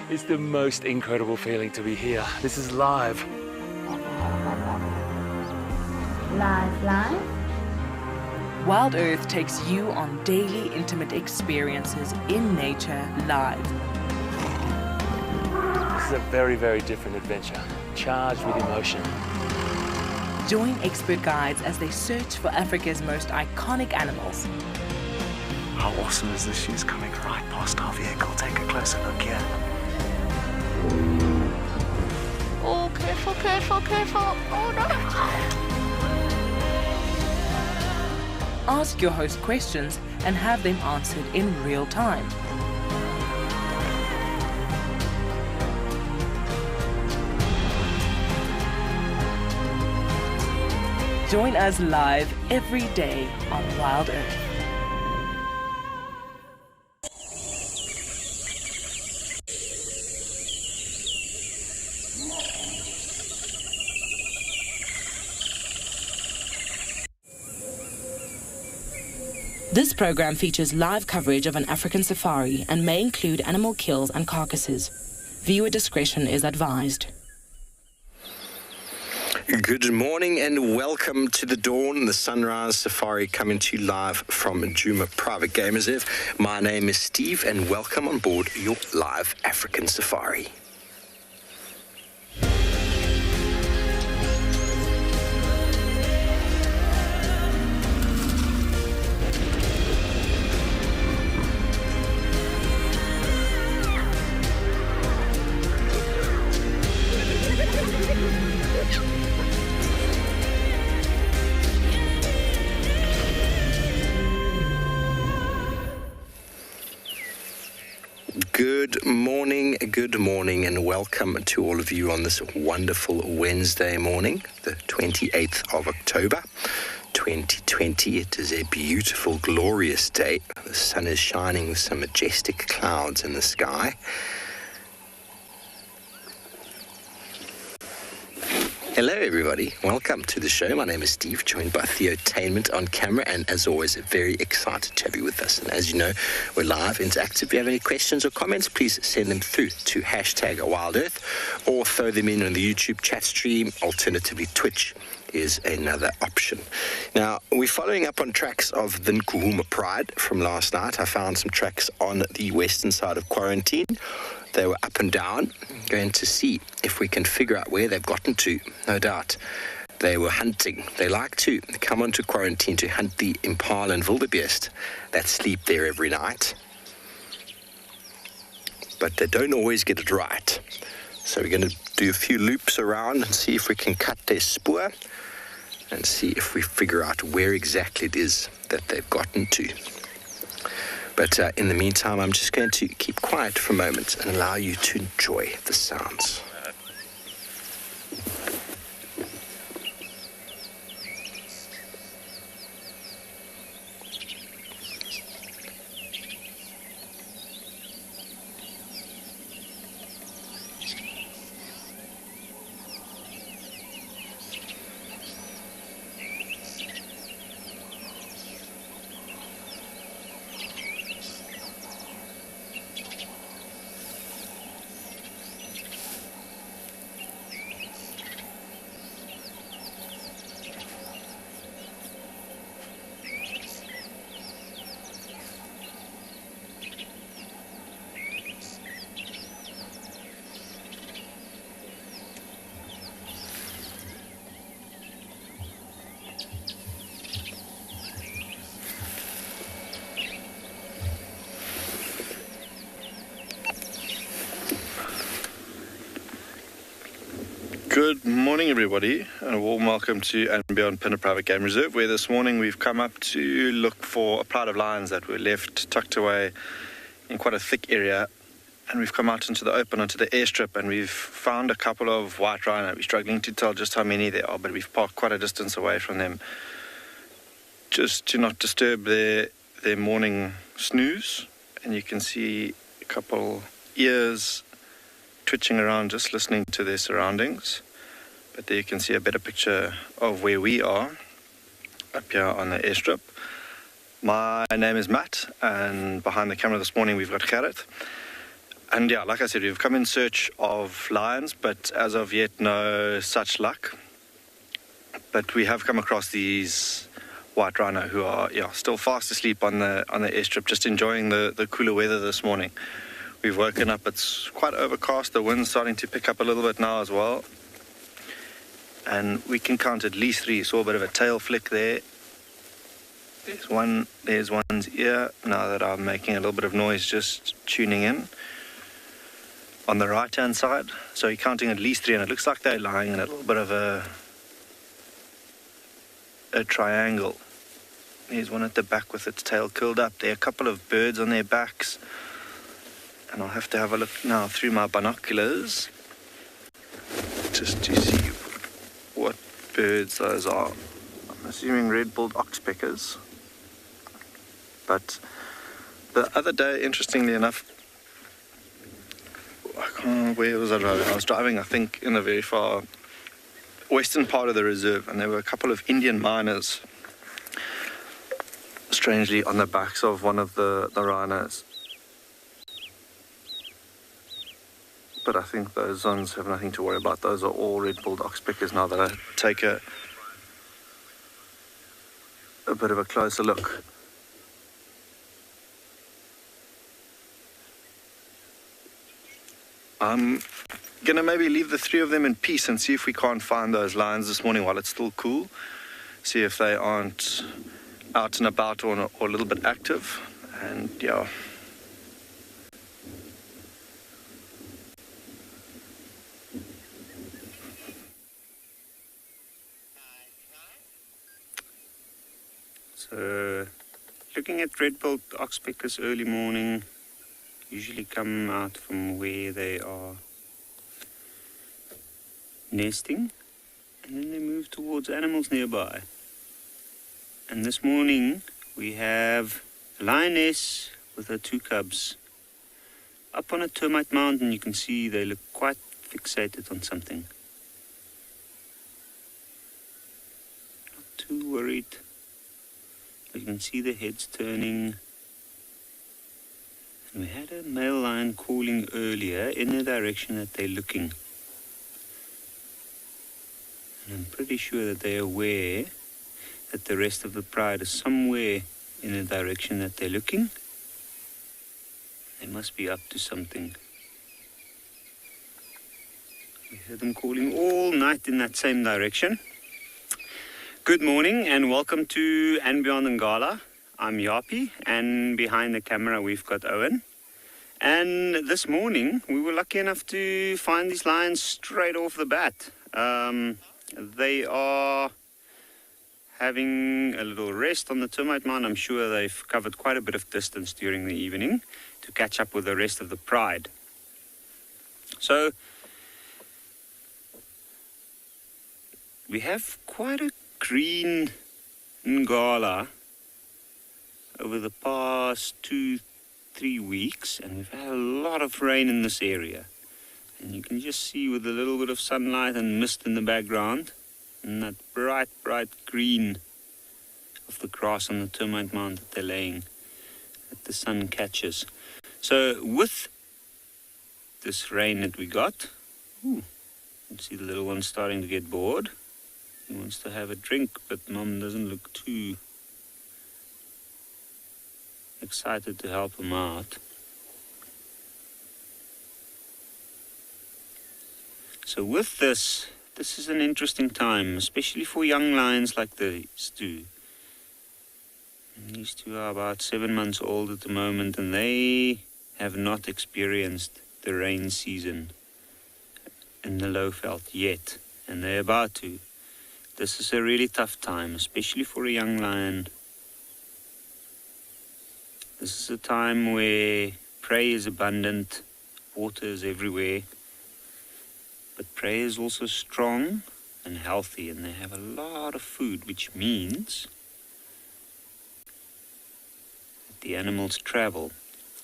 It's the most incredible feeling to be here. This is live. Live. WildEarth takes you on daily intimate experiences in nature live. This is a very, very different adventure, charged with emotion. Join expert guides as they search for Africa's most iconic animals. How awesome is this? She's coming right past our vehicle. Take a closer look here. Oh, careful. Oh, no. Ask your host questions and have them answered in real time. Join us live every day on WildEarth. This program features live coverage of an African safari and may include animal kills and carcasses. Viewer discretion is advised. Good morning and welcome to the Dawn, the Sunrise Safari, coming to you live from Djuma Private Game Reserve. My name is Steve and welcome on board your live African safari. Good morning and welcome to all of you on this wonderful Wednesday morning, the 28th of October, 2020. It is a beautiful, glorious day. The sun is shining with some majestic clouds in the sky. Hello everybody, welcome to the show. My name is Steve, joined by Theotainment on camera, and as always, very excited to have you with us. And as you know, we're live, interactive. If you have any questions or comments, please send them through to #WildEarth or throw them in on the YouTube chat stream. Alternatively, Twitch is another option. Now, we're following up on tracks of the Nkuhuma Pride from last night. I found some tracks on the western side of quarantine. They were up and down, going to see if we can figure out where they've gotten to. No doubt they were hunting. They like to come onto quarantine to hunt the impala and wildebeest that sleep there every night. But they don't always get it right. So we're going to do a few loops around and see if we can cut their spoor and see if we figure out where exactly it is that they've gotten to. But in the meantime, I'm just going to keep quiet for a moment and allow you to enjoy the sounds. Good morning, everybody, and a warm welcome to andBeyond Phinda Private Game Reserve, where this morning we've come up to look for a pride of lions that were left tucked away in quite a thick area, and we've come out into the open, onto the airstrip, and we've found a couple of white rhino. We're struggling to tell just how many there are, but we've parked quite a distance away from them just to not disturb their morning snooze. And you can see a couple ears twitching around, just listening to their surroundings. But there you can see a better picture of where we are up here on the airstrip. My name is Matt, and behind the camera this morning we've got Gerrit. And yeah, like I said, we've come in search of lions, but as of yet, no such luck. But we have come across these white rhino who are still fast asleep on the airstrip, just enjoying the cooler weather this morning. We've woken up, it's quite overcast, the wind's starting to pick up a little bit now as well. And we can count at least 3, saw a bit of a tail flick there. There's one's ear, now that I'm making a little bit of noise just tuning in. On the right hand side, so you're counting at least 3, and it looks like they're lying in a little bit of a triangle. There's one at the back with its tail curled up. There are a couple of birds on their backs, and I'll have to have a look now through my binoculars just to see what birds those are. I'm assuming red-billed oxpeckers. But the other day, interestingly enough, where was I driving? I was driving, I think, in the very far western part of the reserve, and there were a couple of Indian miners, strangely, on the backs of one of the rhinos. But I think those ones have nothing to worry about. Those are all red-billed oxpeckers now that I take a bit of a closer look. I'm going to maybe leave the 3 of them in peace and see if we can't find those lions this morning while it's still cool. See if they aren't out and about or a little bit active. And yeah. So, looking at red-billed oxpeckers early morning, usually come out from where they are nesting, and then they move towards animals nearby. And this morning we have a lioness with her 2 cubs up on a termite mound, you can see they look quite fixated on something. Not too worried. You can see the heads turning. And we had a male lion calling earlier in the direction that they're looking. And I'm pretty sure that they're aware that the rest of the pride is somewhere in the direction that they're looking. They must be up to something. We heard them calling all night in that same direction. Good morning and welcome to andBeyond and Ngala. I'm JAPIE, and behind the camera we've got Owen. And this morning we were lucky enough to find these lions straight off the bat. They are having a little rest on the termite mound. I'm sure they've covered quite a bit of distance during the evening to catch up with the rest of the pride. So we have quite a green Ngala over the past 2-3 weeks, and we've had a lot of rain in this area. And you can just see with a little bit of sunlight and mist in the background, and that bright green of the grass on the termite mound that they're laying, that the sun catches. So with this rain that we got, you can see the little one starting to get bored. He wants to have a drink, but Mom doesn't look too excited to help him out. So with this is an interesting time, especially for young lions like these two. And these two are about 7 months old at the moment, and they have not experienced the rain season in the Lowveld yet, and they're about to. This is a really tough time, especially for a young lion. This is a time where prey is abundant, water is everywhere, but prey is also strong and healthy, and they have a lot of food, which means that the animals travel.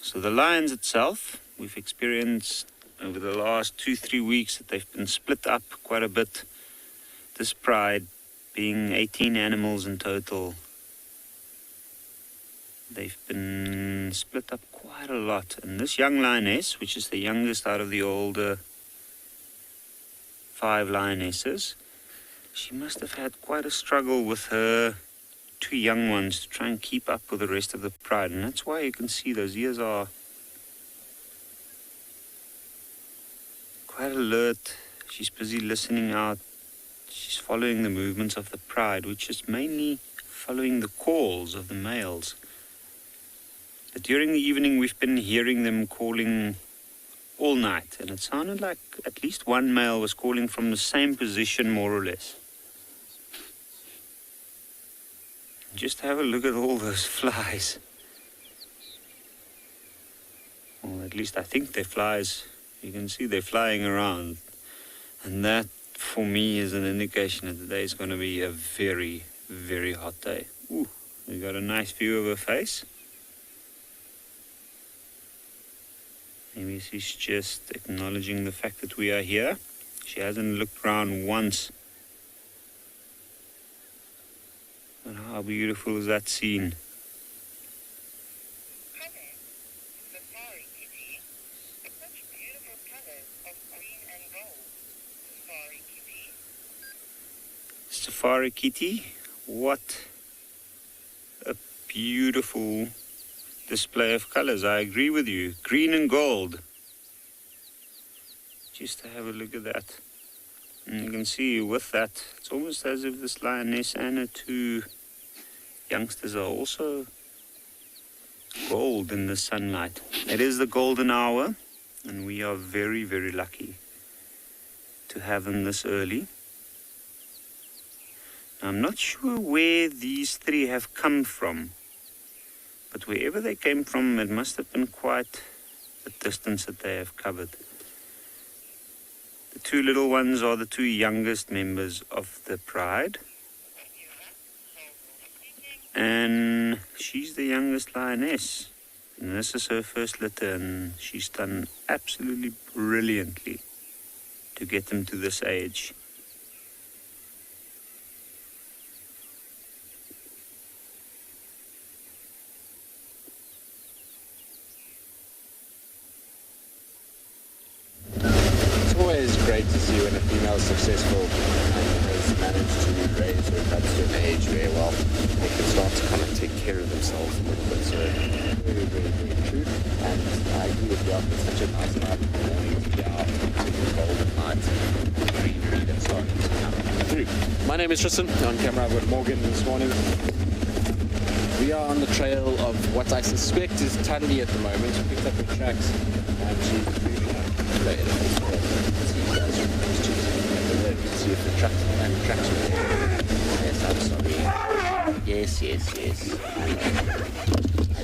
So the lions itself, we've experienced over the last 2-3 weeks that they've been split up quite a bit. This pride being 18 animals in total. they've been split up quite a lot. And this young lioness, which is the youngest out of the older 5 lionesses, she must have had quite a struggle with her 2 young ones to try and keep up with the rest of the pride. And that's why you can see those ears are quite alert. She's busy listening out. She's following the movements of the pride, which is mainly following the calls of the males. But during the evening, we've been hearing them calling all night, and it sounded like at least one male was calling from the same position, more or less. Just have a look at all those flies. Well, at least I think they're flies. You can see they're flying around. And that, for me, is an indication that today is going to be a very, very hot day. Ooh, we got a nice view of her face. Maybe she's just acknowledging the fact that we are here. She hasn't looked around once. But how beautiful is that scene? Safari kitty, what a beautiful display of colors. I agree with you. Green and gold. Just to have a look at that. And you can see with that, it's almost as if this lioness and her 2 youngsters are also gold in the sunlight. It is the golden hour, and we are very, very lucky to have them this early. I'm not sure where these 3 have come from, but wherever they came from, it must have been quite the distance that they have covered. The 2 little ones are the 2 youngest members of the pride. And she's the youngest lioness. And this is her first litter, and she's done absolutely brilliantly to get them to this age. Great to see when a female is successful and has managed to raise her cubs to an age where, well, they can start to kind of take care of themselves a little bit. So very, very, very true. And I agree with you. It's such a nice night in the morning to get out to the golden light. Green read and starting to come through. My name is Tristan. On camera, I've got Morgan this morning. We are on the trail of what I suspect is Tandy at the moment. She picked up her tracks and she's moving up the elephants. See if the tracks are there. Yes, I'm sorry. Yes. I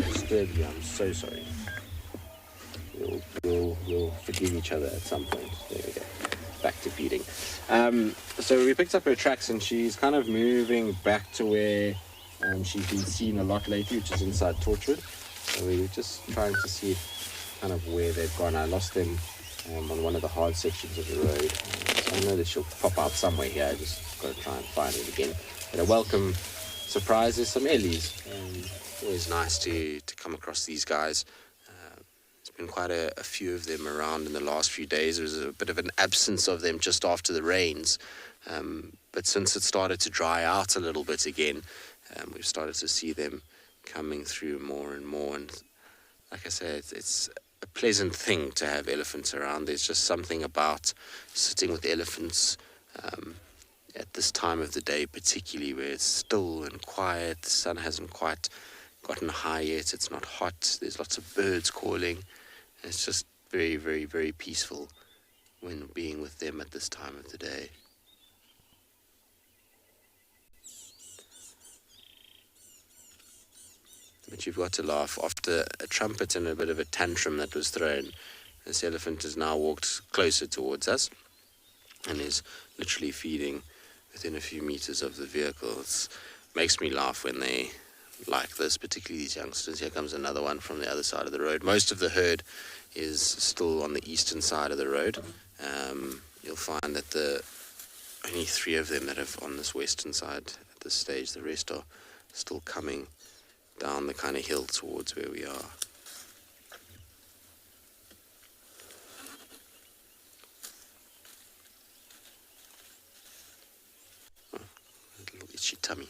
disturbed you. I'm so sorry. We'll forgive each other at some point. There we go. Back to feeding. So we picked up her tracks and she's kind of moving back to where she's been seen a lot lately, which is inside Torchwood. So we were just trying to see kind of where they've gone. I lost them on one of the hard sections of the road. So I know that she'll pop out somewhere here. I just got to try and find it again. But a welcome surprise is some Ellies. Always nice to come across these guys. There's been quite a few of them around in the last few days. There was a bit of an absence of them just after the rains. But since it started to dry out a little bit again, we've started to see them coming through more and more. And like I said, it's a pleasant thing to have elephants around. There's just something about sitting with elephants at this time of the day, particularly where it's still and quiet. The sun hasn't quite gotten high yet. It's not hot. There's lots of birds calling. It's just very, very, very peaceful when being with them at this time of the day. But you've got to laugh. After a trumpet and a bit of a tantrum that was thrown, this elephant has now walked closer towards us and is literally feeding within a few meters of the vehicle. It makes me laugh when they like this, particularly these youngsters. Here comes another one from the other side of the road. Most of the herd is still on the eastern side of the road. You'll find that the only 3 of them that are on this western side at this stage. The rest are still coming down the kind of hill towards where we are. Oh, a little itchy tummy.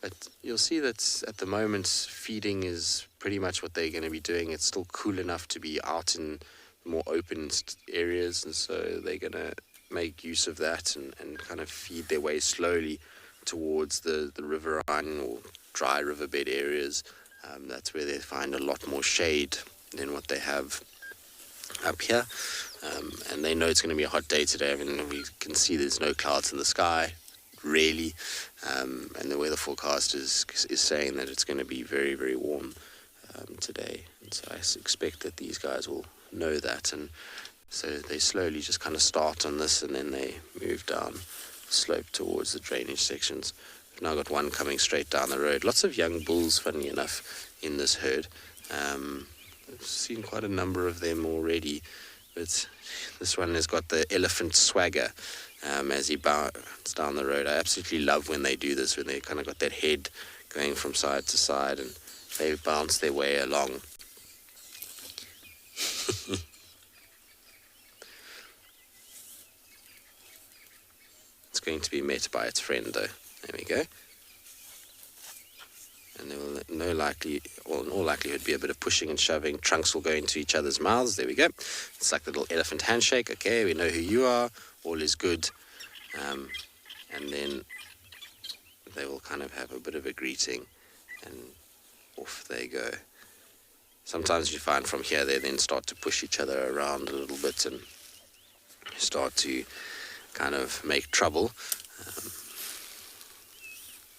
But you'll see that at the moment feeding is pretty much what they're going to be doing. It's still cool enough to be out in more open areas, and so they're going to make use of that and kind of feed their way slowly towards the riverine or dry riverbed areas. That's where they find a lot more shade than what they have up here. And they know it's going to be a hot day today. I mean, we can see there's no clouds in the sky, really. And the weather forecast is saying that it's going to be very, very warm today. And so I expect that these guys will know that. And so they slowly just kind of start on this, and then they move down the slope towards the drainage sections. We've now got one coming straight down the road. Lots of young bulls, funny enough, in this herd. I've seen quite a number of them already, but this one has got the elephant swagger as he bounds down the road. I absolutely love when they do this, when they kind of got that head going from side to side and they bounce their way along. It's going to be met by its friend, though. There we go. And there will in all likelihood be a bit of pushing and shoving. Trunks will go into each other's mouths. There we go. It's like the little elephant handshake. Okay, we know who you are. All is good. And then they will kind of have a bit of a greeting, and off they go. Sometimes you find from here they then start to push each other around a little bit and start to kind of make trouble.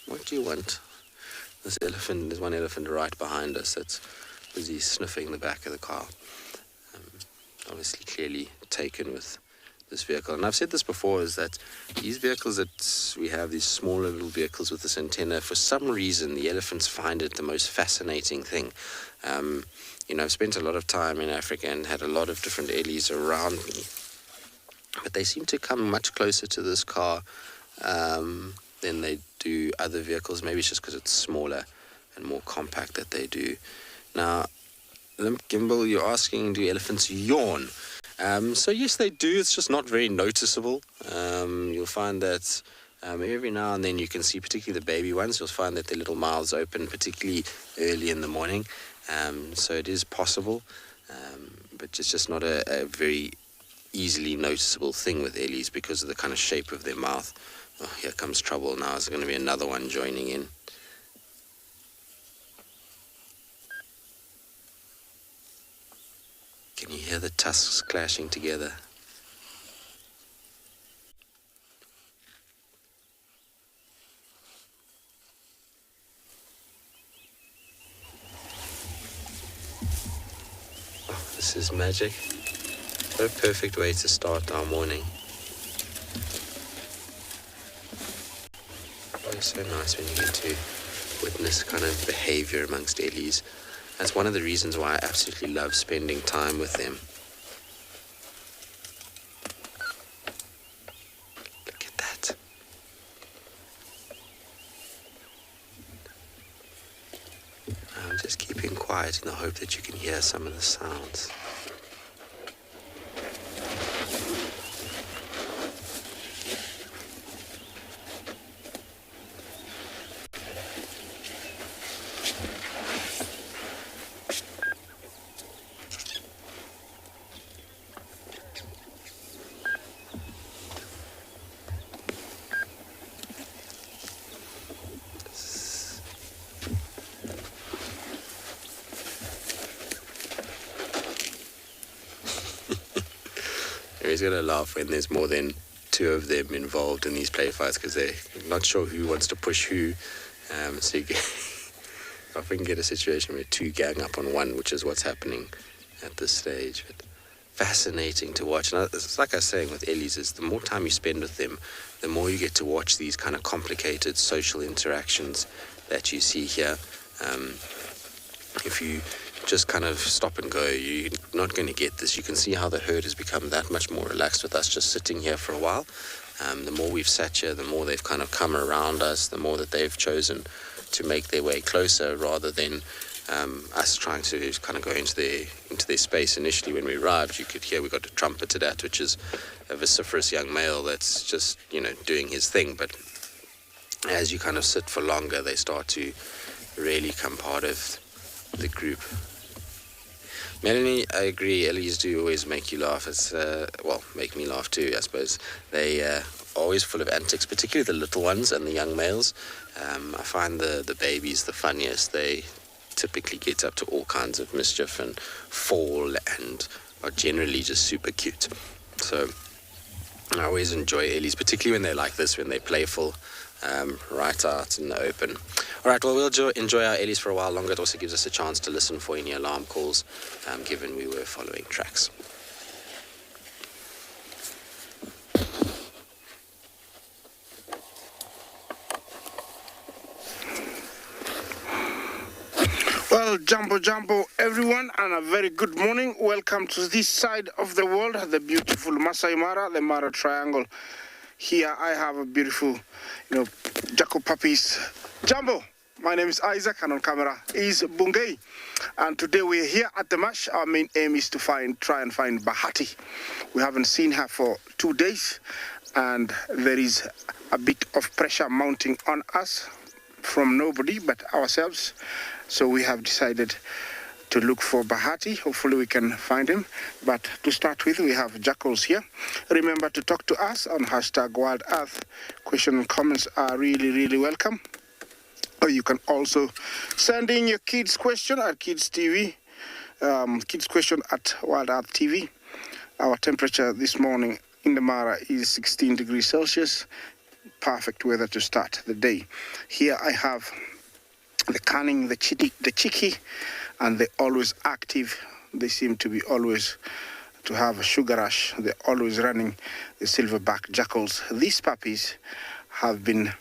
What do you want? This elephant, there's one elephant right behind us that's busy sniffing the back of the car. Obviously clearly taken with this vehicle. And I've said this before, is that these vehicles that we have, these smaller little vehicles with this antenna, for some reason the elephants find it the most fascinating thing. I've spent a lot of time in Africa and had a lot of different ellies around me, but they seem to come much closer to this car than they do other vehicles. Maybe it's just because it's smaller and more compact that they do. Now, Limp Gimbal, you're asking, do elephants yawn? So yes, they do. It's just not very noticeable. You'll find that every now and then you can see, particularly the baby ones, you'll find that their little mouths open, particularly early in the morning. So it is possible, but it's just not a very easily noticeable thing with ellies because of the kind of shape of their mouth. Oh, here comes trouble now. There's going to be another one joining in. Can you hear the tusks clashing together? Oh, this is magic. What a perfect way to start our morning. It's so nice when you get to witness kind of behavior amongst ellies. That's one of the reasons why I absolutely love spending time with them. Look at that. I'm just keeping quiet in the hope that you can hear some of the sounds. He's going to laugh when there's more than two of them involved in these play fights because they're not sure who wants to push who. So you often get a situation where two gang up on one, which is what's happening at this stage. But fascinating to watch. And it's like I was saying with ellies, is the more time you spend with them, the more you get to watch these kind of complicated social interactions that you see here. If you just kind of stop and go, you're not going to get this. You can see how the herd has become that much more relaxed with us just sitting here for a while. The more we've sat here, the more they've kind of come around us, the more that they've chosen to make their way closer rather than us trying to kind of go into their space. Initially, when we arrived, you could hear we got a trumpeted at, which is a vociferous young male that's just, doing his thing. But as you kind of sit for longer, they start to really come part of the group. Melanie, I agree. Ellies do always make you laugh. It's make me laugh too, I suppose. They are always full of antics, particularly the little ones and the young males. I find the babies the funniest. They typically get up to all kinds of mischief and fall and are generally just super cute. So I always enjoy Ellies, particularly when they're like this, when they're playful, right out in the open. All right, well, we'll enjoy our Ellies for a while longer. It also gives us a chance to listen for any alarm calls, given we were following tracks. Well, Jumbo everyone, and a very good morning. Welcome to this side of the world, the beautiful Masai Mara, the Mara Triangle. Here I have a beautiful, Jaco puppies. Jumbo, my name is Isaac, and on camera is Bungei. And today we're here at the marsh. Our main aim is to try and find Bahati. We haven't seen her for 2 days, and there is a bit of pressure mounting on us from nobody but ourselves. So we have decided to look for Bahati. Hopefully we can find him. But to start with, we have jackals here. Remember to talk to us on #WildEarth. Questions and comments are really, really welcome. Or you can also send in your kids' question at Kids TV, kids' question at WildEarth TV. Our temperature this morning in the Mara is 16 degrees Celsius. Perfect weather to start the day. Here I have the cunning, the cheeky, and they're always active. They seem to be always to have a sugar rush. They're always running, the silverback jackals. These puppies have been,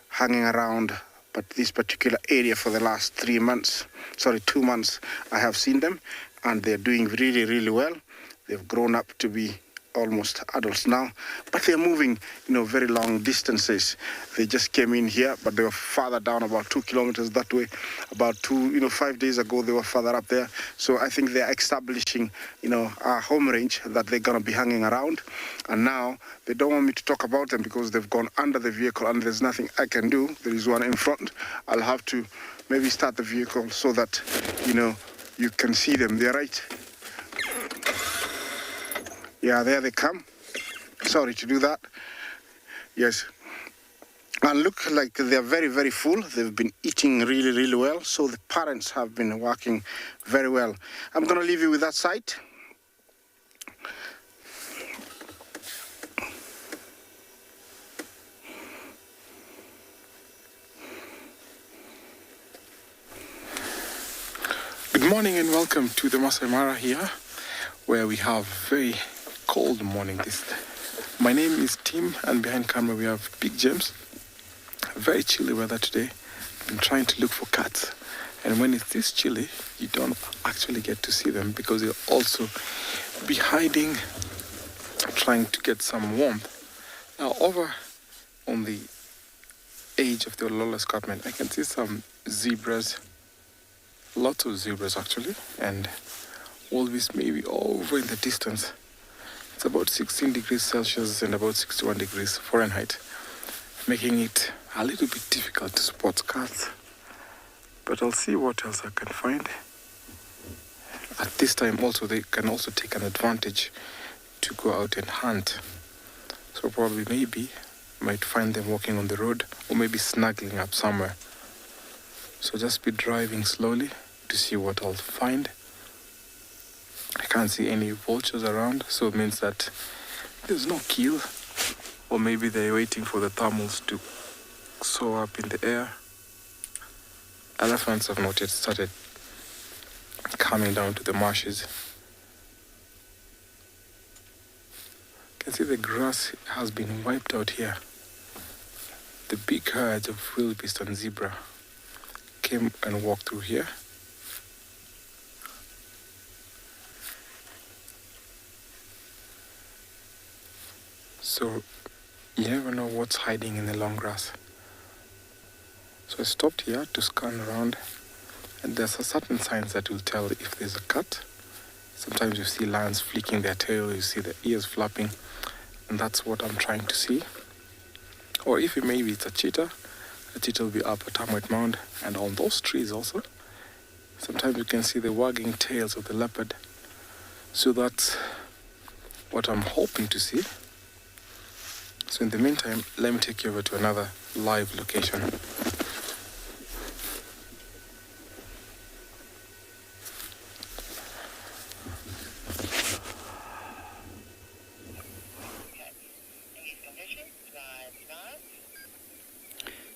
hanging around but this particular area for the last 2 months. I have seen them, and they're doing really, really well. They've grown up to be almost adults now, but they're moving, very long distances. They just came in here, but they were farther down, about 2 kilometers that way. About 5 days ago, they were further up there. So I think they're establishing, a home range that they're going to be hanging around. And now they don't want me to talk about them because they've gone under the vehicle and there's nothing I can do. There is one in front. I'll have to maybe start the vehicle so that, you can see them. They're right. Yeah, there they come. Sorry to do that. Yes. And look like they're very, very full. They've been eating really, really well. So the parents have been working very well. I'm going to leave you with that sight. Good morning and welcome to the Masai Mara here, where we have very cold morning. My name is Tim, and behind camera we have Big James. Very chilly weather today. I'm trying to look for cats, and when it's this chilly, you don't actually get to see them because they'll also be hiding, trying to get some warmth. Now, over on the edge of the Ololo escarpment, I can see some zebras, lots of zebras actually, and wolves maybe over in the distance. It's about 16 degrees Celsius and about 61 degrees Fahrenheit, making it a little bit difficult to spot cats. But I'll see what else I can find. At this time also, they can also take an advantage to go out and hunt. So probably maybe might find them walking on the road or maybe snuggling up somewhere. So just be driving slowly to see what I'll find. I can't see any vultures around, so it means that there's no kill. Or maybe they're waiting for the thermals to soar up in the air. Elephants have not yet started coming down to the marshes. You can see the grass has been wiped out here. The big herds of wildebeest and zebra came and walked through here. So you never know what's hiding in the long grass. So I stopped here to scan around, and there's a certain signs that will tell if there's a cut. Sometimes you see lions flicking their tail, you see the ears flapping, and that's what I'm trying to see. Or if maybe it's a cheetah will be up a termite mound, and on those trees also. Sometimes you can see the wagging tails of the leopard. So that's what I'm hoping to see. So in the meantime, let me take you over to another live location.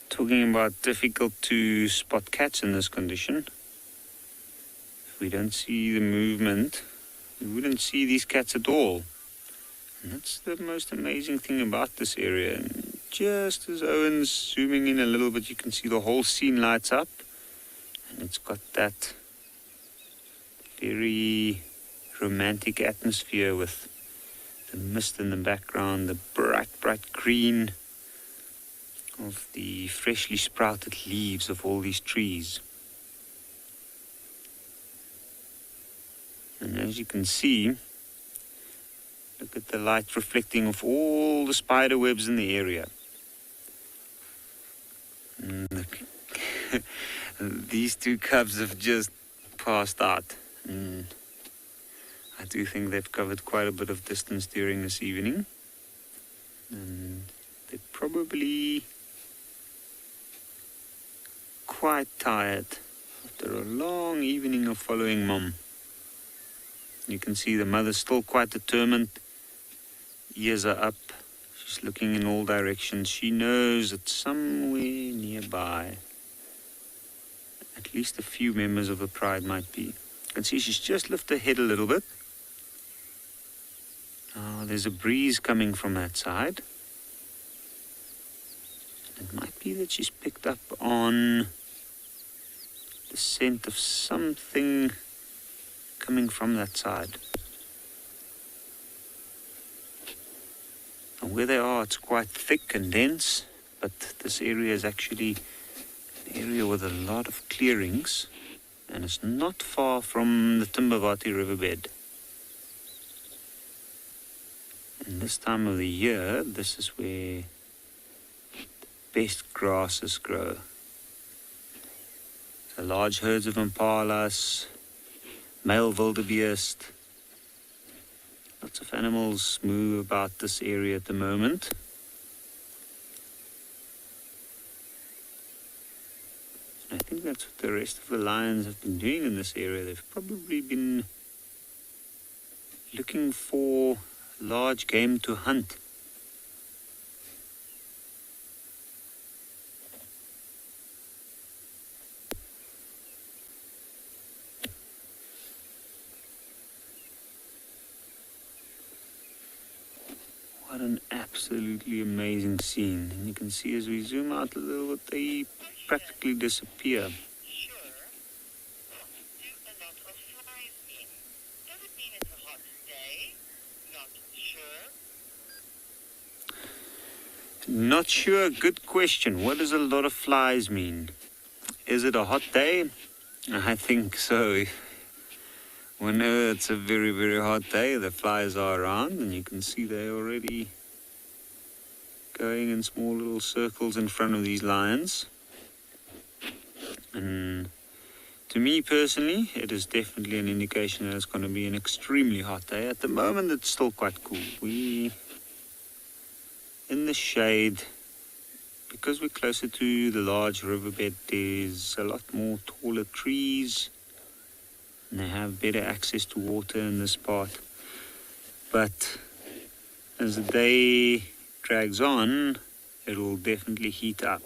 Talking about difficult to spot cats in this condition. If we don't see the movement, we wouldn't see these cats at all. And that's the most amazing thing about this area. And just as Owen's zooming in a little bit, you can see the whole scene lights up. And it's got that very romantic atmosphere with the mist in the background, the bright green of the freshly sprouted leaves of all these trees. And as you can see, look at the light reflecting off all the spider webs in the area. And look, these two cubs have just passed out. And I do think they've covered quite a bit of distance during this evening. And they're probably quite tired after a long evening of following Mom. You can see the mother's still quite determined. Ears are up. She's looking in all directions. She knows that somewhere nearby, at least a few members of the pride might be. You can see she's just lifted her head a little bit. Oh, there's a breeze coming from that side. It might be that she's picked up on the scent of something coming from that side. And where they are, it's quite thick and dense, but this area is actually an area with a lot of clearings, and it's not far from the Timbavati riverbed. And this time of the year, this is where the best grasses grow. So large herds of impalas, male wildebeest. Lots of animals move about this area at the moment. And I think that's what the rest of the lions have been doing in this area. They've probably been looking for large game to hunt. What an absolutely amazing scene. And you can see as we zoom out a little bit, they practically disappear. Not sure, good question. What does a lot of flies mean? Is it a hot day? I think so. Whenever it's a very, very hot day, the flies are around, and you can see they're already going in small little circles in front of these lions. And to me personally, it is definitely an indication that it's going to be an extremely hot day. At the moment, it's still quite cool. We in the shade, because we're closer to the large riverbed, there's a lot more taller trees, and they have better access to water in this part. But as the day drags on, it will definitely heat up.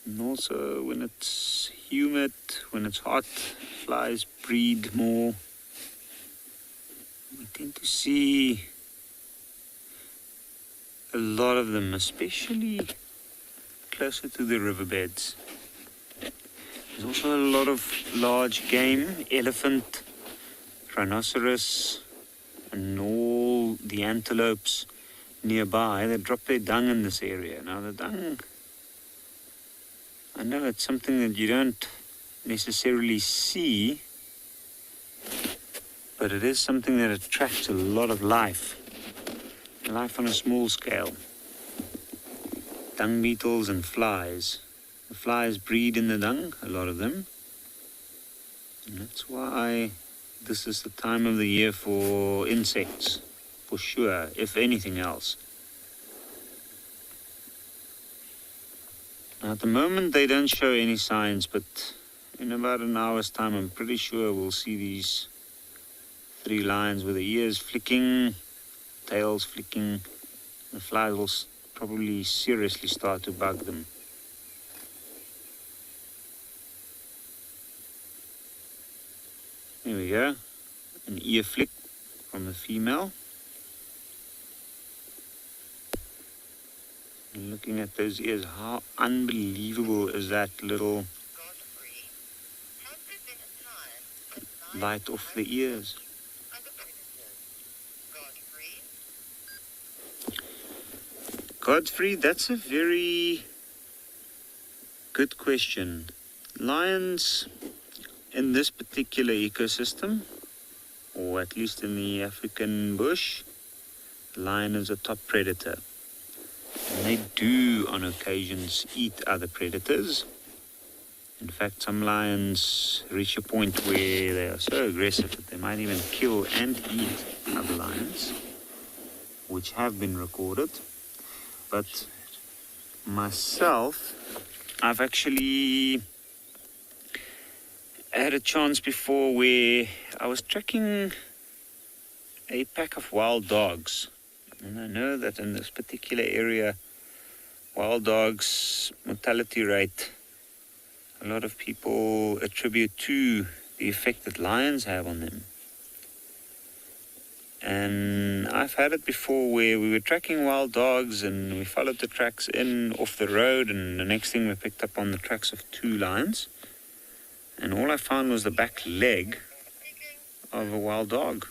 And also when it's humid, when it's hot, flies breed more. We tend to see a lot of them, especially closer to the riverbeds. There's also a lot of large game, elephant, rhinoceros, and all the antelopes, nearby, they drop their dung in this area. Now the dung, I know it's something that you don't necessarily see, but it is something that attracts a lot of life on a small scale. Dung beetles and flies. The flies breed in the dung, a lot of them. And that's why this is the time of the year for insects, for sure, if anything else. Now, at the moment they don't show any signs, but in about an hour's time I'm pretty sure we'll see these 3 lions with the ears flicking, tails flicking. The flies will probably seriously start to bug them. There we go, an ear flick from the female. And looking at those ears, how unbelievable is that little light off the ears? Godfrey, that's a very good question. Lions in this particular ecosystem, or at least in the African bush, the lion is a top predator. And they do on occasions eat other predators. In fact, some lions reach a point where they are so aggressive that they might even kill and eat other lions, which have been recorded. But myself, I've actually had a chance before where I was tracking a pack of wild dogs. And I know that in this particular area, wild dogs' mortality rate, a lot of people attribute to the effect that lions have on them. And I've had it before where we were tracking wild dogs and we followed the tracks in off the road, and the next thing we picked up on the tracks of 2 lions. And all I found was the back leg of a wild dog.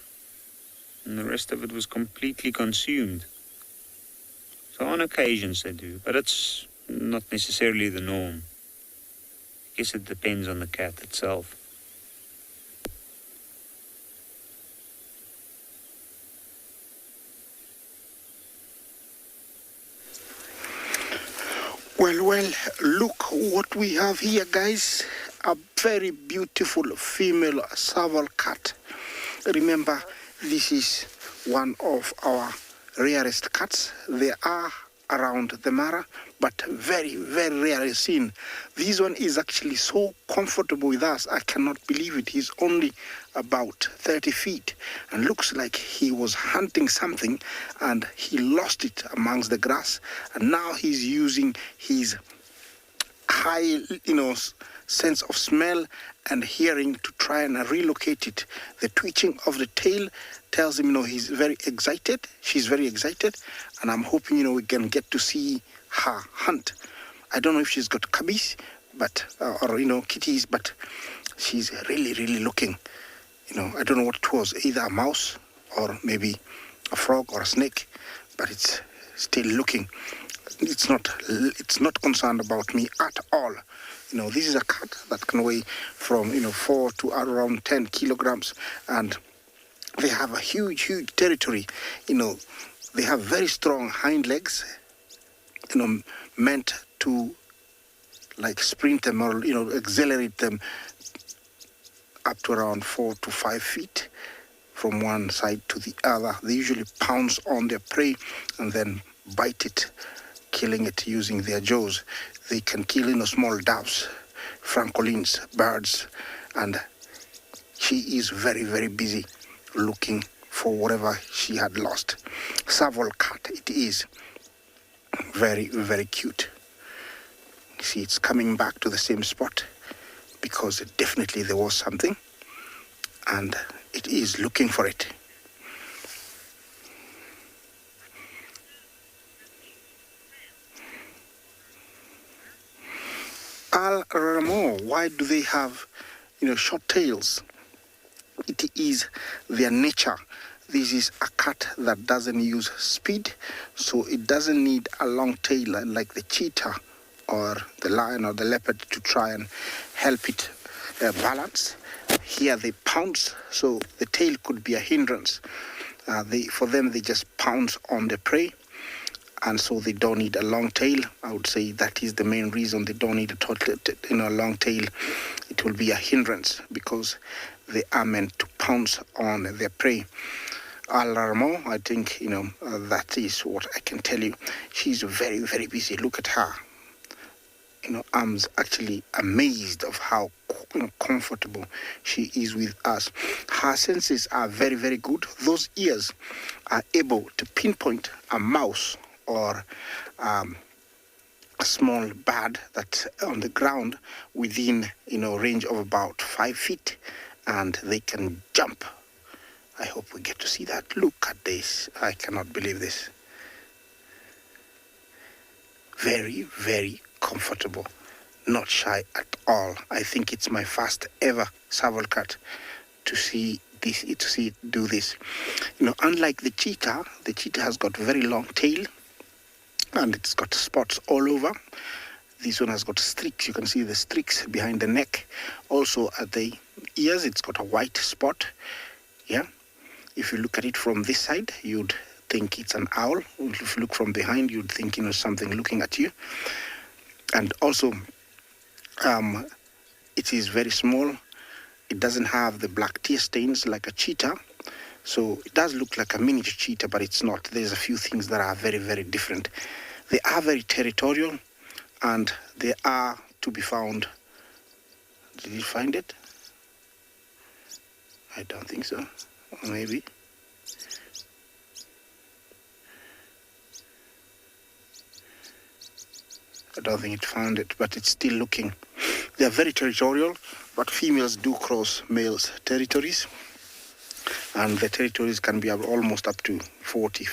And the rest of it was completely consumed. So on occasions they do, but it's not necessarily the norm. I guess it depends on the cat itself. Well, look what we have here, guys. A very beautiful female Tswalu cat. Remember, this is one of our rarest cats. They are around the Mara, but very, very rarely seen. This one is actually so comfortable with us. I cannot believe it. He's only about 30 feet and looks like he was hunting something and he lost it amongst the grass. And now he's using his high, sense of smell and hearing to try and relocate it. The twitching of the tail tells him, he's very excited. She's very excited, and I'm hoping, we can get to see her hunt. I don't know if she's got cubbies, but or kitties, but she's really, really looking. I don't know what it was, either a mouse or maybe a frog or a snake, but it's still looking. It's not concerned about me at all. This is a cat that can weigh from 4 to around 10 kilograms, and they have a huge territory. They have very strong hind legs, meant to sprint them or accelerate them up to around 4 to 5 feet from one side to the other. They usually pounce on their prey and then bite it, killing it using their jaws. They can kill small doves, francolins, birds, and she is very, very busy looking for whatever she had lost. Tswalu cat, it is. Very, very cute. You see, it's coming back to the same spot because definitely there was something, and it is looking for it. Al Ramo, why do they have, short tails? It is their nature. This is a cat that doesn't use speed, so it doesn't need a long tail like the cheetah or the lion or the leopard to try and help it balance. Here they pounce, so the tail could be a hindrance. For them, they just pounce on the prey, and so they don't need a long tail. I would say that is the main reason they don't need a long tail. It will be a hindrance because they are meant to pounce on their prey. Alarmo, I think, that is what I can tell you. She's very, very busy. Look at her. I'm actually amazed of how comfortable she is with us. Her senses are very, very good. Those ears are able to pinpoint a mouse or a small bird that's on the ground within, range of about 5 feet, and they can jump. I hope we get to see that. Look at this. I cannot believe this. Very, very comfortable. Not shy at all. I think it's my first ever Tswalu cat to see it do this. Unlike the cheetah has got very long tail and it's got spots all over. This one has got streaks. You can see the streaks behind the neck. Also at the ears, it's got a white spot. Yeah. If you look at it from this side, you'd think it's an owl. If you look from behind, you'd think something looking at you. And also, it is very small. It doesn't have the black tear stains like a cheetah. So it does look like a miniature cheetah, but it's not. There's a few things that are very, very different. They are very territorial, and they are to be found. Did you find it? I don't think so. Or maybe. I don't think it found it, but it's still looking. They are very territorial, but females do cross males' territories. And the territories can be almost up to 40,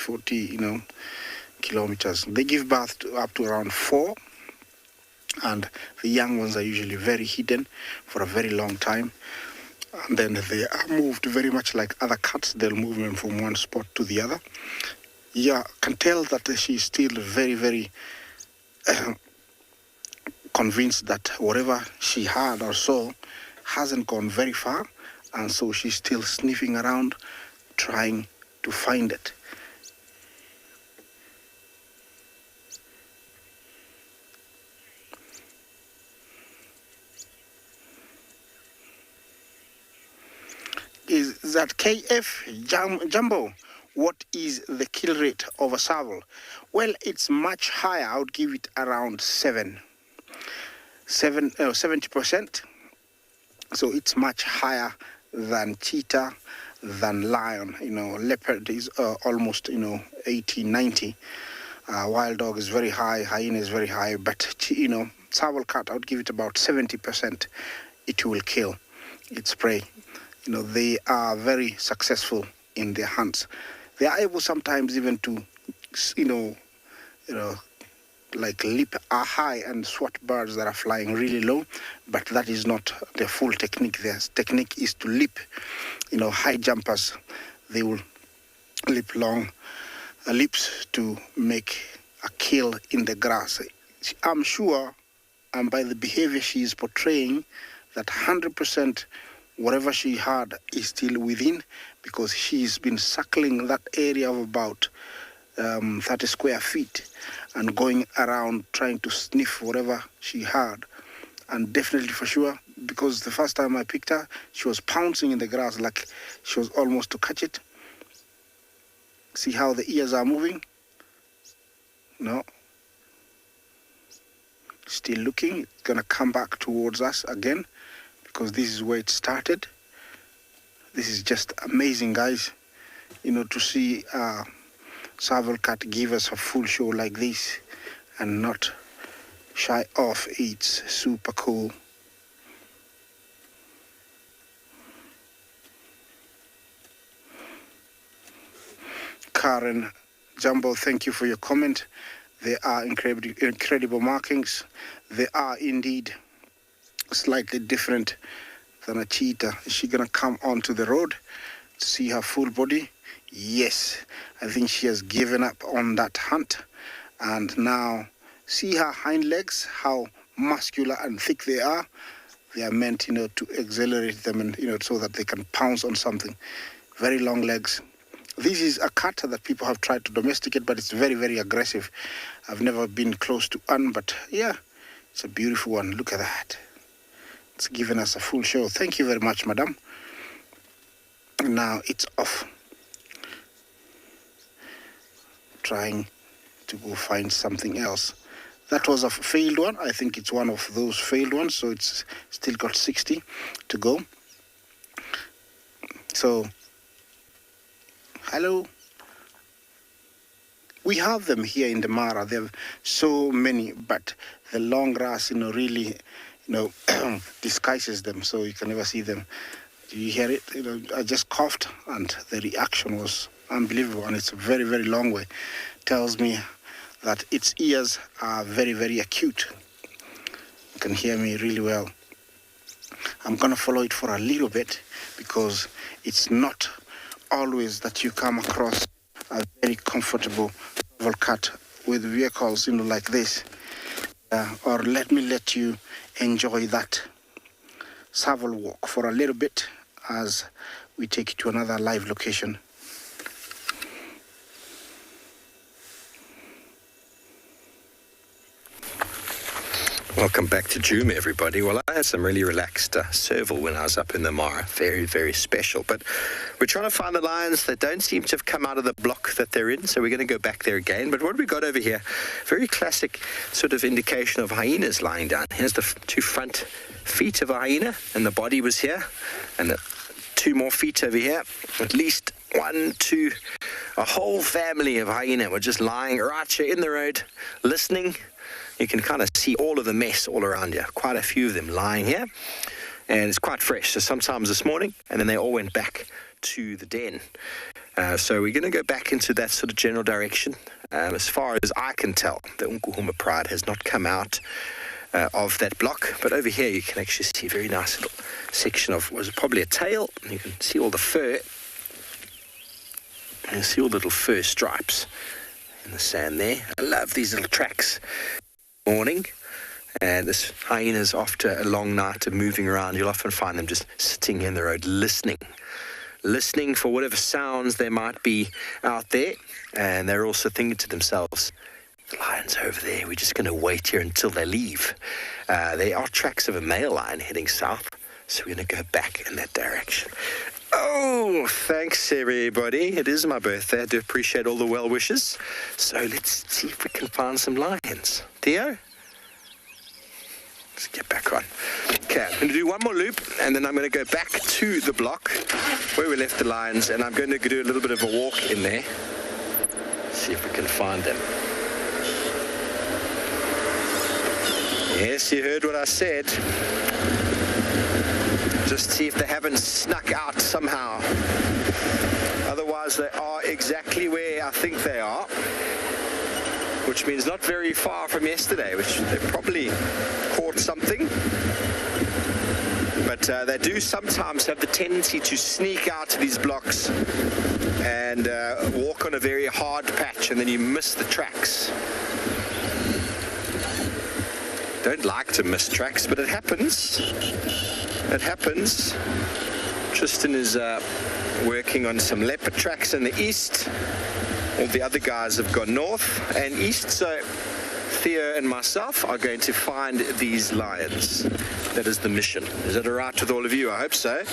kilometers. They give birth to up to around 4. And the young ones are usually very hidden for a very long time. And then they are moved very much like other cats. They'll move them from one spot to the other. Yeah, can tell that she's still very, very convinced that whatever she had or saw hasn't gone very far. And so she's still sniffing around, trying to find it. Is that KF Jumbo? What is the kill rate of a Tswalu? Well, it's much higher. I would give it around 70%. So it's much higher than cheetah, than lion. Leopard is almost 80, 90. Wild dog is very high, hyena is very high, but Tswalu cat, I would give it about 70%. It will kill its prey. They are very successful in their hunts. They are able sometimes even to, like leap high and swat birds that are flying really low, but that is not their full technique. Their technique is to leap. High jumpers, they will leap long leaps to make a kill in the grass. I'm sure, and by the behavior she is portraying, that 100% whatever she had is still within, because she's been circling that area of about 30 square feet and going around trying to sniff whatever she had. And definitely for sure, because the first time I picked her, she was pouncing in the grass like she was almost to catch it. See how the ears are moving? No. Still looking. It's gonna come back towards us again, because this is where it started. This is just amazing, guys. To see Tswalu cat give us a full show like this and not shy off. It's super cool. Karen Jumbo, thank you for your comment. They are incredible markings. They are indeed slightly different than a cheetah. Is she gonna come onto the road to see her full body? Yes, I think she has given up on that hunt. And now, see her hind legs, how muscular and thick they are. They are meant, to accelerate them and, so that they can pounce on something. Very long legs. This is a cat that people have tried to domesticate, but it's very, very aggressive. I've never been close to one, but yeah, it's a beautiful one. Look at that. It's given us a full show. Thank you very much, madam. Now it's off. Trying to go find something else. That was a failed one. I think it's one of those failed ones, so it's still got 60 to go. So, hello. We have them here in the Mara. There are so many, but the long grass, really, disguises them, so you can never see them. Do you hear it? I just coughed, and the reaction was unbelievable, and it's a very, very long way. Tells me that its ears are very, very acute. You can hear me really well. I'm going to follow it for a little bit because it's not always that you come across a very comfortable travel cat with vehicles, like this. Or let you enjoy that travel walk for a little bit as we take you to another live location. Welcome back to Djuma, everybody. Well, I had some really relaxed serval when I was up in the Mara. Very, very special. But we're trying to find the lions that don't seem to have come out of the block that they're in, so we're going to go back there again. But what have we got over here? Very classic sort of indication of hyenas lying down. Here's the two front feet of a hyena, and the body was here. And the two more feet over here. At least one, two, a whole family of hyena were just lying right here in the road, listening. You can kind of see all of the mess all around you. Quite a few of them lying here. And it's quite fresh. So sometimes this morning, and then they all went back to the den. So we're going to go back into that sort of general direction. As far as I can tell, the Djuma Pride has not come out of that block. But over here, you can actually see a very nice little section of, was probably a tail. You can see all the fur. And you see all the little fur stripes in the sand there. I love these little tracks. Morning, and this hyenas, after a long night of moving around, you'll often find them just sitting in the road listening for whatever sounds there might be out there. And they're also thinking to themselves, the lion's over there, we're just going to wait here until they leave. There are tracks of a male lion heading south, so we're going to go back in that direction. Oh, thanks everybody. It is my birthday. I do appreciate all the well wishes. So let's see if we can find some lions. Theo? Let's get back on. Okay, I'm going to do one more loop, and then I'm going to go back to the block where we left the lions, and I'm going to do a little bit of a walk in there. See if we can find them. Yes, you heard what I said. Just see if they haven't snuck out somehow. Otherwise, they are exactly where I think they are, which means not very far from yesterday, which they probably caught something. But they do sometimes have the tendency to sneak out of these blocks and walk on a very hard patch, and then you miss the tracks. Don't like to miss tracks, but it happens. It happens. Tristan is working on some leopard tracks in the east. All the other guys have gone north and east, so Theo and myself are going to find these lions. That is the mission. Is that all right with all of you? I hope so.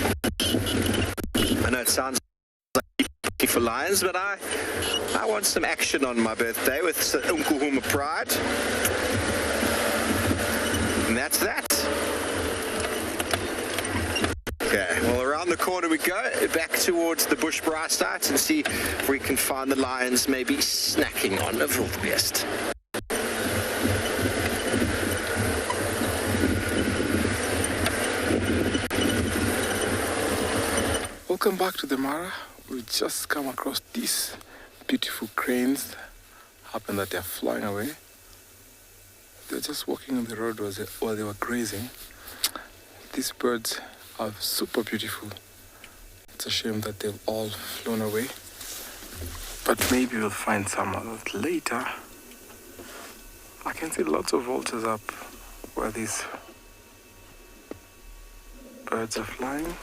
I know it sounds like looking for lions, but I want some action on my birthday with Djuma Pride. And that's that. Okay, well, around the corner we go, back towards the Bushbrae site, and see if we can find the lions maybe snacking on a wildebeest. Welcome back to the Mara. We just come across these beautiful cranes. Happened that they're flying away. They're just walking on the road while they were grazing. These birds are super beautiful. It's a shame that they've all flown away. But maybe we'll find some others later. I can see lots of vultures up where these birds are flying.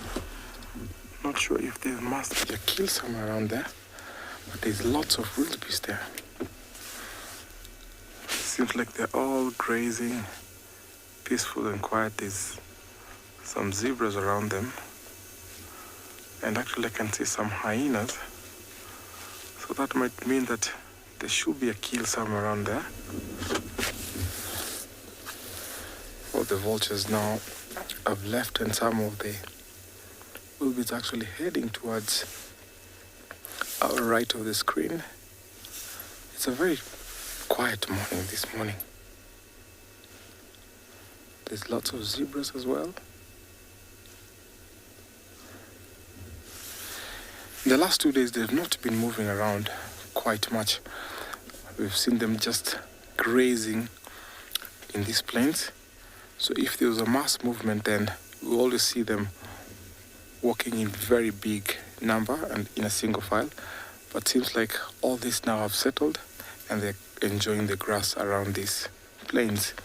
Not sure if there must be a kill somewhere around there, but there's lots of wildebeest there. Seems like they're all grazing, peaceful and quiet. There's some zebras around them, and actually I can see some hyenas. So that might mean that there should be a kill somewhere around there. All the vultures now have left, and some of the wildebeest actually heading towards our right of the screen. It's a very quiet morning this morning. There's lots of zebras as well. The last 2 days they've not been moving around quite much. We've seen them just grazing in these plains. So if there was a mass movement, then we always see them walking in very big number and in a single file. But seems like all this now have settled and they're enjoying the grass around these plains.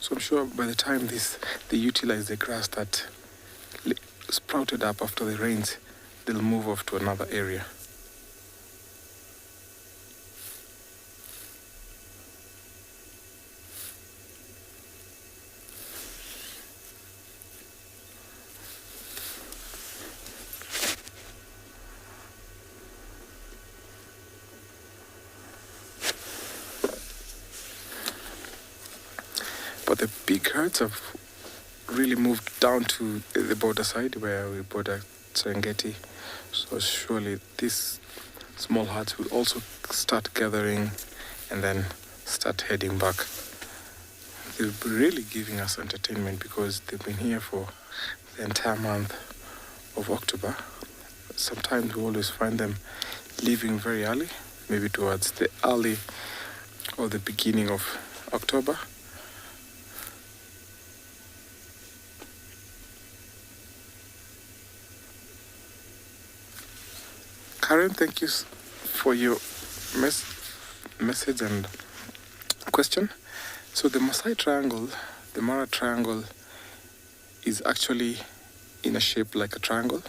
So I'm sure by the time they utilize the grass that sprouted up after the rains, they'll move off to another area. But the big herds have really moved down to the border side where we border Serengeti. So surely these small herds will also start gathering and then start heading back. They'll be really giving us entertainment because they've been here for the entire month of October. Sometimes we always find them leaving very early, maybe towards the early or the beginning of October. Karen, thank you for your message and question. So the Maasai Triangle, the Mara Triangle, is actually in a shape like a triangle,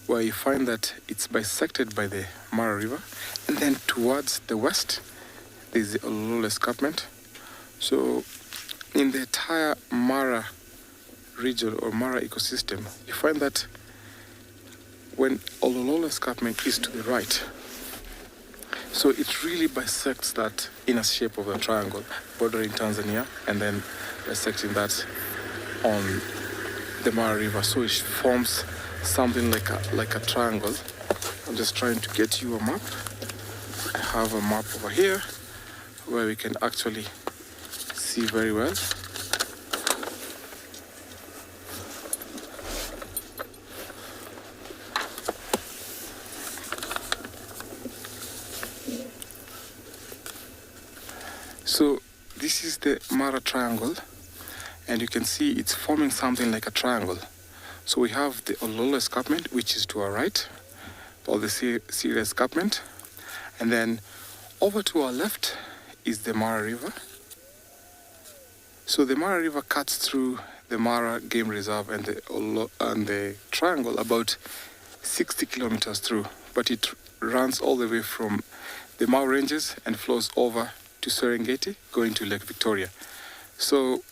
where you find that it's bisected by the Mara River, and then towards the west, there's the Olololo Escarpment. So in the entire Mara region or Mara ecosystem, you find that when Olololo Escarpment is to the right, so it really bisects that inner shape of the triangle, bordering Tanzania, and then bisecting that on the Mara River. So it forms something like a triangle. I'm just trying to get you a map. I have a map over here where we can actually see very well. So this is the Mara Triangle, and you can see it's forming something like a triangle. So we have the Olololo Escarpment, which is to our right, or the Sierra Escarpment, and then over to our left is the Mara River. So the Mara River cuts through the Mara Game Reserve and the triangle about 60 kilometers through, but it runs all the way from the Mau Ranges and flows over to Serengeti, going to Lake Victoria. So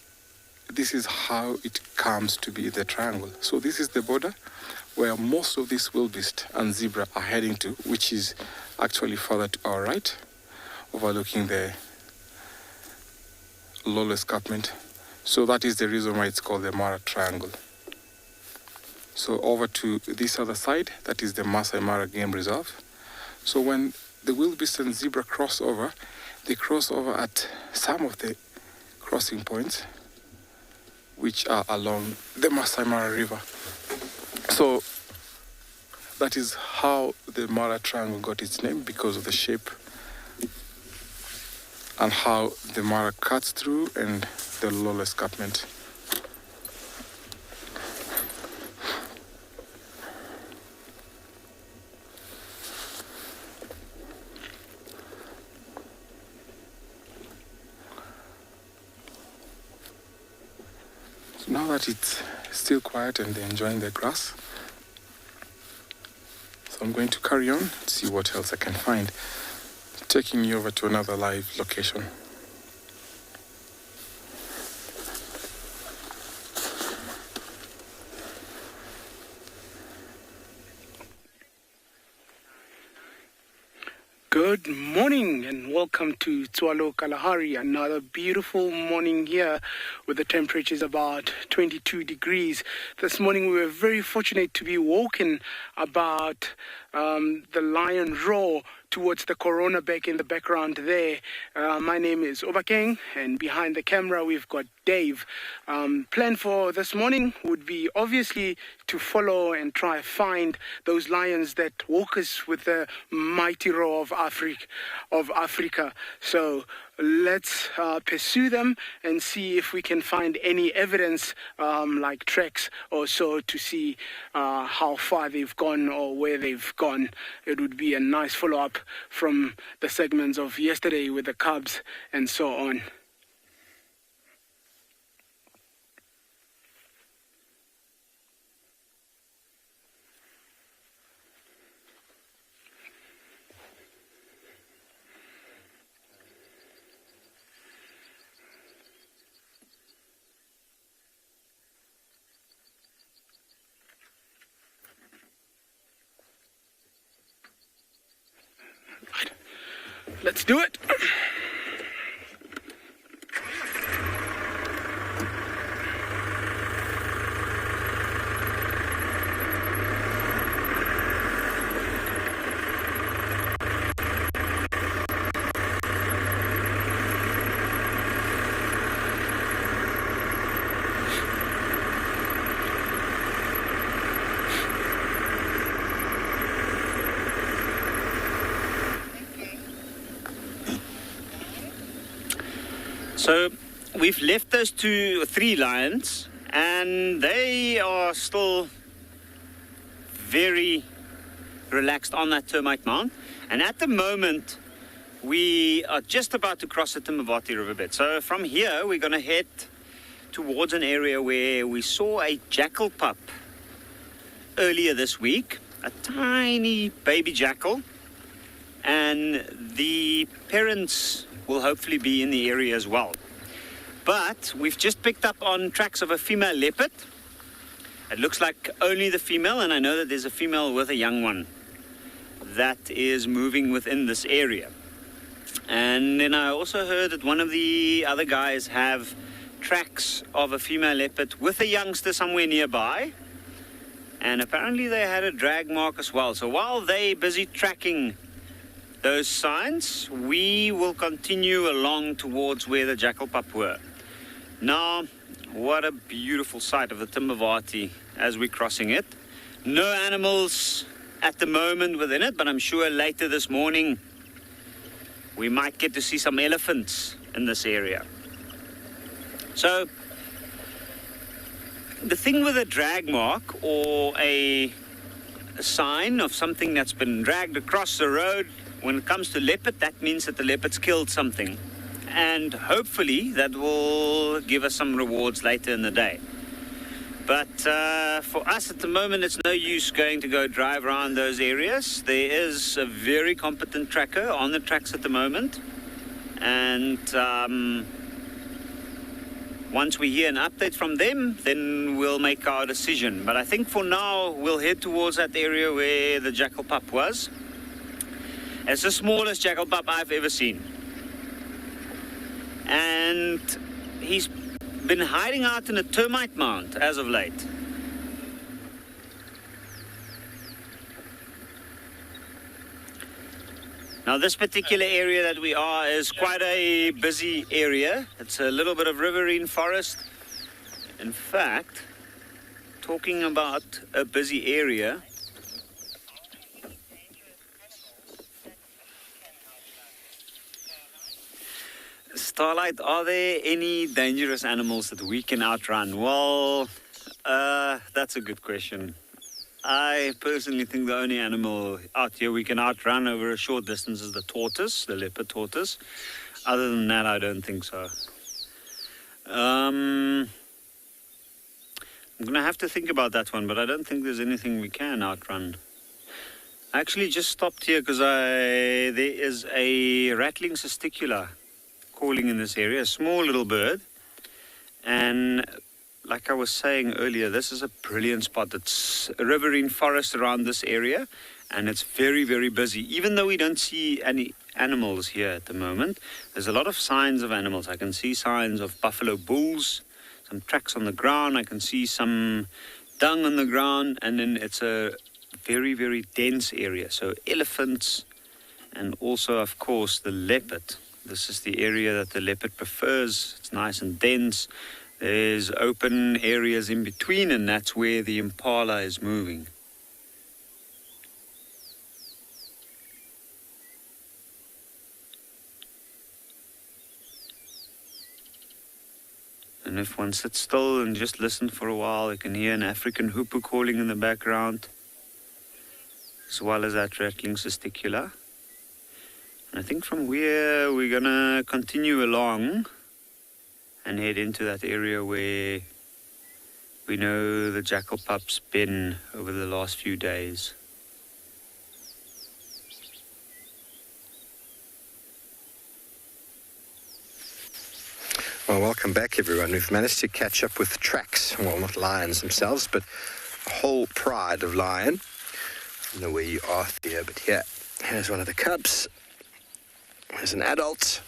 this is how it comes to be the triangle. So this is the border where most of these wildebeest and zebra are heading to, which is actually further to our right, overlooking the Olololo Escarpment. So that is the reason why it's called the Mara Triangle. So over to this other side, that is the Masai Mara Game Reserve. So when the wildebeest and zebra cross over, they cross over at some of the crossing points, which are along the Masai Mara River. So That is how the Mara Triangle got its name, because of the shape and how the Mara cuts through and the LOL escarpment. So now that it's still quiet and they're enjoying the grass, so I'm going to carry on, see what else I can find, taking you over to another live location. Good morning and welcome to Tswalu Kalahari. Another beautiful morning here with the temperatures about 22 degrees. This morning we were very fortunate to be woken about the lion roar towards the corona back in the background there. My name is OBAKENG, and behind the camera we've got Dave. Plan for this morning would be obviously to follow and try find those lions that woke us with the mighty roar of Africa. So let's pursue them and see if we can find any evidence like tracks or so to see how far they've gone or where they've gone. It would be a nice follow-up from the segments of yesterday with the cubs and so on. Let's do it. So we've left those three lions, and they are still very relaxed on that termite mound. And at the moment, we are just about to cross the Timavati riverbed. So from here, we're going to head towards an area where we saw a jackal pup earlier this week, a tiny baby jackal, and the parents will hopefully be in the area as well. But we've just picked up on tracks of a female leopard. It looks like only the female, and I know that there's a female with a young one that is moving within this area. And then I also heard that one of the other guys have tracks of a female leopard with a youngster somewhere nearby. And apparently they had a drag mark as well. So while they're busy tracking those signs, we will continue along towards where the jackal pup were. Now, what a beautiful sight of the Timavati as we're crossing it. No animals at the moment within it, but I'm sure later this morning we might get to see some elephants in this area. So, the thing with a drag mark or a sign of something that's been dragged across the road, when it comes to leopard, that means that the leopard's killed something. And hopefully that will give us some rewards later in the day. But for us at the moment, it's no use going to go drive around those areas. There is a very competent tracker on the tracks at the moment. And once we hear an update from them, then we'll make our decision. But I think for now, we'll head towards that area where the jackal pup was. It's the smallest jackal pup I've ever seen. And he's been hiding out in a termite mound as of late. Now this particular area that we are is quite a busy area. It's a little bit of riverine forest. In fact, talking about a busy area, Starlight, are there any dangerous animals that we can outrun? Well, that's a good question. I personally think the only animal out here we can outrun over a short distance is the tortoise, the leopard tortoise. Other than that, I don't think so. I'm going to have to think about that one, but I don't think there's anything we can outrun. I actually just stopped here because there is a rattling cesticula calling in this area, a small little bird. And like I was saying earlier, this is a brilliant spot. It's a riverine forest around this area, and it's very, very busy. Even though we don't see any animals here at the moment, there's a lot of signs of animals. I can see signs of buffalo bulls, some tracks on the ground. I can see some dung on the ground, and then it's a very, very dense area. So elephants, and also, of course, the leopard. This is the area that the leopard prefers. It's nice and dense. There's open areas in between, and that's where the impala is moving. And if one sits still and just listens for a while, you can hear an African hoopoe calling in the background, as well as that rattling cesticula. And I think from here we're gonna continue along and head into that area where we know the jackal pup's been over the last few days. Well, welcome back, everyone. We've managed to catch up with tracks. Well, not lions themselves, but a whole pride of lion. I don't know where you are there, but here's one of the cubs. There's an adult,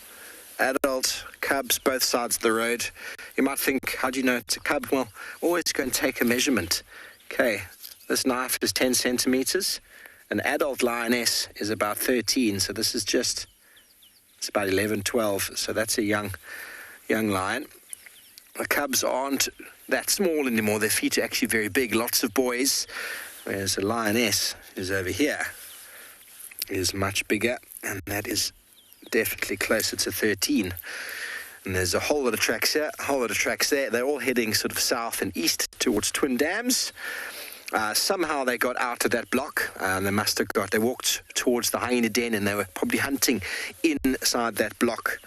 cubs, both sides of the road. You might think, how do you know it's a cub? Well, always go and take a measurement. Okay, this knife is 10 centimeters. An adult lioness is about 13, so this is it's about 11, 12, so that's a young lion. The cubs aren't that small anymore. Their feet are actually very big, lots of boys, whereas the lioness is over here, is much bigger, and that is definitely closer to 13. And there's a whole lot of tracks here, a whole lot of tracks there. They're all heading sort of south and east towards Twin Dams. Somehow they got out of that block. They walked towards the hyena den, and they were probably hunting inside that block.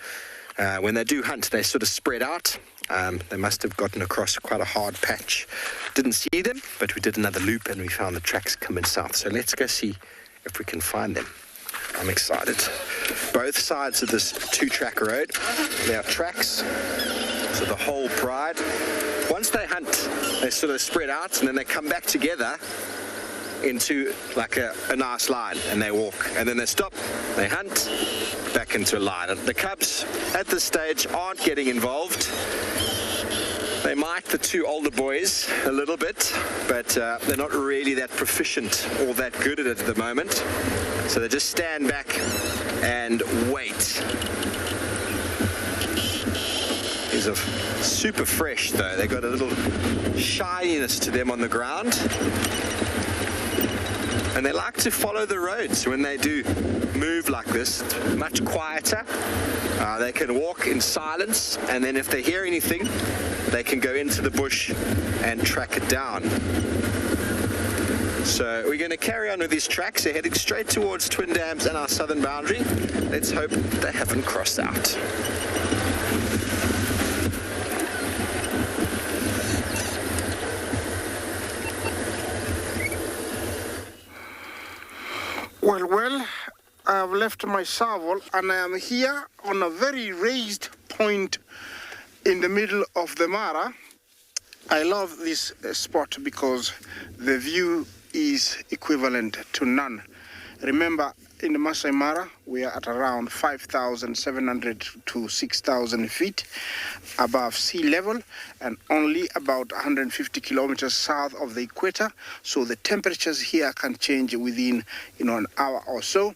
When they do hunt, they sort of spread out. They must have gotten across quite a hard patch. Didn't see them, but we did another loop and we found the tracks coming south. So let's go see if we can find them. I'm excited. Both sides of this 2-track road, there are tracks. So the whole pride. Once they hunt, they sort of spread out and then they come back together into like a nice line, and they walk, and then they stop, they hunt, back into a line. And the cubs at this stage aren't getting involved. They might, the two older boys, a little bit, but they're not really that proficient or that good at it at the moment. So they just stand back and wait. These are super fresh though. They got a little shininess to them on the ground. And they like to follow the roads when they do move like this, much quieter. They can walk in silence, and then if they hear anything, they can go into the bush and track it down. So we're going to carry on with these tracks. They're heading straight towards Twin Dams and our southern boundary. Let's hope they haven't crossed out. Well, I have left my shovel and I am here on a very raised point in the middle of the Mara. I love this spot because the view is equivalent to none. Remember, in the Masai Mara, we are at around 5,700 to 6,000 feet above sea level and only about 150 kilometers south of the equator. So the temperatures here can change within, an hour or so.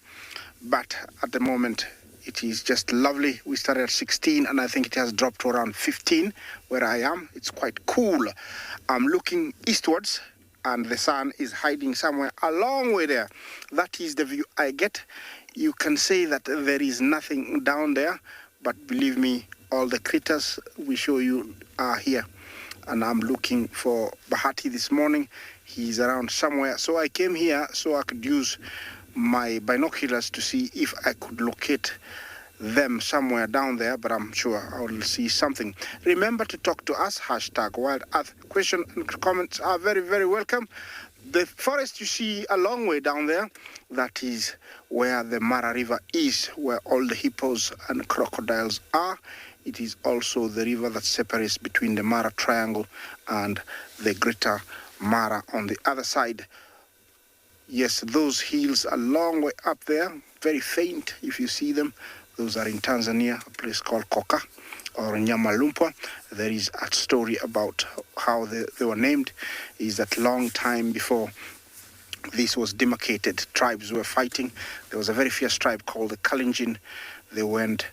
But at the moment, it is just lovely. We started at 16 and I think it has dropped to around 15 where I am. It's quite cool. I'm looking eastwards, and the sun is hiding somewhere a long way there. That is the view I get. You can say that there is nothing down there, but believe me, all the critters we show you are here. And I'm looking for Bahati this morning. He's around somewhere. So I came here so I could use my binoculars to see if I could locate them somewhere down there, but I'm sure I will see something. Remember to talk to us, #WildEarth. Questions and comments are very, very welcome. The forest you see a long way down there, that is where the Mara River is, where all the hippos and crocodiles are. It is also the river that separates between the Mara Triangle and the Greater Mara on the other side. Yes, those hills a long way up there, very faint if you see them. Those are in Tanzania, a place called Koka or Nyamalumpwa. There is a story about how they were named. Is that long time before this was demarcated, tribes were fighting. There was a very fierce tribe called the Kalenjin. They went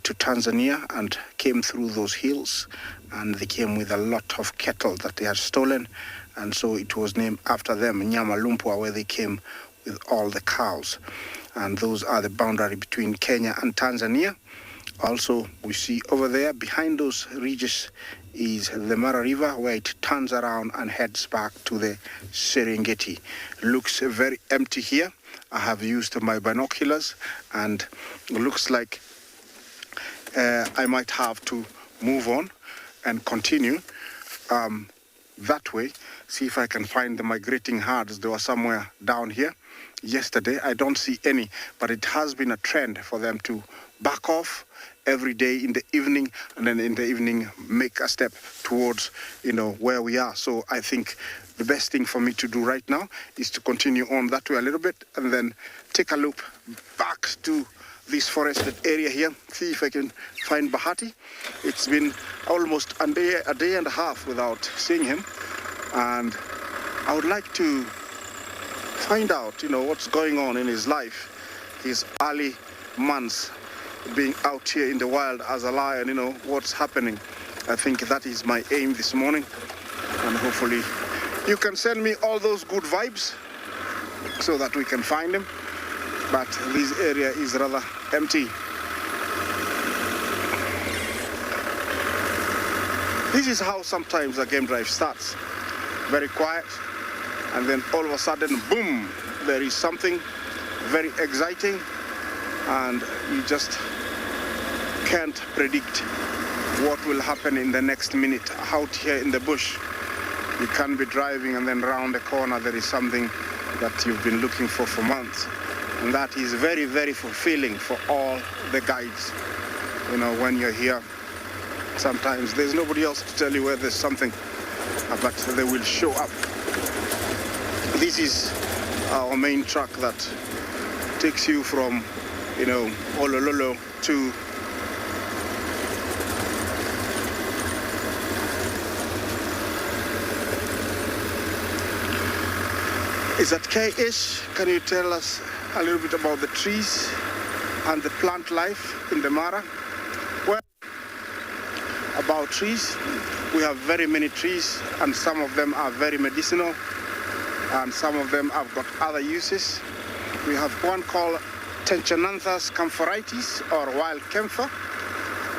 to Tanzania and came through those hills, and they came with a lot of cattle that they had stolen, and so it was named after them, Nyamalumpwa, where they came with all the cows. And those are the boundary between Kenya and Tanzania. Also, we see over there behind those ridges is the Mara River, where it turns around and heads back to the Serengeti. Looks very empty here. I have used my binoculars, and it looks like I might have to move on and continue that way. See if I can find the migrating herds. They were somewhere down here yesterday. I don't see any, but it has been a trend for them to back off every day in the evening, and then in the evening make a step towards, where we are. So I think the best thing for me to do right now is to continue on that way a little bit and then take a loop back to this forested area here, see if I can find Bahati. It's been almost a day and a half without seeing him, and I would like to find out, what's going on in his life, his early months being out here in the wild as a lion, what's happening. I think that is my aim this morning, and hopefully you can send me all those good vibes so that we can find him. But this area is rather empty. This is how sometimes a game drive starts. Very quiet, and then all of a sudden, boom, there is something very exciting, and you just can't predict what will happen in the next minute out here in the bush. You can be driving, and then round the corner there is something that you've been looking for months. And that is very, very fulfilling for all the guides. When you're here, sometimes there's nobody else to tell you where there's something, but they will show up. This is our main truck that takes you from, Olololo to Is that K-ish? Can you tell us a little bit about the trees and the plant life in the Mara? Well, about trees, we have very many trees, and some of them are very medicinal, and some of them have got other uses. We have one called Tenchananthus camphoritis, or wild camphor.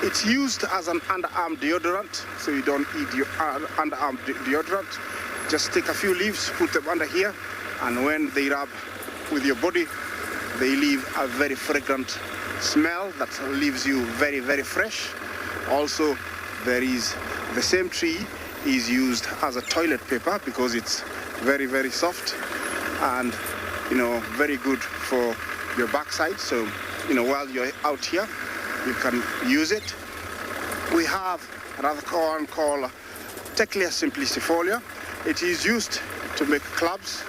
It's used as an underarm deodorant, so you don't eat your underarm deodorant. Just take a few leaves, put them under here, and when they rub with your body, they leave a very fragrant smell that leaves you very, very fresh. Also, there is the same tree is used as a toilet paper because it's very, very soft and, very good for your backside. So, while you're out here, you can use it. We have another one called Teclia simplicifolia. It is used to make clubs.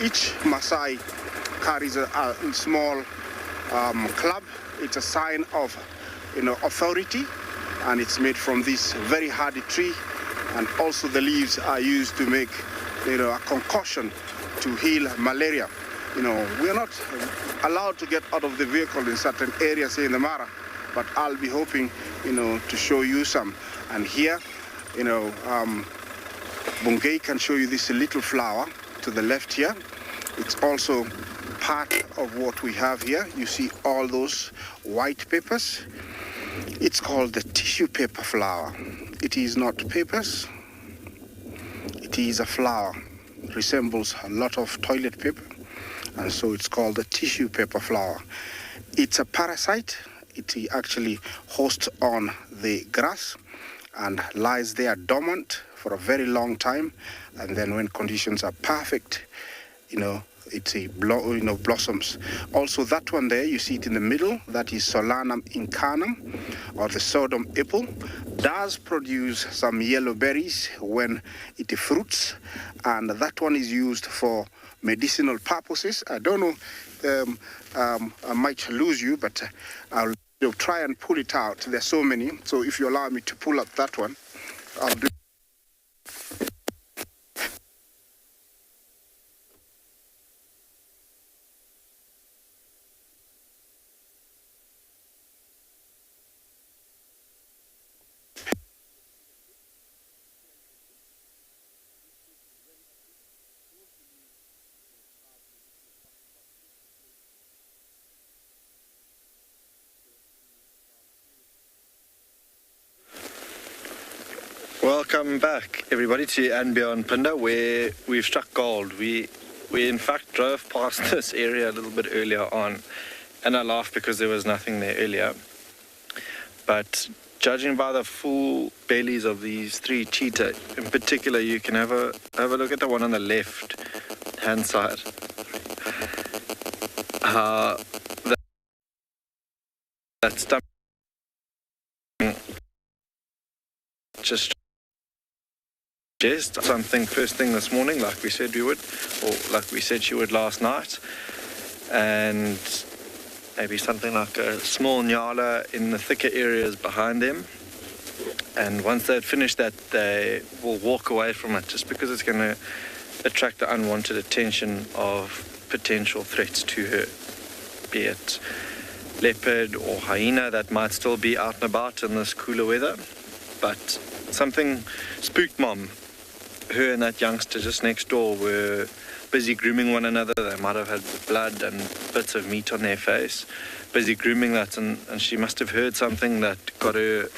Each Maasai carries a small club. It's a sign of, authority, and it's made from this very hardy tree. And also the leaves are used to make, a concoction to heal malaria. We are not allowed to get out of the vehicle in certain areas here in the Mara, but I'll be hoping, to show you some. And here, Bungay can show you this little flower to the left here. It's also part of what we have here. You see all those white papers. It's called the tissue paper flower. It is not papers. It is a flower. Resembles a lot of toilet paper, and so it's called the tissue paper flower. It's a parasite. It actually hosts on the grass and lies there dormant for a very long time, and then when conditions are perfect, it blossoms. Also, that one there, you see it in the middle, that is Solanum incarnum, or the Sodom apple, does produce some yellow berries when it fruits, and that one is used for medicinal purposes. I don't know, I might lose you, but I'll try and pull it out. There's so many, so if you allow me to pull up that one, I'll do. Welcome back, everybody, to andBeyond Phinda, where we've struck gold. We in fact drove past this area a little bit earlier on, and I laughed because there was nothing there earlier. But judging by the full bellies of these three cheetah, in particular, you can have a look at the one on the left hand side. That stomach just something first thing this morning, like we said we would, or like we said she would last night, and maybe something like a small Ngala in the thicker areas behind them. And once they've finished that, they will walk away from it, just because it's going to attract the unwanted attention of potential threats to her, be it leopard or hyena that might still be out and about in this cooler weather. But something spooked Mom. Her and that youngster just next door were busy grooming one another. They might have had blood and bits of meat on their face, busy grooming that, and she must have heard something that got her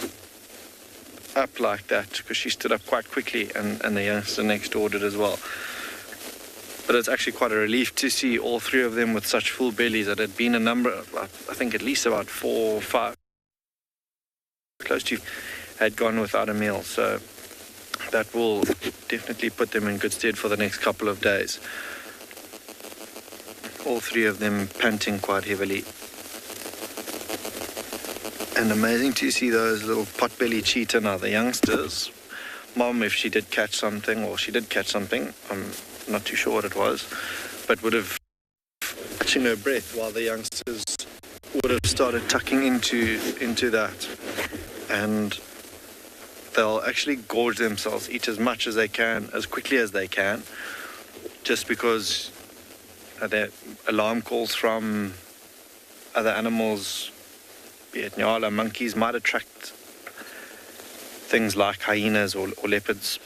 up like that, because she stood up quite quickly, and the youngster next door did as well. But it's actually quite a relief to see all three of them with such full bellies. It had been a number, I think at least about 4 or 5, close to, had gone without a meal. So that will definitely put them in good stead for the next couple of days. All three of them panting quite heavily. And amazing to see those little pot-bellied cheetah now, the youngsters. Mom, if she did catch something, I'm not too sure what it was, but would have catching her breath, while the youngsters would have started tucking into that. And they'll actually gorge themselves, eat as much as they can, as quickly as they can, just because the alarm calls from other animals, be it Ngala, monkeys, might attract things like hyenas or leopards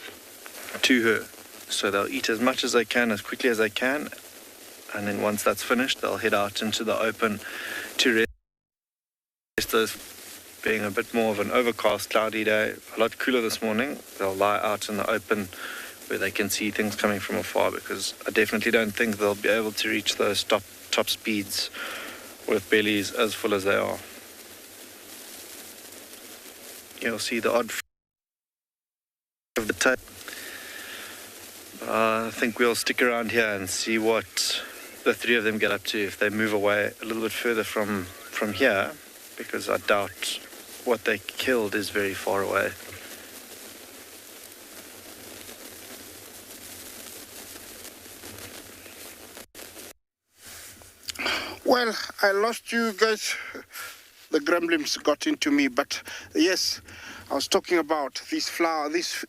to her. So they'll eat as much as they can, as quickly as they can, and then once that's finished, they'll head out into the open to rest. Those being a bit more of an overcast, cloudy day, a lot cooler this morning, they'll lie out in the open where they can see things coming from afar, because I definitely don't think they'll be able to reach those top speeds with bellies as full as they are. You'll see the odd of the tail. I think we'll stick around here and see what the three of them get up to if they move away a little bit further from here, because I doubt what they killed is very far away. Well, I lost you guys. The gremlins got into me, but yes, I was talking about this flower, this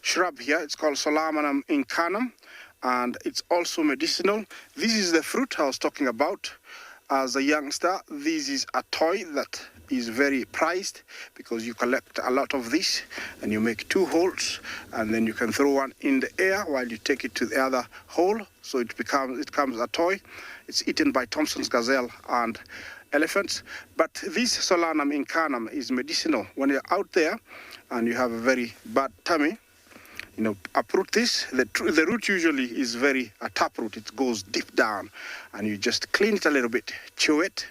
shrub here. It's called Solanum incarnum, and it's also medicinal. This is the fruit I was talking about. As a youngster, this is a toy that is very prized, because you collect a lot of this and you make 2 holes, and then you can throw one in the air while you take it to the other hole, so it becomes a toy. It's eaten by Thompson's gazelle, and elephants. But this Solanum incarnum is medicinal. When you're out there and you have a very bad tummy, uproot this. The root usually is a taproot. It goes deep down, and you just clean it a little bit, chew it,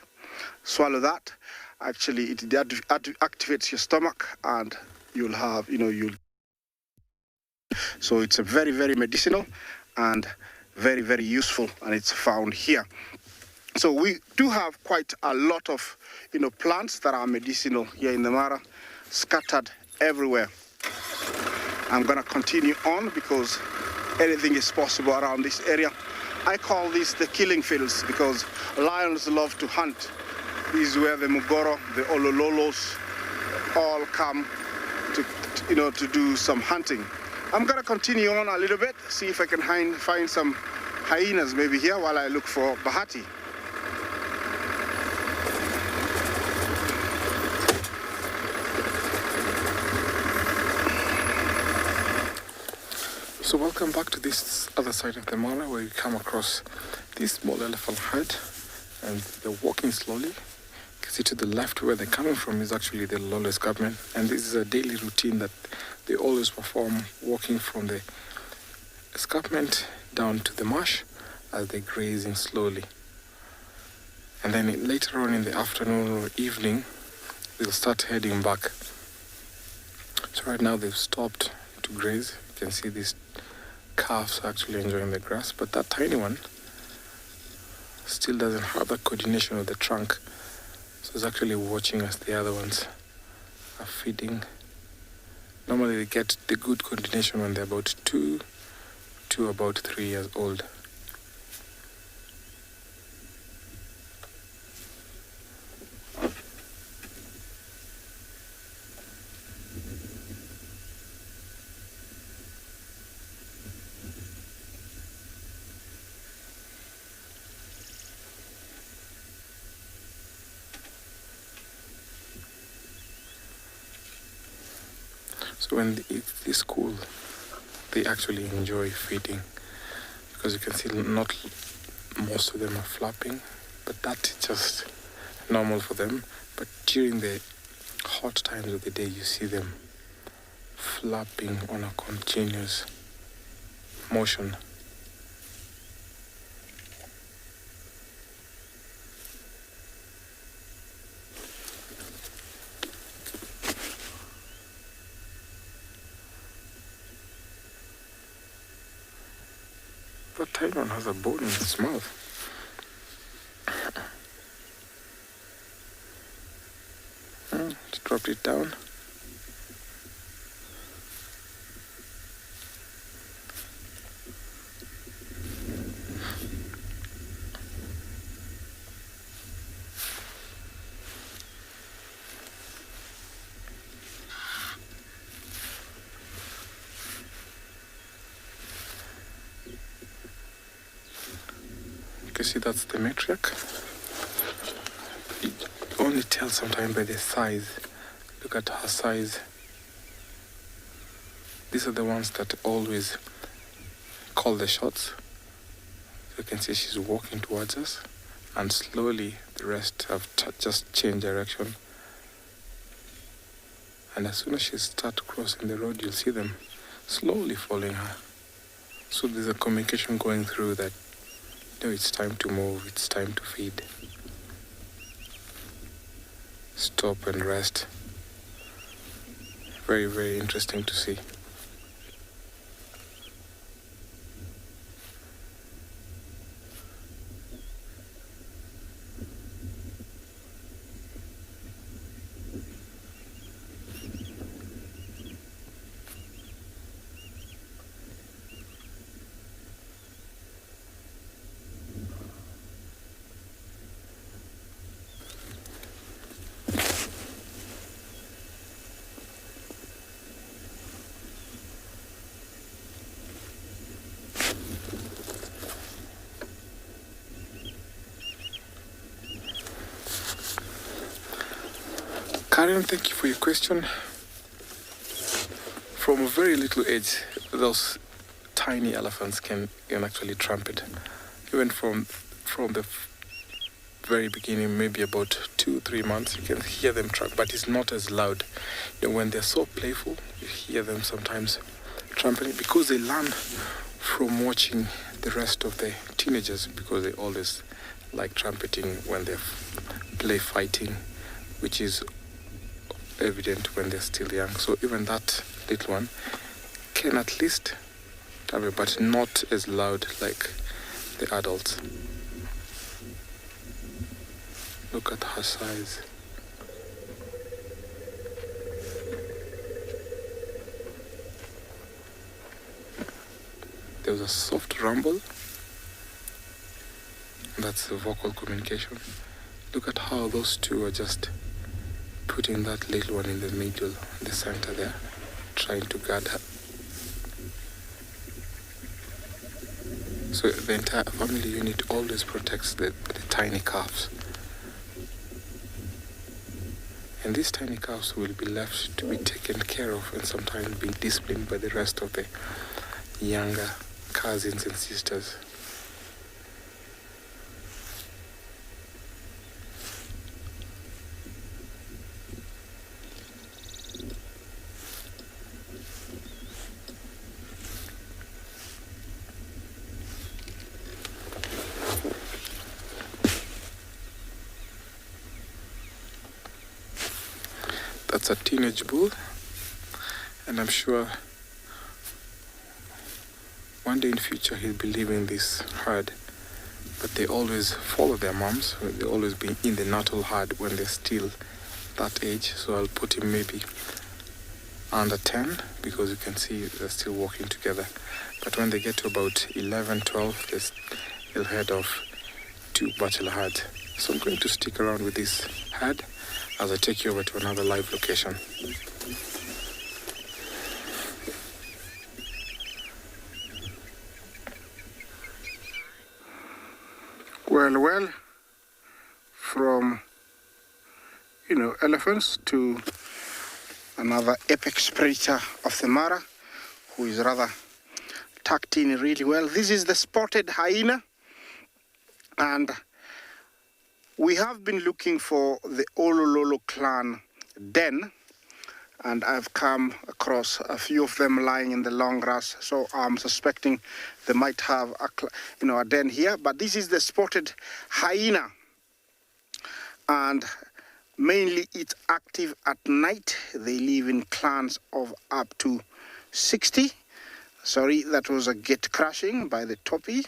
swallow that. Actually, it activates your stomach, and you'll have, So it's a very, very medicinal and very, very useful, and it's found here. So we do have quite a lot of, plants that are medicinal here in the Mara, scattered everywhere. I'm gonna continue on because anything is possible around this area. I call this the killing fields because lions love to hunt. This is where the Mugoro, the Olololos all come to do some hunting. I'm gonna continue on a little bit, see if I can find some hyenas maybe here while I look for Bahati. So welcome back to this other side of the Mara where you come across this small elephant herd and they're walking slowly. You can see to the left where they're coming from is actually the Lolo escarpment, and this is a daily routine that they always perform, walking from the escarpment down to the marsh as they're grazing slowly. And then later on in the afternoon or evening, they'll start heading back. So right now they've stopped to graze. You can see these calves are actually enjoying the grass, but that tiny one still doesn't have that coordination with the trunk. So it's actually watching as the other ones are feeding. Normally they get the good coordination when they're about 2 to about 3 years old. So when it's cool, they actually enjoy feeding because you can see not most of them are flapping, but that's just normal for them. But during the hot times of the day, you see them flapping on a continuous motion. That tiny one has a bone in its mouth. Just dropped it down. You see that's the matriarch. You only tell sometimes by the size. Look at her size. These are the ones that always call the shots. You can see she's walking towards us, and slowly the rest have just changed direction. And as soon as she starts crossing the road, you'll see them slowly following her. So there's a communication going through that it's time to move, it's time to feed. Stop and rest. Very, very interesting to see. Karen, thank you for your question. From a very little age, those tiny elephants can actually tramp it. Even from the very beginning, maybe about 2-3 months, you can hear them truck, but it's not as loud. You know, when they're so playful, you hear them sometimes trumpeting because they learn from watching the rest of the teenagers, because they always like trumpeting when they're play fighting, which is evident when they're still young. So even that little one can at least trumpet, but not as loud like the adults. Look at her size. There was a soft rumble. That's the vocal communication. Look at how those two are just putting that little one in the middle, in the center there, trying to guard her. So the entire family unit always protects the tiny calves. And these tiny calves will be left to be taken care of and sometimes be disciplined by the rest of the younger cousins and sisters. That's a teenage bull, and I'm sure one day in future he'll be leaving this herd, but they always follow their moms. They always be in the natal herd when they're still that age. So I'll put him maybe under 10, because you can see they're still walking together. But when they get to about 11, 12, they'll head off to bachelor herd. So I'm going to stick around with this herd as I take you over to another live location. Well, from, elephants to another apex predator of the Mara, who is rather tucked in really well. This is the spotted hyena, and we have been looking for the Olololo clan den, and I've come across a few of them lying in the long grass. So I'm suspecting they might have a den here. But this is the spotted hyena, and mainly it's active at night. They live in clans of up to 60. Sorry, that was a gate crashing by the toppy.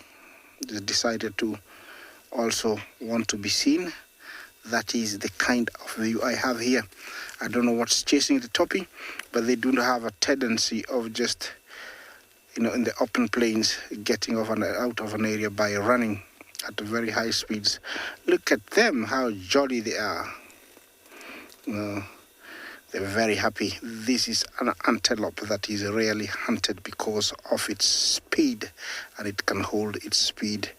They decided to also want to be seen. That is the kind of view I have here. I don't know what's chasing the toppy, but they do have a tendency of just, in the open plains, getting off and out of an area by running at very high speeds. Look at them, how jolly they are. They're very happy. This is an antelope that is rarely hunted because of its speed, and it can hold its speed,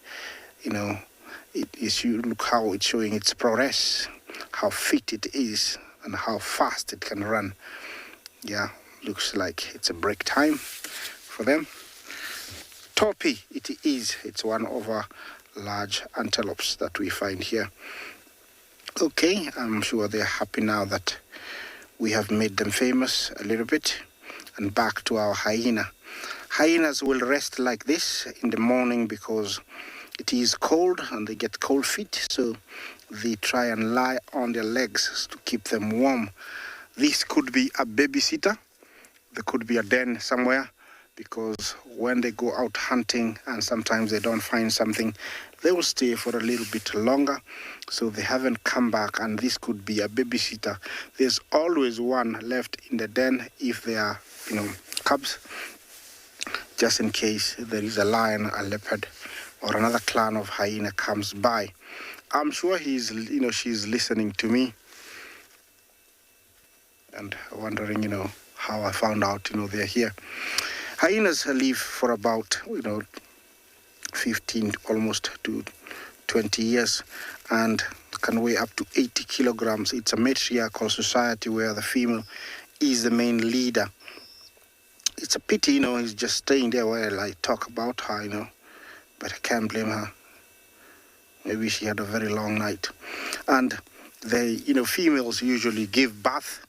You look how it's showing its progress, how fit it is, and how fast it can run. Yeah, looks like it's a break time for them. Toppy, it is. It's one of our large antelopes that we find here. Okay, I'm sure they're happy now that we have made them famous a little bit. And back to our hyena. Hyenas will rest like this in the morning because it is cold and they get cold feet, so they try and lie on their legs to keep them warm. This could be a babysitter. There could be a den somewhere, because when they go out hunting and sometimes they don't find something, they will stay for a little bit longer, so they haven't come back, and this could be a babysitter. There's always one left in the den if they are, cubs, just in case there is a lion, a leopard, or another clan of hyena comes by. I'm sure she's listening to me and wondering, how I found out, they're here. Hyenas live for about, 15 almost to 20 years and can weigh up to 80 kilograms. It's a matriarchal society where the female is the main leader. It's a pity, he's just staying there while I talk about her, but I can't blame her. Maybe she had a very long night. And they, females usually give birth.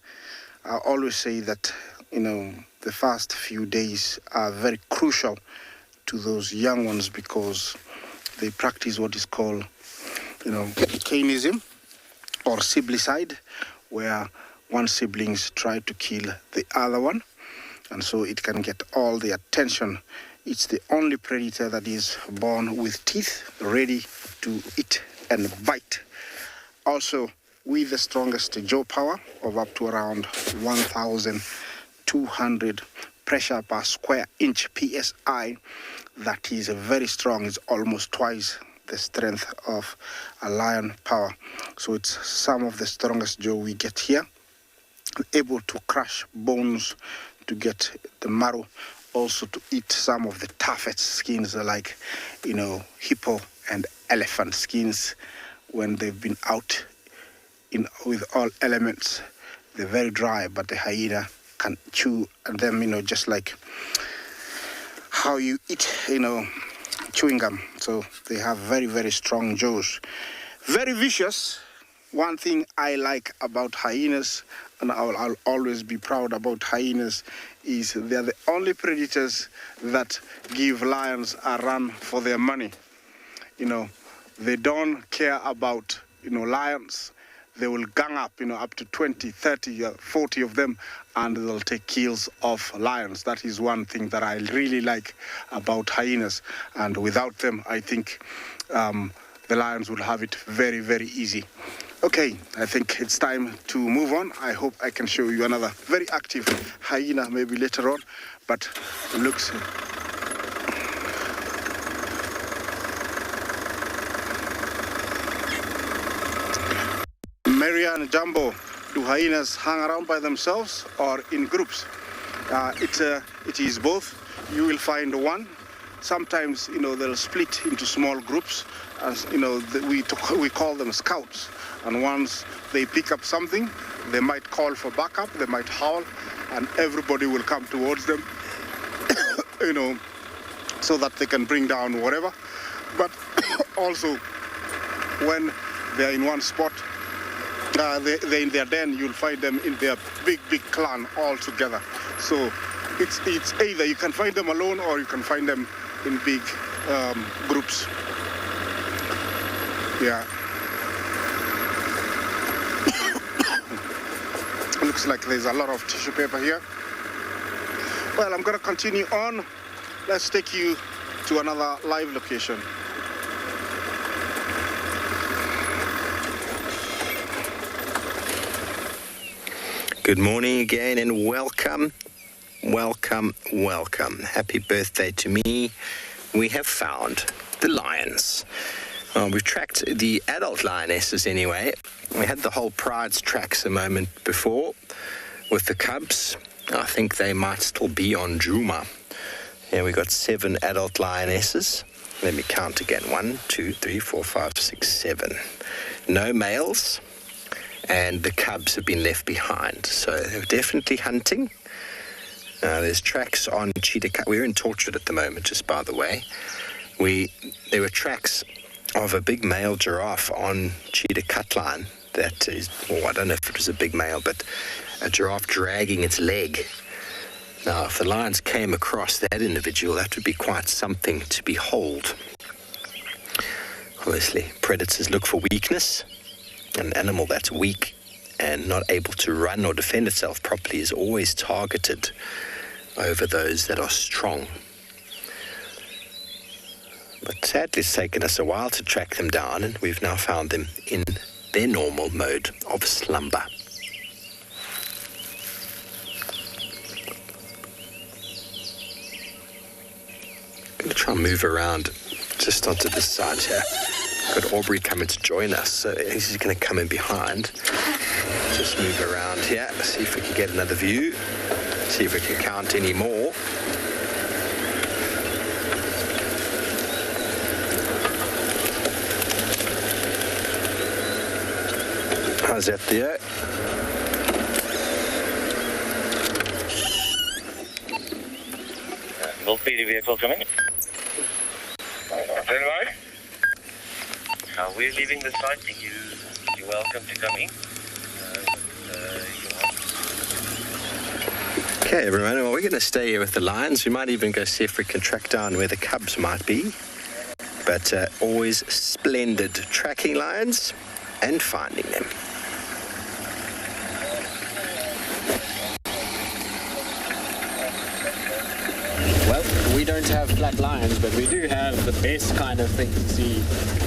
I always say that, the first few days are very crucial to those young ones because they practice what is called, canism or siblicide, where one siblings try to kill the other one, and so it can get all the attention. It's the only predator that is born with teeth, ready to eat and bite. Also, with the strongest jaw power of up to around 1,200 pressure per square inch PSI, that is very strong. It's almost twice the strength of a lion power. So it's some of the strongest jaw we get here, able to crush bones, to get the marrow, also to eat some of the toughest skins like, hippo and elephant skins when they've been out with all elements. They're very dry, but the hyena can chew them, just like how you eat, chewing gum. So they have very, very strong jaws. Very vicious. One thing I like about hyenas, and I'll always be proud about hyenas, is they're the only predators that give lions a run for their money. They don't care about, lions. They will gang up, up to 20, 30, 40 of them, and they'll take kills of lions. That is one thing that I really like about hyenas. And without them, I think the lions will have it very, very easy. Okay, I think it's time to move on. I hope I can show you another very active hyena maybe later on, but it looks... Maria and Jumbo, do hyenas hang around by themselves or in groups? It is both. You will find one. Sometimes, they'll split into small groups. As we call them scouts. And once they pick up something, they might call for backup, they might howl, and everybody will come towards them, so that they can bring down whatever. But also, when they're in one spot, they're in their den, you'll find them in their big clan all together. So it's either you can find them alone or you can find them in big groups. Yeah. Looks like there's a lot of tissue paper here. Well, I'm going to continue on. Let's take you to another live location. Good morning again and welcome. Happy birthday to me. We have found the lions. We've tracked the adult lionesses anyway. We had the whole pride's tracks a moment before with the cubs. I think they might still be on Djuma. Here we got 7 adult lionesses. Let me count again. 1, 2, 3, 4, 5, 6, 7. No males. And the cubs have been left behind. So they're definitely hunting. There's tracks on cheetah cut. We're in Tortured at the moment, just by the way. There were tracks of a big male giraffe on cheetah cut line. That is, I don't know if it was a big male, but a giraffe dragging its leg. Now, if the lions came across that individual, that would be quite something to behold. Obviously, predators look for weakness. An animal that's weak and not able to run or defend itself properly is always targeted over those that are strong. But sadly, it's taken us a while to track them down, and we've now found them in their normal mode of slumber. I'm going to try and move around just onto this side here. Got Aubrey coming to join us, so he's going to come in behind. Just move around here, see if we can get another view, see if we can count any more. How's that there? Will PD vehicle coming? Stand by. We're leaving the site. You're welcome to come in. Okay, everyone, well, we're going to stay here with the lions. We might even go see if we can track down where the cubs might be. But always splendid tracking lions and finding them. Well, we don't have flat lions, but we do have the best kind of thing to see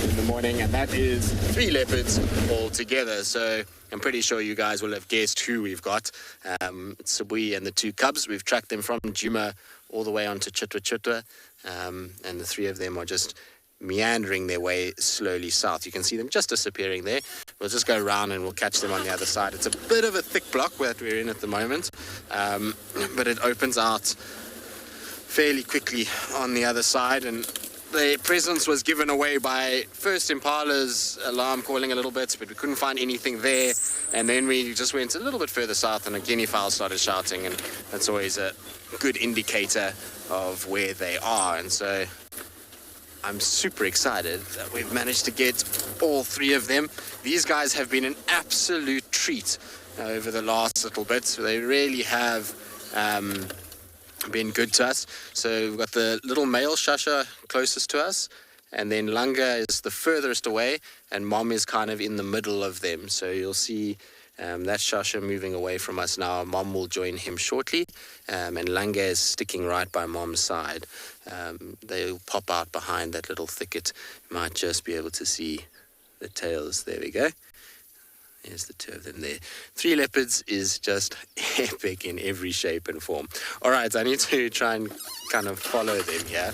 in the morning, and that is 3 leopards all together. So I'm pretty sure you guys will have guessed who we've got. It's Sabi and the 2 cubs. We've tracked them from Djuma all the way onto Chitwa, and the 3 of them are just meandering their way slowly south. You can see them just disappearing there. We'll just go around and we'll catch them on the other side. It's a bit of a thick block that we're in at the moment, but it opens out fairly quickly on the other side, and their presence was given away by first Impala's alarm calling a little bit, but we couldn't find anything there, and then we just went a little bit further south and a guinea fowl started shouting, and that's always a good indicator of where they are. And so I'm super excited that we've managed to get all 3 of them. These guys have been an absolute treat over the last little bit. So they really have been good to us. So we've got the little male Shasha closest to us, and then Langa is the furthest away, and Mom is kind of in the middle of them. So you'll see that Shasha moving away from us now. Mom will join him shortly, and Langa is sticking right by Mom's side. They'll pop out behind that little thicket. Might just be able to see the tails. There we go. There's the 2 of them there. 3 leopards is just epic in every shape and form. All right, I need to try and kind of follow them here.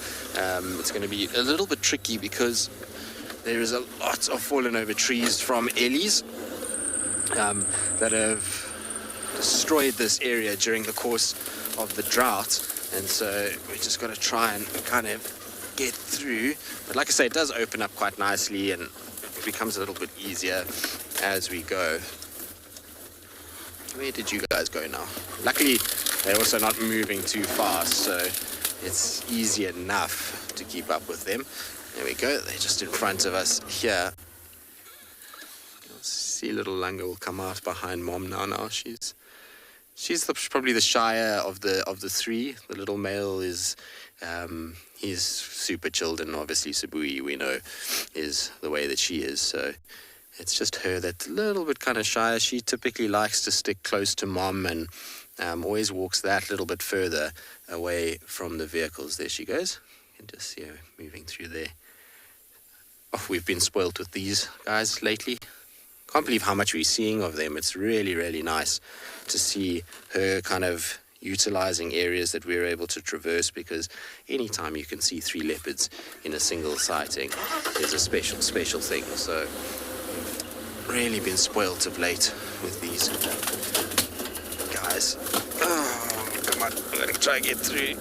It's going to be a little bit tricky because there is a lot of fallen over trees from Ellie's that have destroyed this area during the course of the drought, and so we just got to try and kind of get through. But like I say, it does open up quite nicely, and it becomes a little bit easier as we go. Where did you guys go now? Luckily, they're also not moving too fast, so it's easy enough to keep up with them. There we go. They're just in front of us here. You'll see little Langa will come out behind Mom now. She's probably the shyer of the 3. The little male is he's super chilled, and obviously Sabi, we know, is the way that she is. So it's just her that's a little bit kind of shy. She typically likes to stick close to Mom and always walks that little bit further away from the vehicles. There she goes. You can just see her moving through there. Oh, we've been spoilt with these guys lately. Can't believe how much we're seeing of them. It's really, really nice to see her kind of utilizing areas that we're able to traverse, because anytime you can see 3 leopards in a single sighting is a special, special thing. So really been spoiled of late with these guys. Oh, come on, I'm gonna try and get through.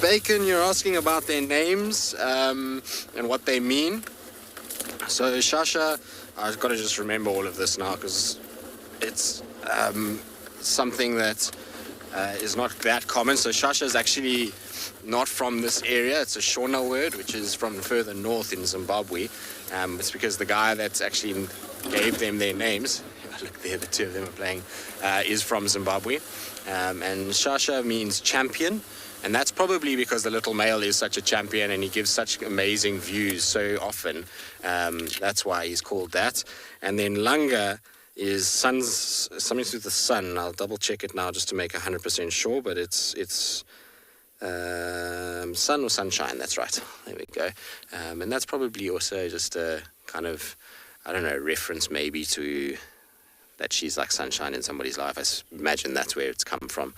Bacon, you're asking about their names and what they mean. So Shasha, I've got to just remember all of this now because it's something that is not that common. So Shasha is actually not from this area. It's a Shona word, which is from further north in Zimbabwe. It's because the guy that actually gave them their names, look there, the 2 of them are playing, is from Zimbabwe. And Shasha means champion. And that's probably because the little male is such a champion and he gives such amazing views so often. That's why he's called that. And then Langa is something to do with the sun. I'll double check it now just to make 100% sure, but it's sun or sunshine. That's right. There we go. And that's probably also just a kind of, I don't know, reference maybe to that she's like sunshine in somebody's life. I imagine that's where it's come from.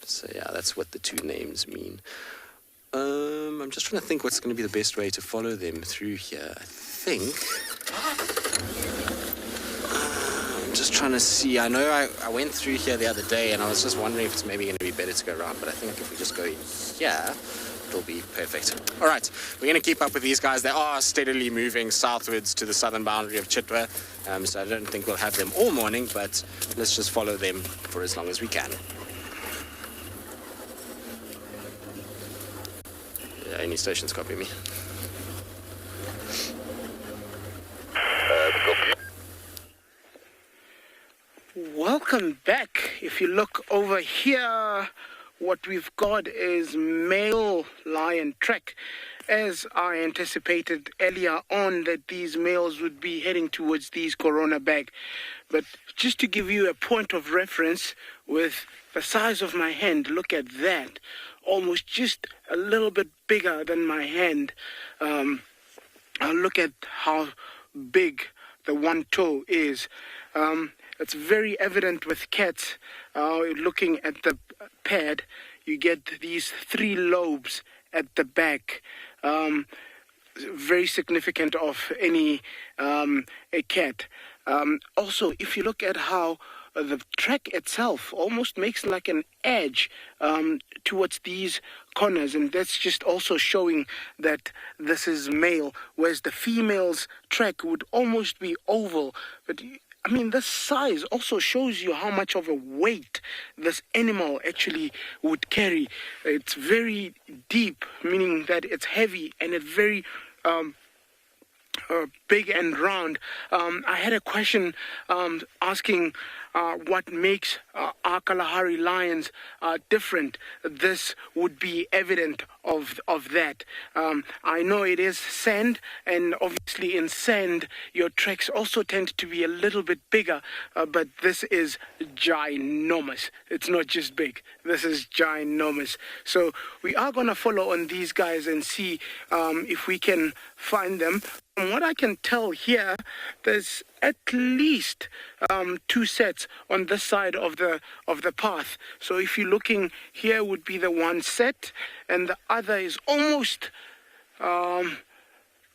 So yeah, that's what the 2 names mean. I'm just trying to think what's going to be the best way to follow them through here. I think I'm just trying to see. I know I went through here the other day and I was just wondering if it's maybe going to be better to go around, but I think if we just go in here, it'll be perfect. All right, we're going to keep up with these guys. They are steadily moving southwards to the southern boundary of Chitwa, so I don't think we'll have them all morning, but let's just follow them for as long as we can. Any stations copy me? Welcome back. If you look over here, what we've got is male lion track. As I anticipated earlier on that these males would be heading towards these corona bag. But just to give you a point of reference with the size of my hand, look at that. Almost just a little bit bigger than my hand. Look at how big the one toe is. It's very evident with cats. Looking at the pad, you get these 3 lobes at the back. Very significant of any a cat. Also, if you look at how the track itself almost makes like an edge towards these corners, and that's just also showing that this is male, whereas the female's track would almost be oval. But I mean, this size also shows you how much of a weight this animal actually would carry. It's very deep, meaning that it's heavy, and it's very big and round. I had a question asking what makes our Kalahari lions different. This would be evident of that. I know it is sand, and obviously in sand your tracks also tend to be a little bit bigger, but this is ginormous. It's not just big, this is ginormous. So we are going to follow on these guys and see if we can find them. From what I can tell here, there's at least 2 sets on this side of the path. So if you're looking here, would be the one set, and the other is almost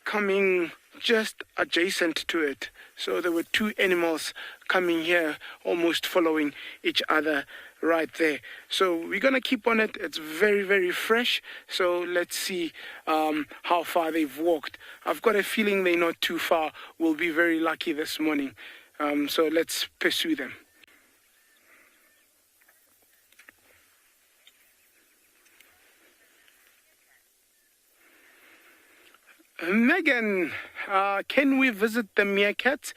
coming just adjacent to it. So there were 2 animals coming here, almost following each other right there. So we're gonna keep on it. It's very, very fresh. So let's see how far they've walked. I've got a feeling they're not too far. We'll be very lucky this morning. So let's pursue them. Megan, can we visit the meerkats?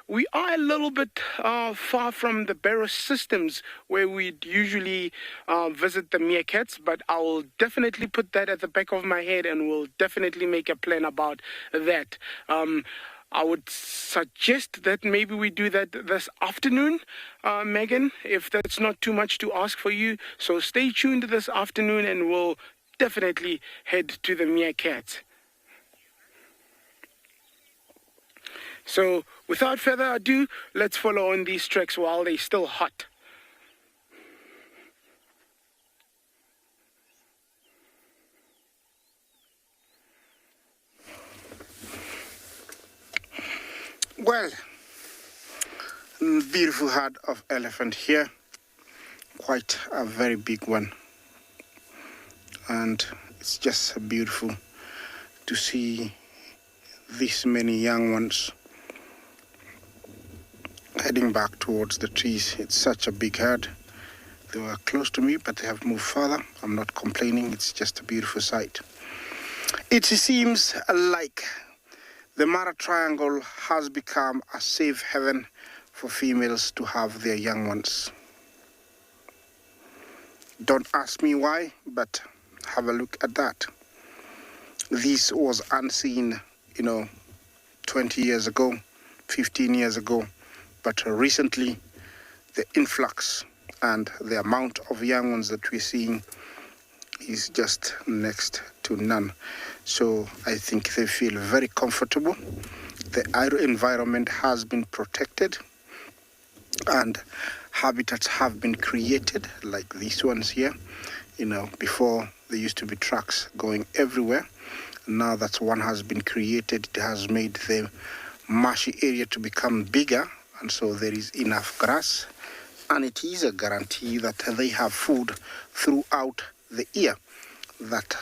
We are a little bit far from the barrow systems where we'd usually visit the meerkats, but I'll definitely put that at the back of my head, and we'll definitely make a plan about that. I would suggest that maybe we do that this afternoon, Megan, if that's not too much to ask for you. So stay tuned this afternoon, and we'll definitely head to the meerkats. So, without further ado, let's follow on these tracks while they're still hot. Well, beautiful herd of elephant here. Quite a very big one. And it's just beautiful to see this many young ones heading back towards the trees. It's such a big herd. They were close to me, but they have moved further. I'm not complaining. It's just a beautiful sight. It seems like the Mara Triangle has become a safe haven for females to have their young ones. Don't ask me why, but have a look at that. This was unseen, 20 years ago, 15 years ago. But recently, the influx and the amount of young ones that we're seeing is just next to none. So I think they feel very comfortable. The environment has been protected, and habitats have been created, like these ones here. Before there used to be trucks going everywhere. Now that one has been created, it has made the marshy area to become bigger. And so there is enough grass, and it is a guarantee that they have food throughout the year. That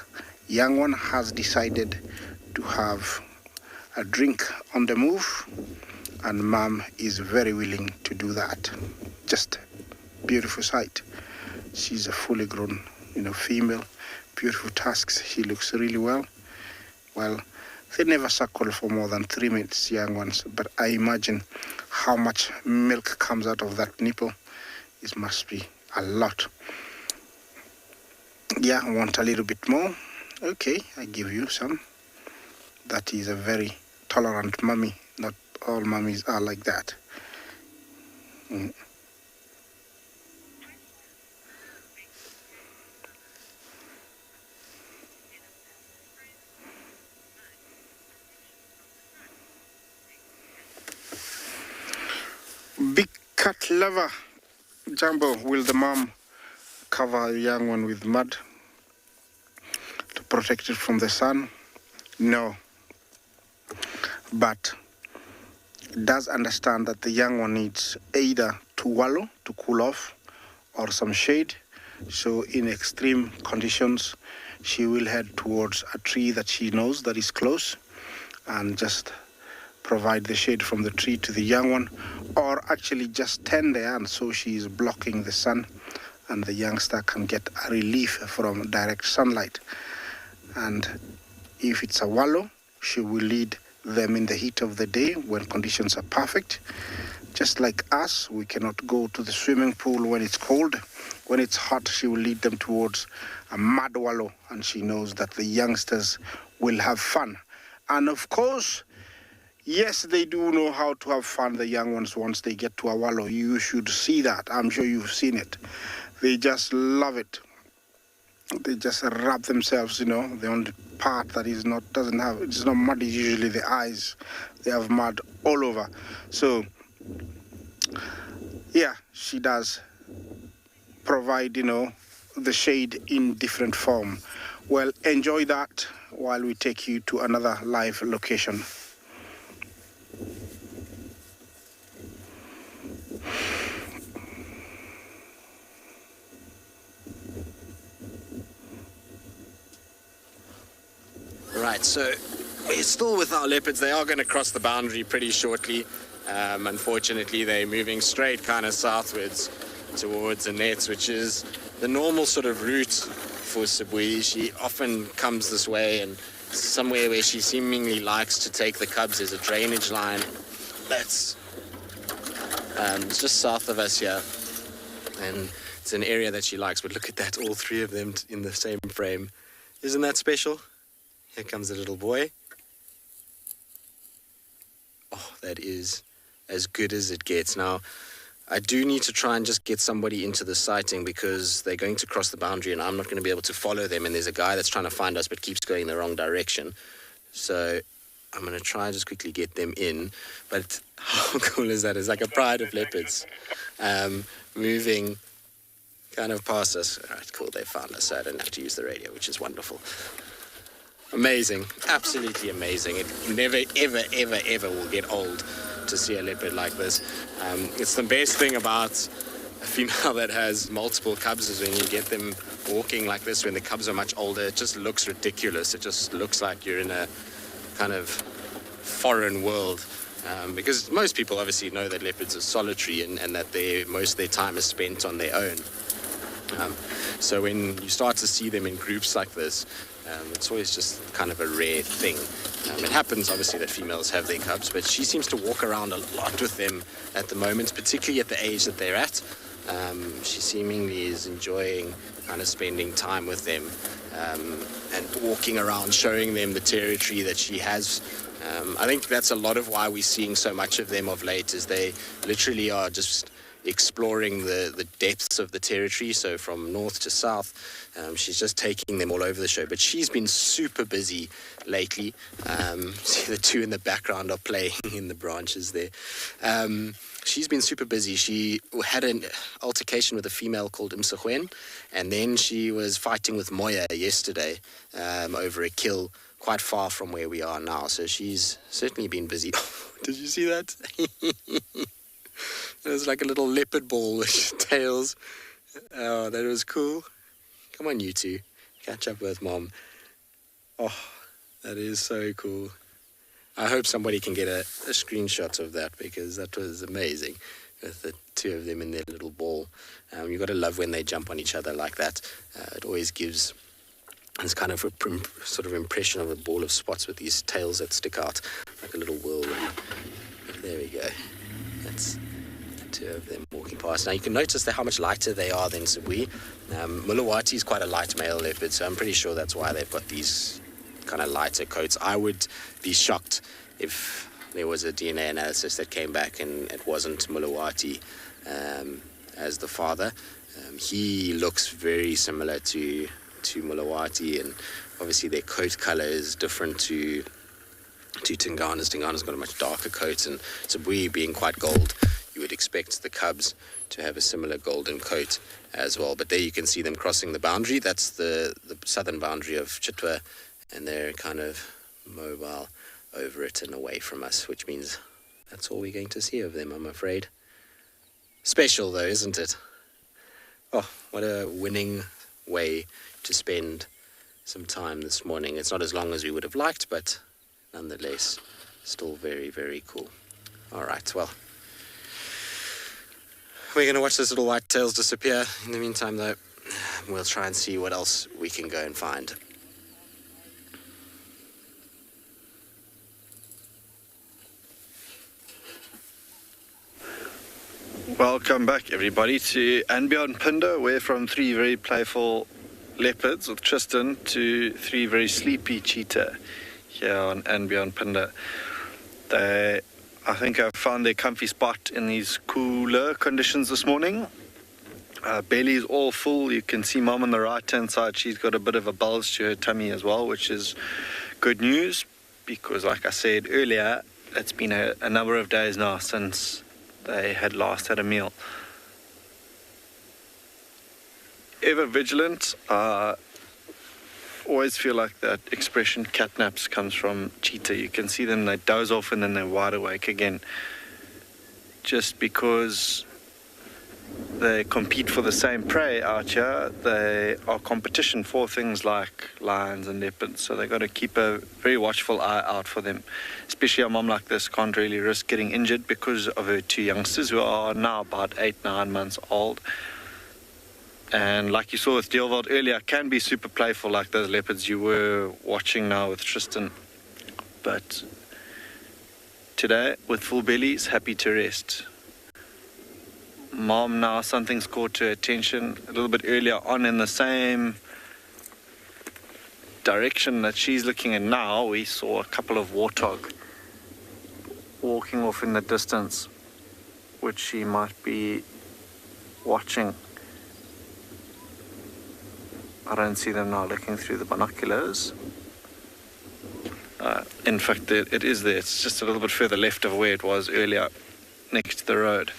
young one has decided to have a drink on the move, and mom is very willing to do that. Just beautiful sight. She's a fully grown, female, beautiful tusks. He looks really well. Well, they never suckle for more than 3 minutes, young ones, but I imagine how much milk comes out of that nipple. It must be a lot. Yeah, I want a little bit more. Okay, I give you some. That is a very tolerant mummy. Not all mummies are like that. Big cat lover. Jumbo, will the mom cover a young one with mud to protect it from the sun? No. But does understand that the young one needs either to wallow, to cool off, or some shade. So in extreme conditions, she will head towards a tree that she knows that is close and just provide the shade from the tree to the young one, or actually just stand there and so she is blocking the sun and the youngster can get a relief from direct sunlight. And if it's a wallow, she will lead them in the heat of the day when conditions are perfect. Just like us, we cannot go to the swimming pool when it's cold. When it's hot, she will lead them towards a mud wallow, and she knows that the youngsters will have fun. And of course, yes, they do know how to have fun, the young ones, once they get to a wallow. You should see that. I'm sure you've seen it. They just love it. They just rub themselves, you know. The only part that is not, doesn't have, it's not mud, is usually the eyes. They have mud all over. So, yeah, she does provide, you know, the shade in different form. Well, enjoy that while we take you to another live location. Right, so we're still with our leopards. They are going to cross the boundary pretty shortly. Unfortunately, they're moving straight kind of southwards towards the nets, which is the normal sort of route for Sabui. She often comes this way, and somewhere where she seemingly likes to take the cubs is a drainage line that's just south of us here. And it's an area that she likes, but look at that, all three of them in the same frame. Isn't that special? Here comes the little boy. Oh, that is as good as it gets. Now, I do need to try and just get somebody into the sighting because they're going to cross the boundary and I'm not going to be able to follow them. And there's a guy that's trying to find us but keeps going the wrong direction. So I'm going to try and just quickly get them in. But how cool is that? It's like a pride of leopards moving kind of past us. All right, cool, they found us, so I don't have to use the radio, which is wonderful. Amazing, absolutely amazing. It never, ever, ever, ever will get old to see a leopard like this. It's the best thing about a female that has multiple cubs is when you get them walking like this when the cubs are much older. It just looks ridiculous. It just looks like you're in a kind of foreign world. Because most people obviously know that leopards are solitary and that most of their time is spent on their own. So when you start to see them in groups like this, it's always just kind of a rare thing. It happens, obviously, that females have their cubs, but she seems to walk around a lot with them at the moment, particularly at the age that they're at. She seemingly is enjoying kind of spending time with them and walking around, showing them the territory that she has. I think that's a lot of why we're seeing so much of them of late, is they literally are just exploring the depths of the territory. So from north to south, she's just taking them all over the show. But she's been super busy lately. See the two in the background are playing in the branches there. She's been super busy. She had an altercation with a female called Msegwen, and then she was fighting with Moya yesterday over a kill quite far from where we are now. So she's certainly been busy. Did you see that? There's like a little leopard ball with tails. Oh, that was cool. Come on, you two. Catch up with Mom. Oh, that is so cool. I hope somebody can get a screenshot of that because that was amazing with the two of them in their little ball. You've got to love when they jump on each other like that. It always gives It's kind of a sort of impression of a ball of spots with these tails that stick out like a little whirlwind. There we go. That's the two of them walking past. Now you can notice how much lighter they are than Sabi. Mulawati is quite a light male leopard, so I'm pretty sure that's why they've got these kind of lighter coats. I would be shocked if there was a DNA analysis that came back and it wasn't Mulawati as the father. He looks very similar to Mulawati, and obviously their coat color is different to Tingana's. Tingana's got a much darker coat, and Sabi being quite gold, you would expect the cubs to have a similar golden coat as well. But there you can see them crossing the boundary. That's the southern boundary of Chitwa, and they're kind of mobile over it and away from us, which means that's all we're going to see of them, I'm afraid. Special though, isn't it? Oh, what a winning way to spend some time this morning. It's not as long as we would have liked, but nonetheless, still very, very cool. All right, well, we're going to watch those little white tails disappear. In the meantime, though, we'll try and see what else we can go and find. Welcome back, everybody, to andBeyond Phinda, where from 3 very playful leopards with Tristan to 3 very sleepy cheetah here on andBeyond Phinda. They, I think, have found their comfy spot in these cooler conditions this morning. Belly is all full. You can see Mom on the right-hand side. She's got a bit of a bulge to her tummy as well, which is good news because, like I said earlier, it's been a number of days now since they had last had a meal. Ever vigilant. Always feel like that expression catnaps comes from cheetah. You can see them, they doze off and then they're wide awake again. Just because they compete for the same prey out here, they are competition for things like lions and leopards, so they've got to keep a very watchful eye out for them. Especially a mom like this can't really risk getting injured because of her 2 youngsters who are now about 8-9 months old. And like you saw with Deelwald earlier, can be super playful like those leopards you were watching now with Tristan. But today, with full bellies, happy to rest. Mom now, something's caught her attention a little bit earlier on in the same direction that she's looking in now. We saw a couple of warthog walking off in the distance, which she might be watching. I don't see them now looking through the binoculars. In fact, it is there. It's just a little bit further left of where it was earlier, next to the road.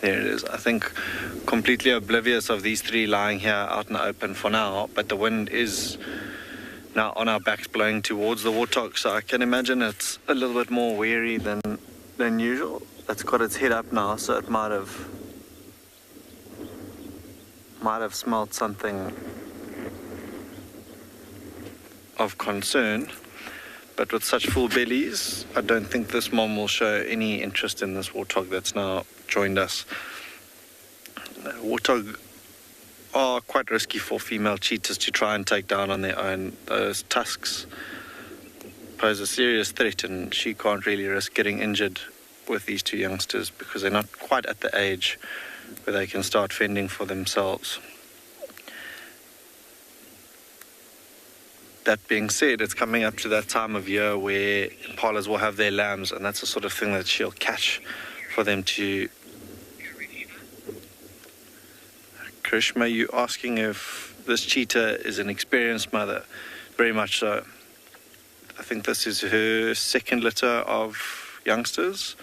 There it is. I think completely oblivious of these 3 lying here out in the open for now, but the wind is now on our backs blowing towards the warthog, so I can imagine it's a little bit more wary than usual. It's got its head up now, so it might have smelled something of concern. But with such full bellies, I don't think this mom will show any interest in this warthog that's now joined us. Warthog are quite risky for female cheetahs to try and take down on their own. Those tusks pose a serious threat, and she can't really risk getting injured with these 2 youngsters because they're not quite at the age where they can start fending for themselves. That being said, it's coming up to that time of year where impalas will have their lambs, and that's the sort of thing that she'll catch for them to... Krishma, you asking if this cheetah is an experienced mother? Very much so. I think this is her 2nd litter of youngsters.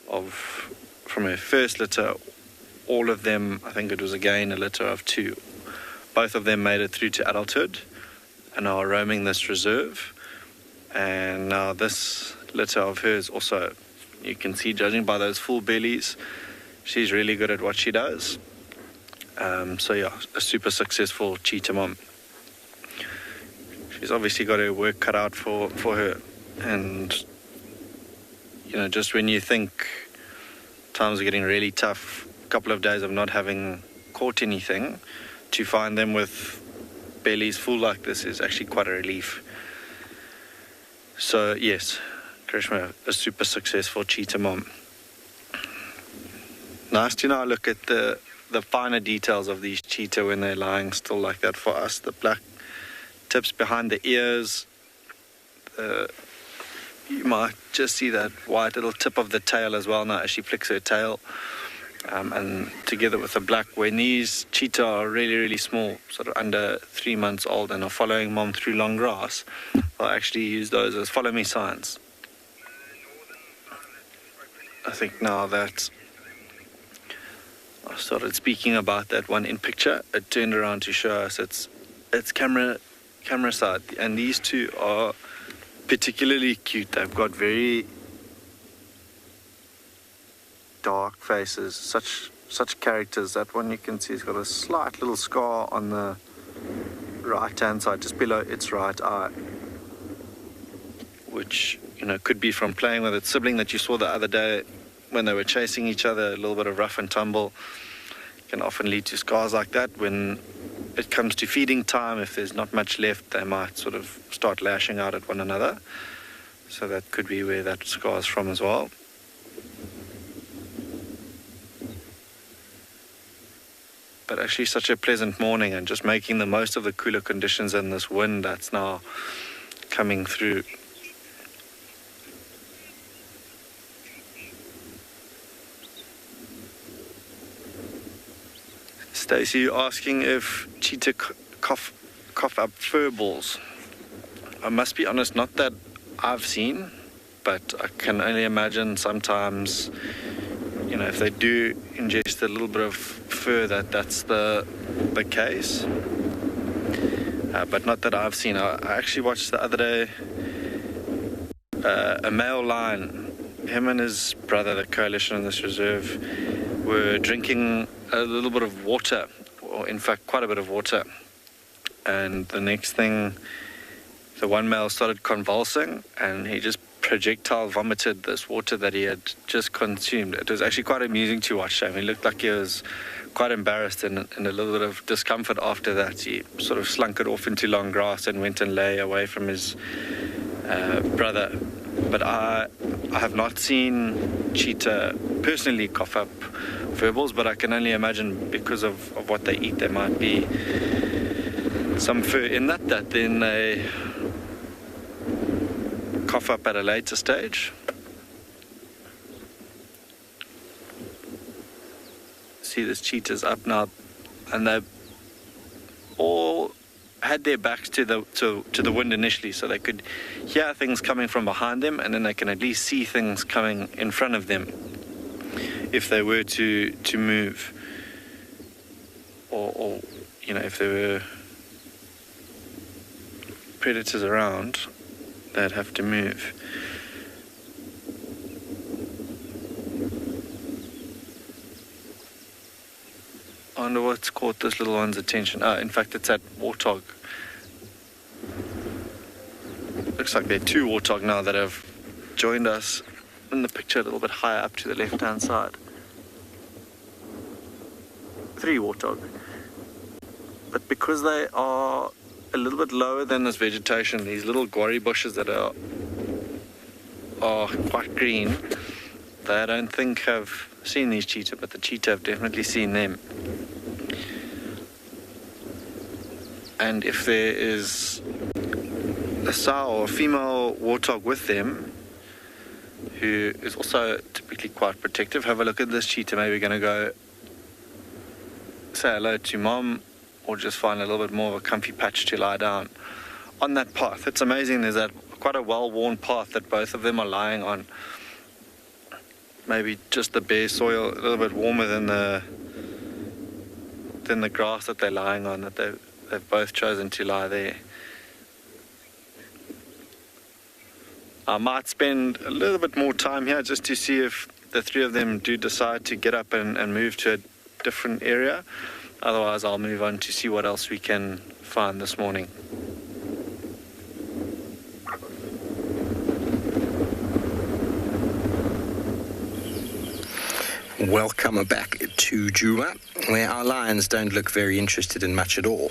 From her first litter, all of them, I think it was again a litter of 2. Both of them made it through to adulthood and are roaming this reserve. And now this litter of hers also, you can see, judging by those full bellies, she's really good at what she does. So yeah, a super successful cheetah mom. She's obviously got her work cut out for her, and just when you think times are getting really tough, a couple of days of not having caught anything, to find them with bellies full like this is actually quite a relief. So yes, Karishma, a super successful cheetah mom. Nice to now look at the finer details of these cheetah when they're lying still like that for us. The black tips behind the ears. You might just see that white little tip of the tail as well now as she flicks her tail. And together with the black, when these cheetah are really, really small, sort of under 3 months old and are following mom through long grass, I'll actually use those as follow me signs. I think now that I started speaking about that one in picture, it turned around to show us it's camera side, and these two are particularly cute. They've got very dark faces, such characters. That one you can see has got a slight little scar on the right hand side, just below its right eye, which could be from playing with its sibling that you saw the other day when they were chasing each other. A little bit of rough and tumble can often lead to scars like that. When it comes to feeding time, if there's not much left, they might sort of start lashing out at one another. So that could be where that scar's from as well. But actually such a pleasant morning, and just making the most of the cooler conditions and this wind that's now coming through. Stacey asking if cheetah cough up fur balls. I must be honest, not that I've seen, but I can only imagine sometimes, if they do ingest a little bit of fur, that's the case. But not that I've seen. I actually watched the other day a male lion, him and his brother, the coalition in this reserve, were drinking a little bit of water, or in fact quite a bit of water, and the next thing, the one male started convulsing and he just projectile vomited this water that he had just consumed. It was actually quite amusing to watch him. He looked like he was quite embarrassed and a little bit of discomfort after that. He sort of slunk it off into long grass and went and lay away from his brother. But I have not seen cheetah personally cough up fur balls, but I can only imagine because of what they eat, there might be some fur in that then they cough up at a later stage. See, this cheetah's up now, and they've all had their backs to the wind initially, so they could hear things coming from behind them, and then they can at least see things coming in front of them if they were to move, or if there were predators around, they'd have to move. I wonder what's caught this little one's attention. In fact, it's that warthog. Looks like there are 2 warthog now that have joined us in the picture a little bit higher up to the left-hand side. 3 warthog. But because they are a little bit lower than this vegetation, these little guarri bushes that are quite green, they I don't think have seen these cheetah, but the cheetah have definitely seen them. And if there is a sow or a female warthog with them, who is also typically quite protective, have a look at this cheetah. Maybe going to go say hello to mom, or just find a little bit more of a comfy patch to lie down on that path. It's amazing, there's that quite a well-worn path that both of them are lying on. Maybe just the bare soil, a little bit warmer than the grass that they're lying on, that they've both chosen to lie there. I might spend a little bit more time here just to see if the 3 of them do decide to get up and move to a different area. Otherwise, I'll move on to see what else we can find this morning. Welcome back to Djuma, where our lions don't look very interested in much at all.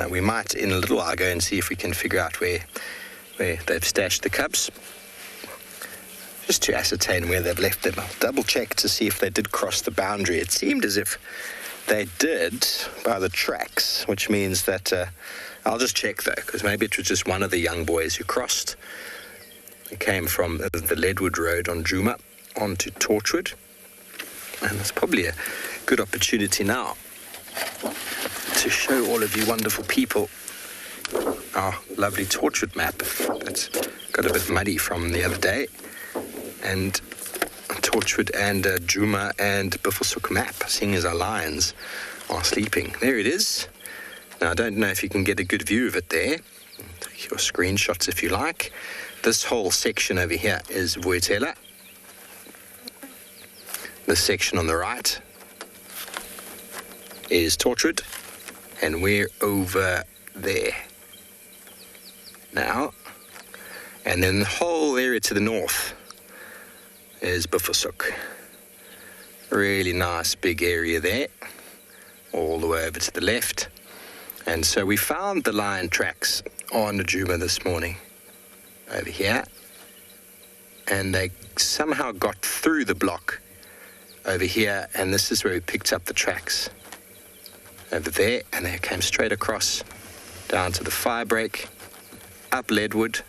We might in a little while go and see if we can figure out where they've stashed the cubs, just to ascertain where they've left them. I'll double check to see if they did cross the boundary. It seemed as if they did by the tracks, which means that I'll just check though, because maybe it was just one of the young boys who crossed. They came from the Leadwood Road on Djuma onto Torchwood, and it's probably a good opportunity now to show all of you wonderful people our lovely Torchwood map that's got a bit muddy from the other day, and Torchwood and Djuma and Buffelshoek map, seeing as our lions are sleeping. There it is. Now I don't know if you can get a good view of it there. Take your screenshots if you like. This whole section over here is Vuitela. This section on the right is Torchwood, and we're over there now. And then the whole area to the north is Buffelshoek. Really nice big area there, all the way over to the left. And so we found the lion tracks on the Djuma this morning over here, and they somehow got through the block over here, and this is where we picked up the tracks over there, and they came straight across down to the fire break, up Leadwood,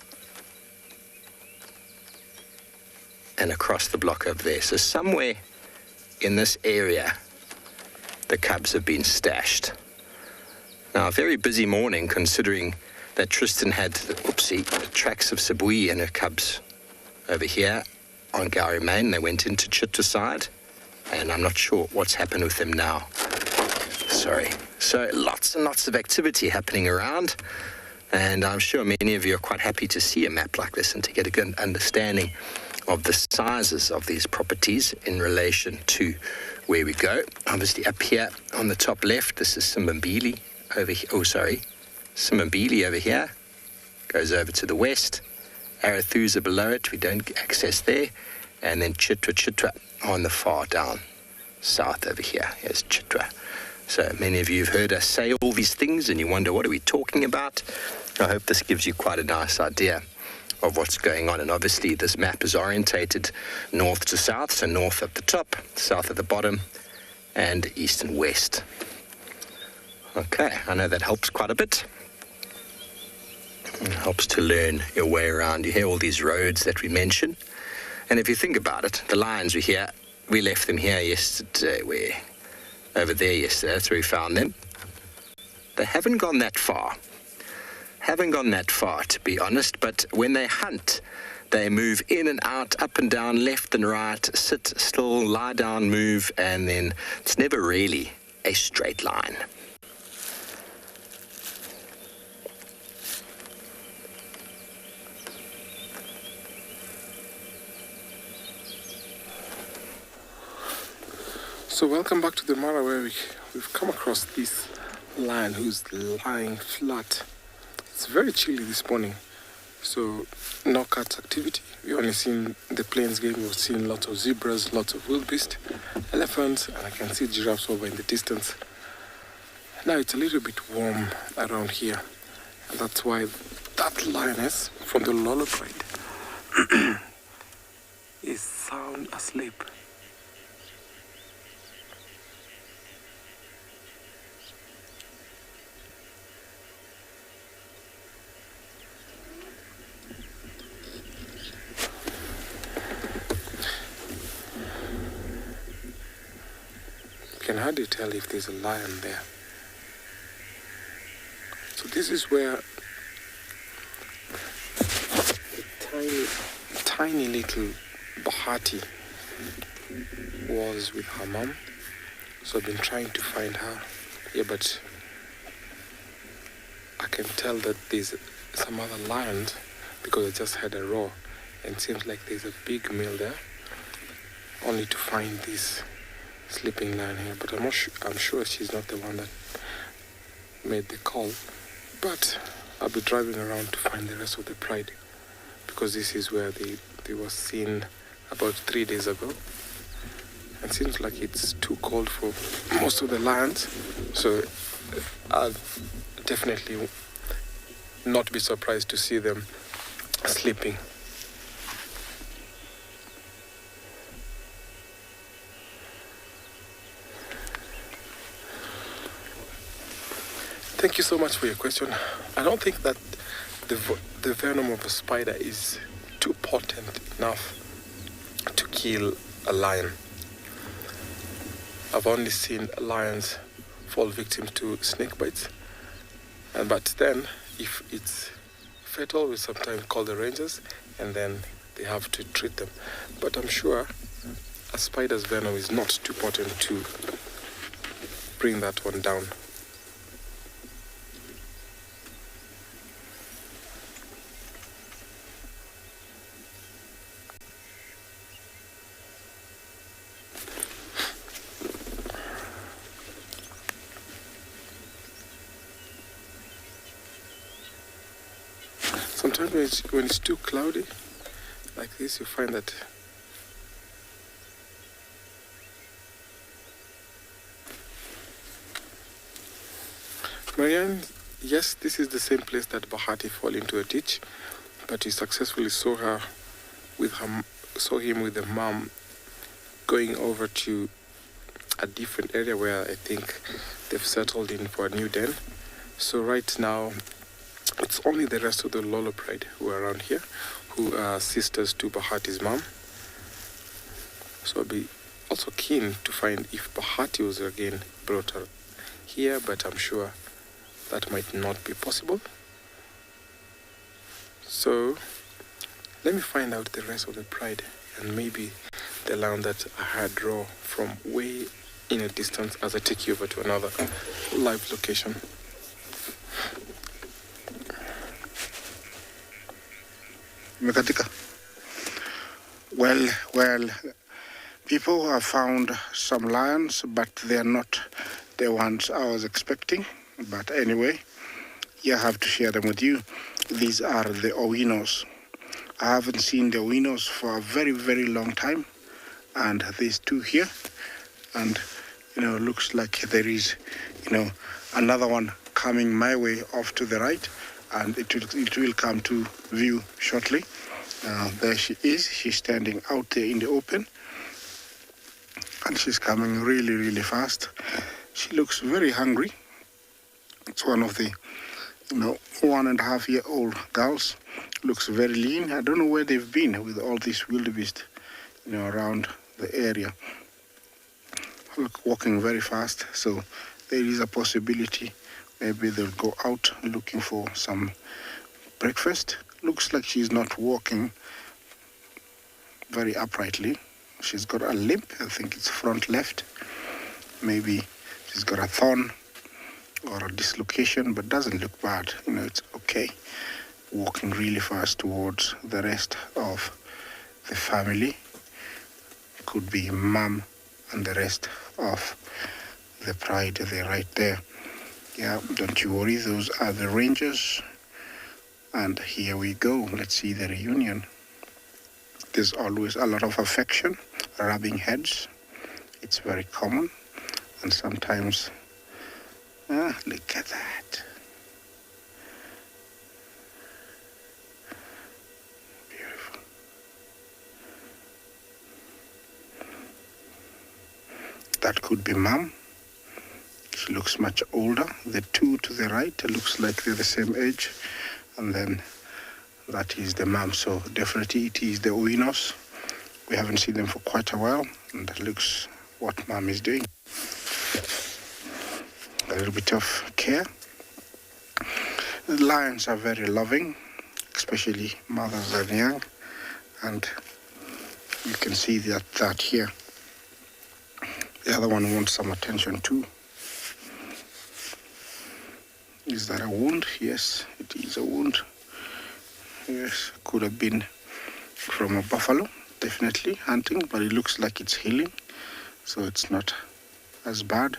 and across the block over there. So somewhere in this area the cubs have been stashed. Now, a very busy morning, considering that Tristan had the tracks of Sabui and her cubs over here on Gowrie Main. They went into Chitwa side, and I'm not sure what's happened with them now. Sorry. So lots and lots of activity happening around, and I'm sure many of you are quite happy to see a map like this and to get a good understanding of the sizes of these properties in relation to where we go. Obviously up here on the top left, this is Simbambili over here. Oh, sorry. Simbambili over here goes over to the west. Arathusa below it, we don't access there. And then Chitwa on the far down south over here. Here's Chitwa. So many of you have heard us say all these things and you wonder, what are we talking about? I hope this gives you quite a nice idea of what's going on. And obviously this map is orientated north to south, so north at the top, south at the bottom, and east and west. Okay, I know that helps quite a bit. It helps to learn your way around. You hear all these roads that we mention. And if you think about it, the lions were here. We left them here yesterday. Over there yesterday, that's where we found them. They haven't gone that far. To be honest, but when they hunt, they move in and out, up and down, left and right, sit still, lie down, move, and then it's never really a straight line. So welcome back to the Mara, where we've come across this lion who's lying flat. It's very chilly this morning, so no cats activity. We only seen the plains game. We've seen lots of zebras, lots of wildebeest, elephants, and I can see giraffes over in the distance. Now it's a little bit warm around here, and that's why that lioness from the LAUR Pride is sound asleep. You can hardly tell if there's a lion there. So this is where the tiny little Bahati was with her mom. So I've been trying to find her. Yeah, but I can tell that there's some other lions because I just had a roar, and it seems like there's a big meal there. Only to find this sleeping lion here, but I'm sure she's not the one that made the call. But I'll be driving around to find the rest of the pride, because this is where they were seen about 3 days ago. and seems like it's too cold for most of the lions. So I'll definitely not be surprised to see them sleeping. Thank you so much for your question. I don't think that the venom of a spider is too potent enough to kill a lion. I've only seen lions fall victim to snake bites, but then if it's fatal, we sometimes call the rangers, and then they have to treat them. But I'm sure a spider's venom is not too potent to bring that one down. Sometimes when it's too cloudy like this, you find that Marianne, yes, this is the same place that Bahati fell into a ditch, but we successfully saw him with the mom going over to a different area where I think they've settled in for a new den. So right now, it's only the rest of the LAUR Pride who are around here, who are sisters to Bahati's mom. So I'll be also keen to find if Bahati was again brought her here, but I'm sure that might not be possible. So let me find out the rest of the pride, and maybe the lamb that I had draw from way in a distance as I take you over to another live location. Well, people have found some lions, but they're not the ones I was expecting. But anyway, I have to share them with you. These are the Owinos. I haven't seen the Owinos for a very, very long time. And these two here, and looks like there is, another one coming my way off to the right, and it will come to view shortly. There she is. She's standing out there in the open, and she's coming really, really fast. She looks very hungry. It's one of the, 1.5-year-old girls. Looks very lean. I don't know where they've been with all these wildebeest, around the area. Look, walking very fast. So there is a possibility maybe they'll go out looking for some breakfast. Looks like she's not walking very uprightly. She's got a limp. I think it's front left. Maybe she's got a thorn or a dislocation, but doesn't look bad. It's okay. Walking really fast towards the rest of the family. Could be mom and the rest of the pride. They're right there. Yeah, don't you worry. Those are the rangers. And here we go. Let's see the reunion. There's always a lot of affection, rubbing heads. It's very common. And sometimes, look at that. Beautiful. That could be mom. She looks much older. The two to the right, it looks like they're the same age. And then that is the mom. So definitely it is the Owinos. We haven't seen them for quite a while. And that looks what mom is doing. A little bit of care. The lions are very loving, especially mothers and young. And you can see that here. The other one wants some attention too. Is that a wound? Yes, it is a wound. Yes, could have been from a buffalo, definitely hunting, but it looks like it's healing, so it's not as bad.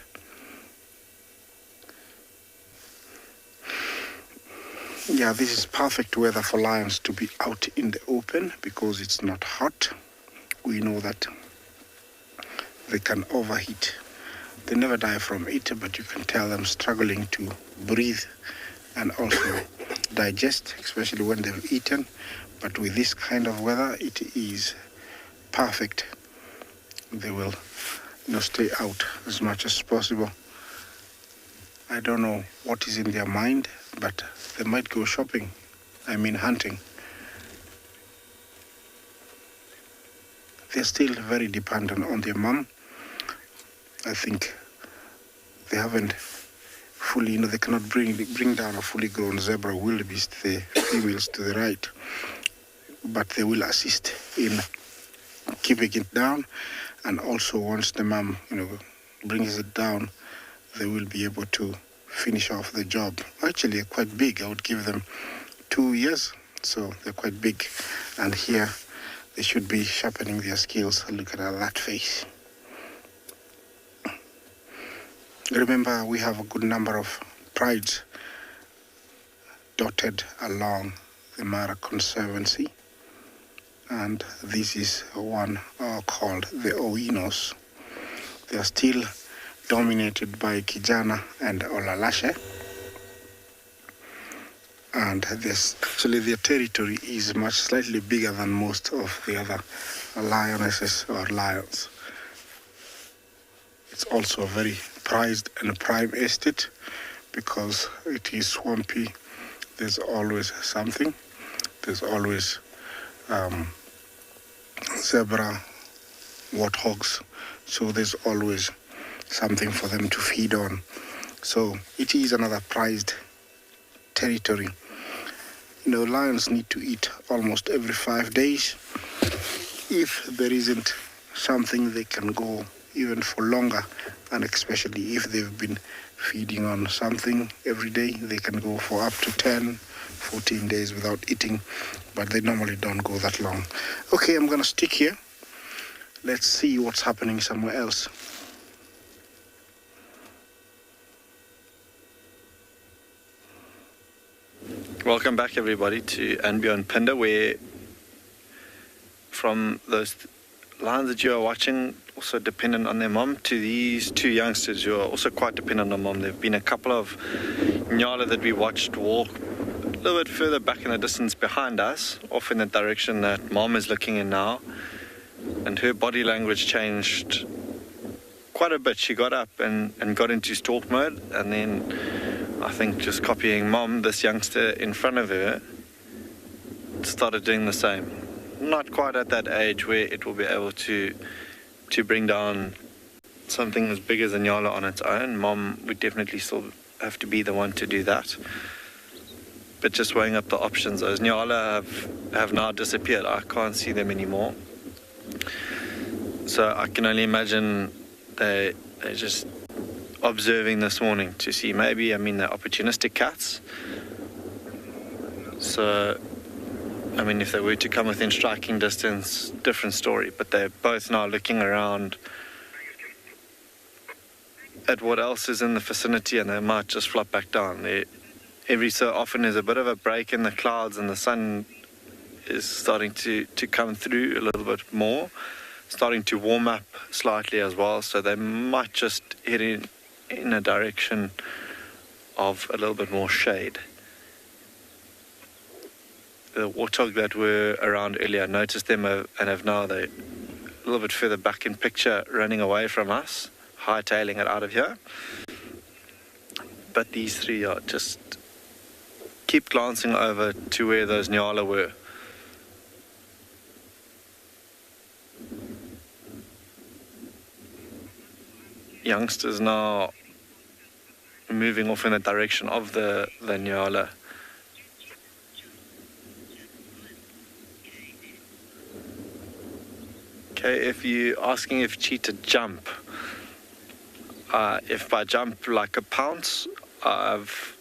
Yeah, this is perfect weather for lions to be out in the open because it's not hot. We know that they can overheat. They never die from it, but you can tell them struggling to breathe and also digest, especially when they've eaten. But with this kind of weather, it is perfect. They will, stay out as much as possible. I don't know what is in their mind, but they might go shopping. Hunting. They're still very dependent on their mom. I think they haven't fully, they cannot bring down a fully grown zebra wildebeest, the females to the right, but they will assist in keeping it down. And also once the mom, brings it down, they will be able to finish off the job. Actually, they're quite big. I would give them 2 years, so they're quite big. And here, they should be sharpening their skills. Look at that face. Remember, we have a good number of prides dotted along the Mara Conservancy. And this is one called the Oinos. They are still dominated by Kijana and Olalashe. And their territory is slightly bigger than most of the other lionesses or lions. It's also a very prized and prime estate because it is swampy. There's always something. There's always zebra, warthogs. So there's always something for them to feed on. So it is another prized territory. Lions need to eat almost every 5 days. If there isn't something, they can go even for longer, and especially if they've been feeding on something every day, they can go for up to 10, 14 days without eating, but they normally don't go that long. Okay, I'm gonna stick here. Let's see what's happening somewhere else. Welcome back, everybody, to andBeyond Phinda, where from those lions that you are watching, also dependent on their mom, to these two youngsters who are also quite dependent on mom. There have been a couple of Ngala that we watched walk a little bit further back in the distance behind us, off in the direction that mom is looking in now, and her body language changed quite a bit. She got up and got into stalk mode, and then I think just copying mom, this youngster in front of her started doing the same. Not quite at that age where it will be able to bring down something as big as a Ngala on its own. Mom would definitely still have to be the one to do that. But just weighing up the options, those Ngala have now disappeared. I can't see them anymore. So I can only imagine they're just observing this morning to see maybe, they're opportunistic cats. So, if they were to come within striking distance, different story. But they're both now looking around at what else is in the vicinity, and they might just flop back down. Every so often there's a bit of a break in the clouds, and the sun is starting to come through a little bit more, starting to warm up slightly as well. So they might just head in a direction of a little bit more shade. The warthog that were around earlier, noticed them and have now, they're a little bit further back in picture, running away from us, hightailing it out of here. But these three are just keep glancing over to where those Ngala were. Youngsters now moving off in the direction of the Ngala. Okay, if you're asking if cheetah jump, if by jump like a pounce, I've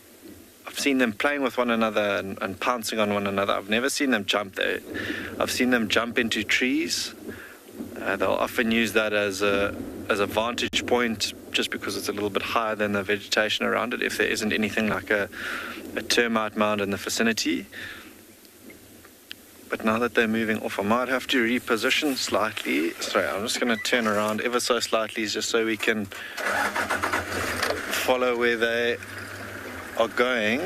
seen them playing with one another and pouncing on one another. I've never seen them jump there. I've seen them jump into trees. They'll often use that as a vantage point, just because it's a little bit higher than the vegetation around it, if there isn't anything like a termite mound in the vicinity. But now that they're moving off, I might have to reposition slightly. Sorry, I'm just going to turn around ever so slightly just so we can follow where they are going.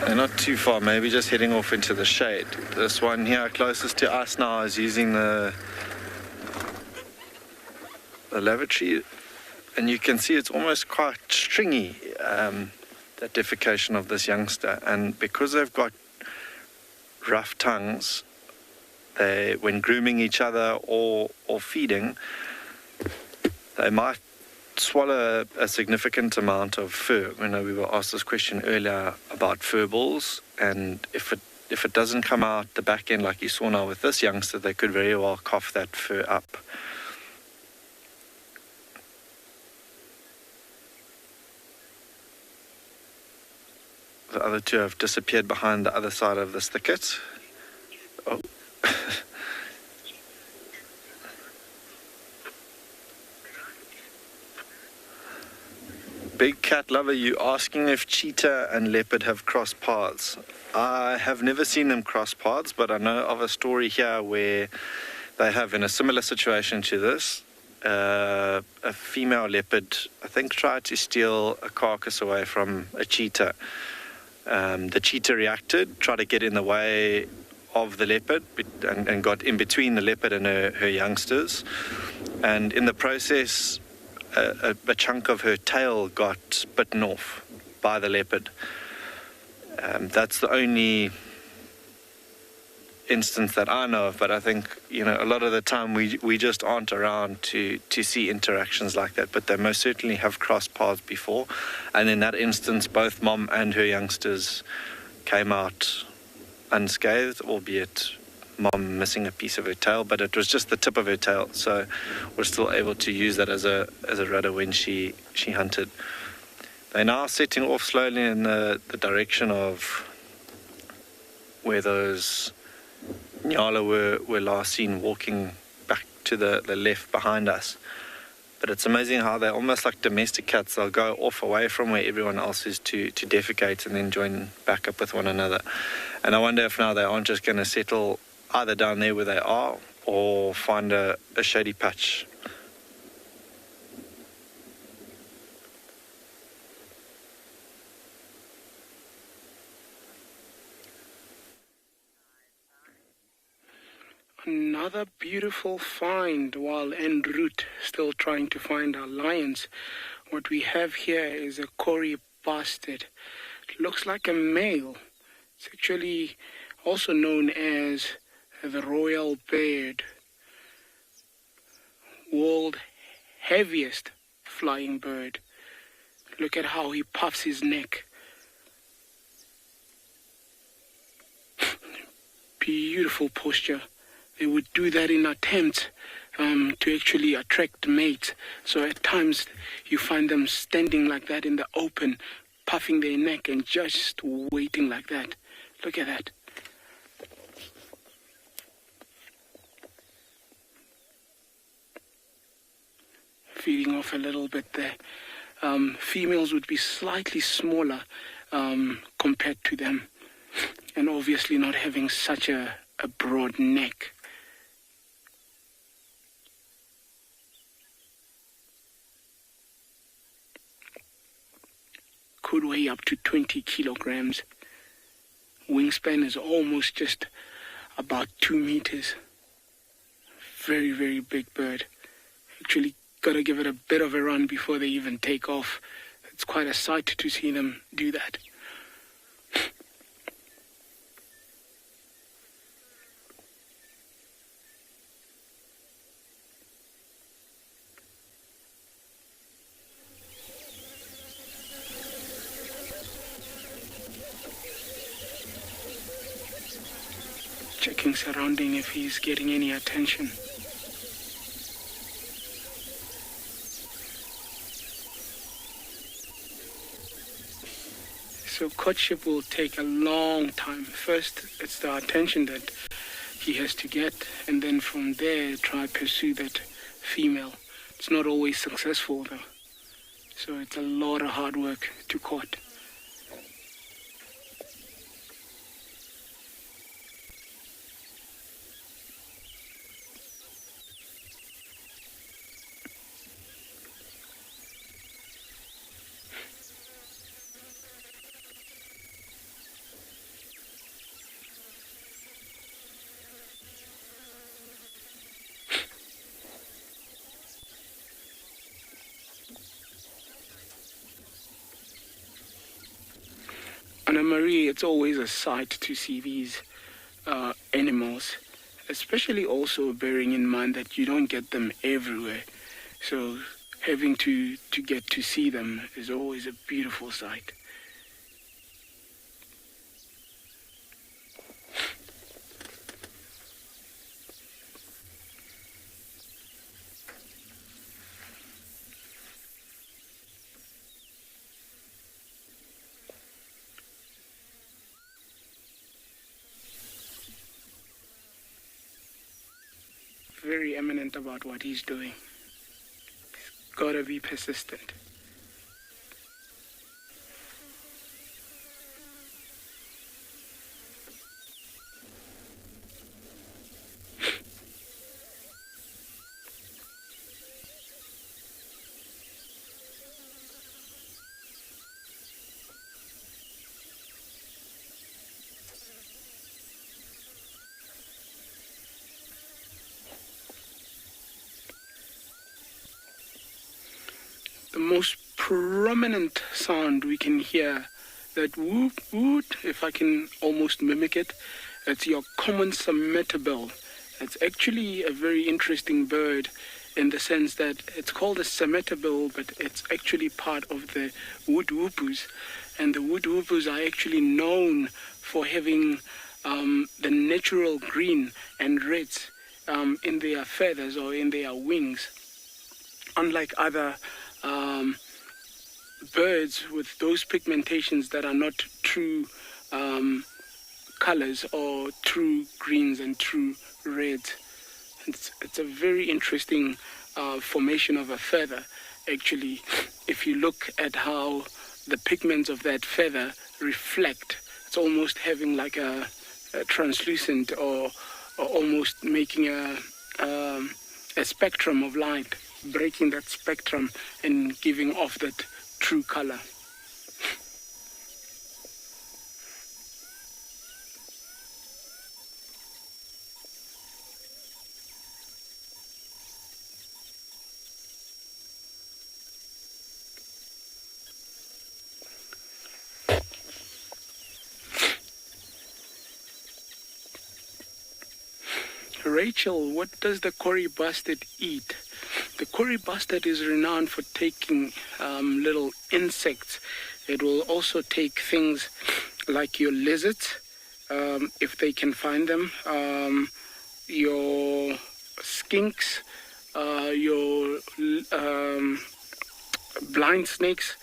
They're not too far, maybe just heading off into the shade. This one here closest to us now is using the lavatory, and you can see it's almost quite stringy, that defecation of this youngster. And because they've got rough tongues, they, when grooming each other or feeding, they might swallow a significant amount of fur. You know, we were asked this question earlier about fur balls, and if it doesn't come out the back end like you saw now with this youngster, they could very well cough that fur up. The other two have disappeared behind the other side of this thicket. Oh. Big cat lover, you asking if cheetah and leopard have crossed paths. I have never seen them cross paths, but I know of a story here where they have, in a similar situation to this, a female leopard, I think, tried to steal a carcass away from a cheetah. The cheetah reacted, tried to get in the way of the leopard and got in between the leopard and her youngsters. And in the process, a chunk of her tail got bitten off by the leopard. That's the only instance that I know of, but I think, you know, a lot of the time we just aren't around to see interactions like that, but they most certainly have crossed paths before. And in that instance, both mom and her youngsters came out unscathed, albeit mom missing a piece of her tail, but it was just the tip of her tail, so we're still able to use that as a rudder when she hunted. They're now setting off slowly in the direction of where those Ngala were last seen, walking back to the left behind us. But it's amazing how they're almost like domestic cats. They'll go off away from where everyone else is to defecate and then join back up with one another. And I wonder if now they aren't just going to settle either down there where they are or find a shady patch. Another beautiful find while en route, still trying to find our lions. What we have here is a Kori bastard. It looks like a male. It's actually also known as the royal bird. World heaviest flying bird. Look at how he puffs his neck. Beautiful posture. They would do that in attempts to actually attract mates. So at times you find them standing like that in the open, puffing their neck and just waiting like that. Look at that. Feeding off a little bit there. Females would be slightly smaller compared to them, and obviously not having such a broad neck. Could weigh up to 20 kilograms. Wingspan is almost just about 2 meters. Very, very big bird. Actually, gotta give it a bit of a run before they even take off. It's quite a sight to see them do that. Checking surrounding if he's getting any attention. So courtship will take a long time. First, it's the attention that he has to get, and then from there, try to pursue that female. It's not always successful though. So it's a lot of hard work to court. Anna Marie, it's always a sight to see these animals, especially also bearing in mind that you don't get them everywhere. So having to get to see them is always a beautiful sight. Very eminent about what he's doing. He's gotta be persistent. The most prominent sound we can hear, that whoop whoop, if I can almost mimic it, it's your common cementabell. It's actually a very interesting bird in the sense that it's called a cementabell, but it's actually part of the woodwhoopers. And the woodwhoopers are actually known for having the natural green and reds in their feathers or in their wings. Unlike other birds with those pigmentations that are not true colors or true greens and true reds. It's a very interesting formation of a feather, actually. If you look at how the pigments of that feather reflect, it's almost having like a translucent or almost making a spectrum of light, breaking that spectrum and giving off that true color. Rachel, what does the Cory bustard eat? The Cory bustard is renowned for taking little insects. It will also take things like your lizards, if they can find them, your skinks, your blind snakes.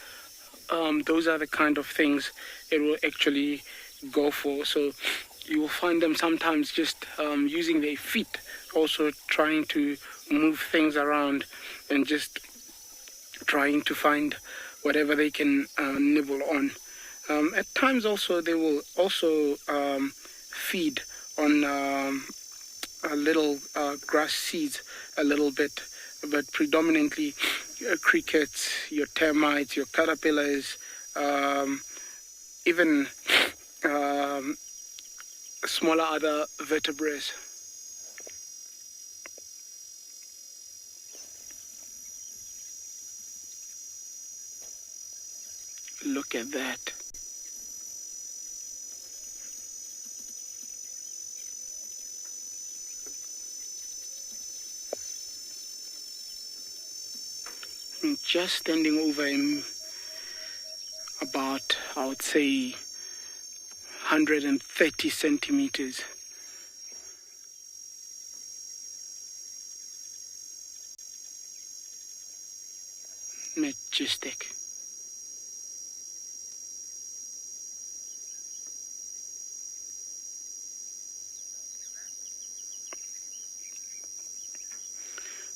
Those are the kind of things it will actually go for. So you will find them sometimes just using their feet, also trying to move things around and just trying to find whatever they can nibble on. At times also they will also feed on little grass seeds a little bit, but predominantly crickets, your termites, your caterpillars, even smaller other vertebrates. Look at that. I'm just standing over him about, I would say, 130 centimeters. Majestic.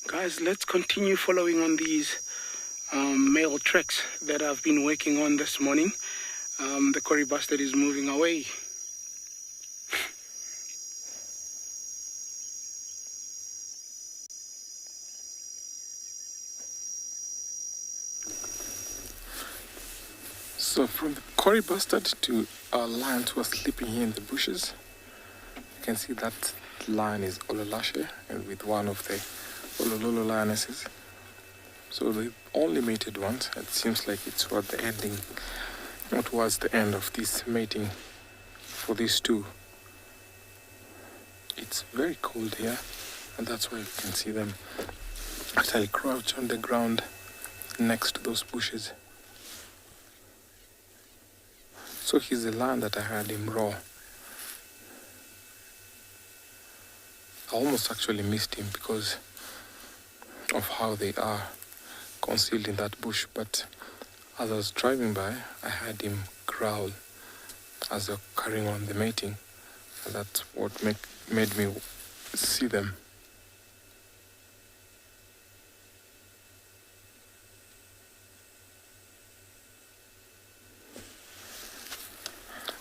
Guys, let's continue following on these male tracks that I've been working on this morning. The Cory bustard is moving away. So from the Cory bustard to our lions who are sleeping here in the bushes, you can see that lion is Ololashe and with one of the Olololo lionesses. So they only mated once. It seems like it's what the ending towards the end of this mating for these two. It's very cold here, and that's why you can see them actually crouch on the ground next to those bushes. So he's the lion that I had him roar. I almost actually missed him because of how they are concealed in that bush, but as I was driving by, I heard him growl as they're carrying on the mating, and that's what made me see them.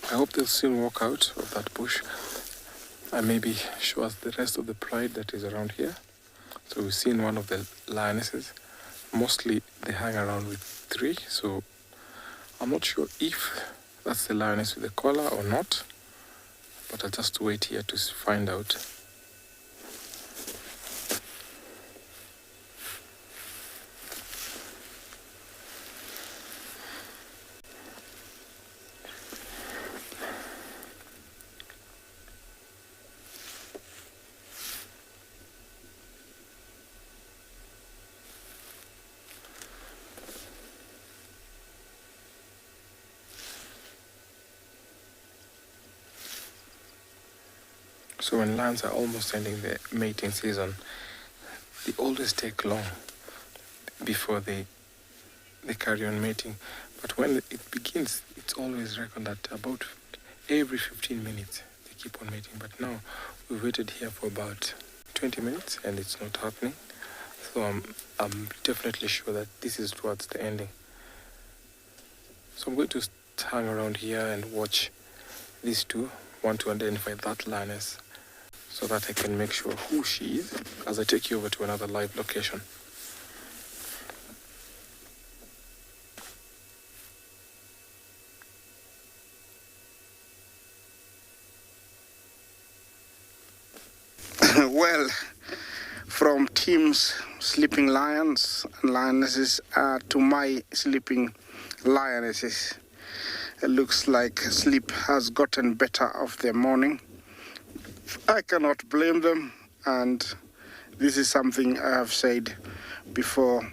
I hope they'll soon walk out of that bush and maybe show us the rest of the pride that is around here. So we've seen one of the lionesses. Mostly they hang around with 3, so I'm not sure if that's the lioness with the collar or not, but I'll just wait here to find out. So when lions are almost ending their mating season, they always take long before they carry on mating. But when it begins, it's always reckoned that about every 15 minutes they keep on mating. But now we've waited here for about 20 minutes and it's not happening. So I'm definitely sure that this is towards the ending. So I'm going to hang around here and watch these two. Want to identify that lioness so that I can make sure who she is as I take you over to another live location. Well, from Tim's sleeping lions and lionesses to my sleeping lionesses, it looks like sleep has gotten better of their morning. I cannot blame them, and this is something I have said before.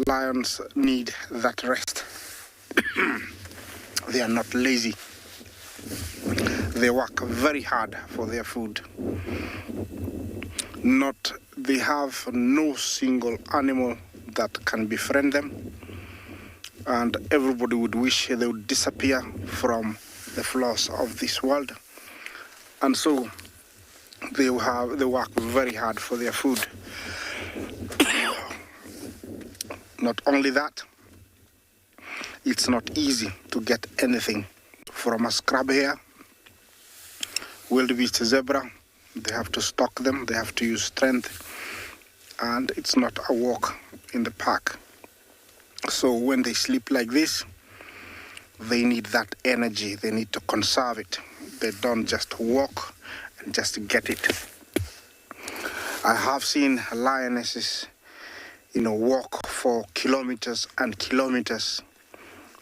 Lions need that rest. They are not lazy. They work very hard for their food. They have no single animal that can befriend them, and everybody would wish they would disappear from the floors of this world. And so they work very hard for their food. Not only that, it's not easy to get anything from a scrub hare, wildebeest zebra. They have to stalk them, they have to use strength, and it's not a walk in the park. So when they sleep like this, they need that energy, they need to conserve it. They don't just walk and just get it. I have seen lionesses, walk for kilometers and kilometers.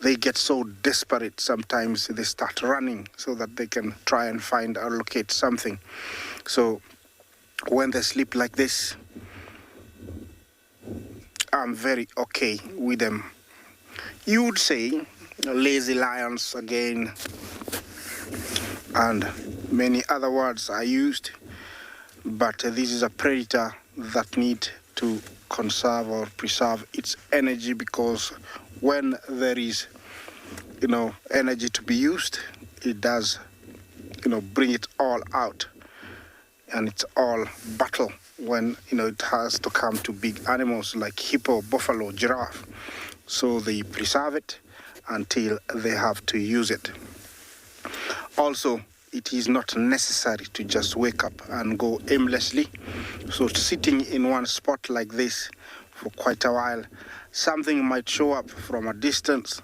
They get so desperate sometimes they start running so that they can try and find or locate something. So when they sleep like this, I'm very okay with them. You would say lazy lions again, and many other words are used, but this is a predator that needs to conserve or preserve its energy, because when there is energy to be used, it does bring it all out, and it's all battle when it has to come to big animals like hippo, buffalo, giraffe. So they preserve it until they have to use it. Also, it is not necessary to just wake up and go aimlessly. So sitting in one spot like this for quite a while, something might show up from a distance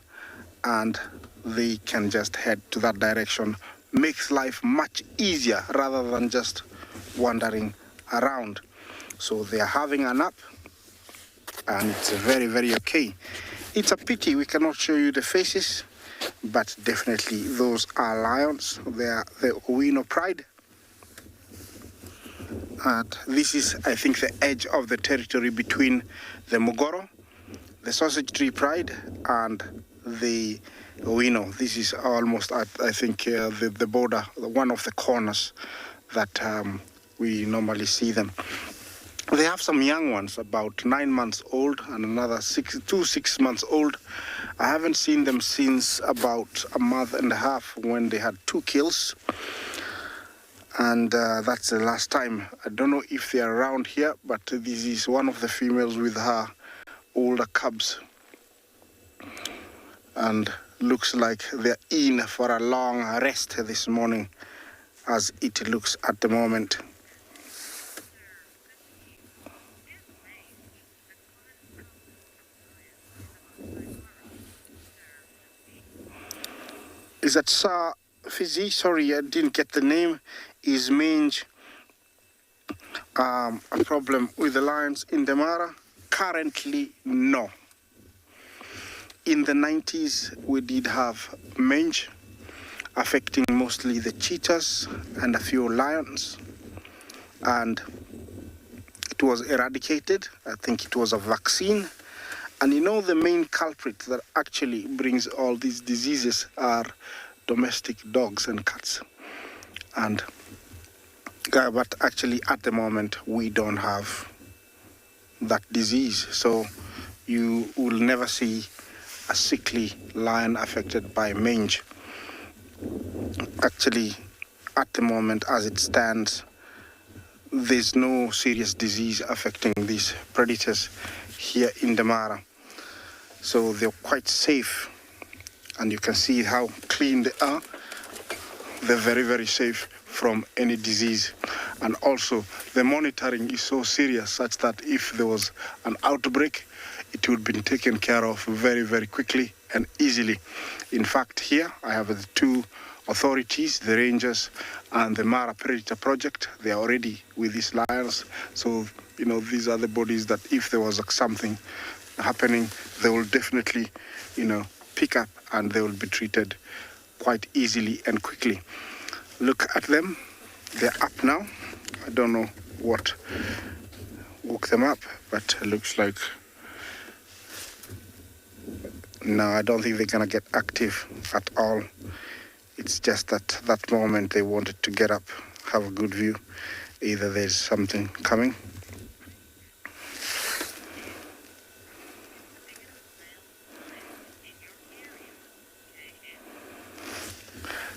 and they can just head to that direction. Makes life much easier rather than just wandering around. So they are having a nap, and it's very, very okay. It's a pity we cannot show you the faces, but definitely those are lions. They are the Owino Pride. And this is, I think, the edge of the territory between the Mogoro, the Sausage Tree Pride, and the Owino. This is almost, I think, the border, one of the corners that we normally see them. They have some young ones, about 9 months old, and another 6 months old. I haven't seen them since about a month and a half when they had 2 kills. And that's the last time. I don't know if they're around here, but this is one of the females with her older cubs. And looks like they're in for a long rest this morning, as it looks at the moment. Is that Fizzy? Sorry, I didn't get the name. Is mange a problem with the lions in Damara? Currently, no. In the 90s, we did have mange affecting mostly the cheetahs and a few lions, and it was eradicated. I think it was a vaccine. And you know, the main culprit that actually brings all these diseases are domestic dogs and cats. And but actually at the moment we don't have that disease, so you will never see a sickly lion affected by mange. Actually, at the moment as it stands, there's no serious disease affecting these predators here in Damara. So they're quite safe, and you can see how clean they are. They're very, very safe from any disease. And also the monitoring is so serious such that if there was an outbreak, it would be taken care of very, very quickly and easily. In fact, here I have the 2 authorities, the rangers and the Mara Predator Project. They are already with these lions. So, you know, these are the bodies that if there was something happening, they will definitely, you know, pick up and they will be treated quite easily and quickly. Look at them. They're up now. I don't know what woke them up, but it looks like no, I don't think they're gonna get active at all. It's just that moment they wanted to get up, have a good view. Either there's something coming.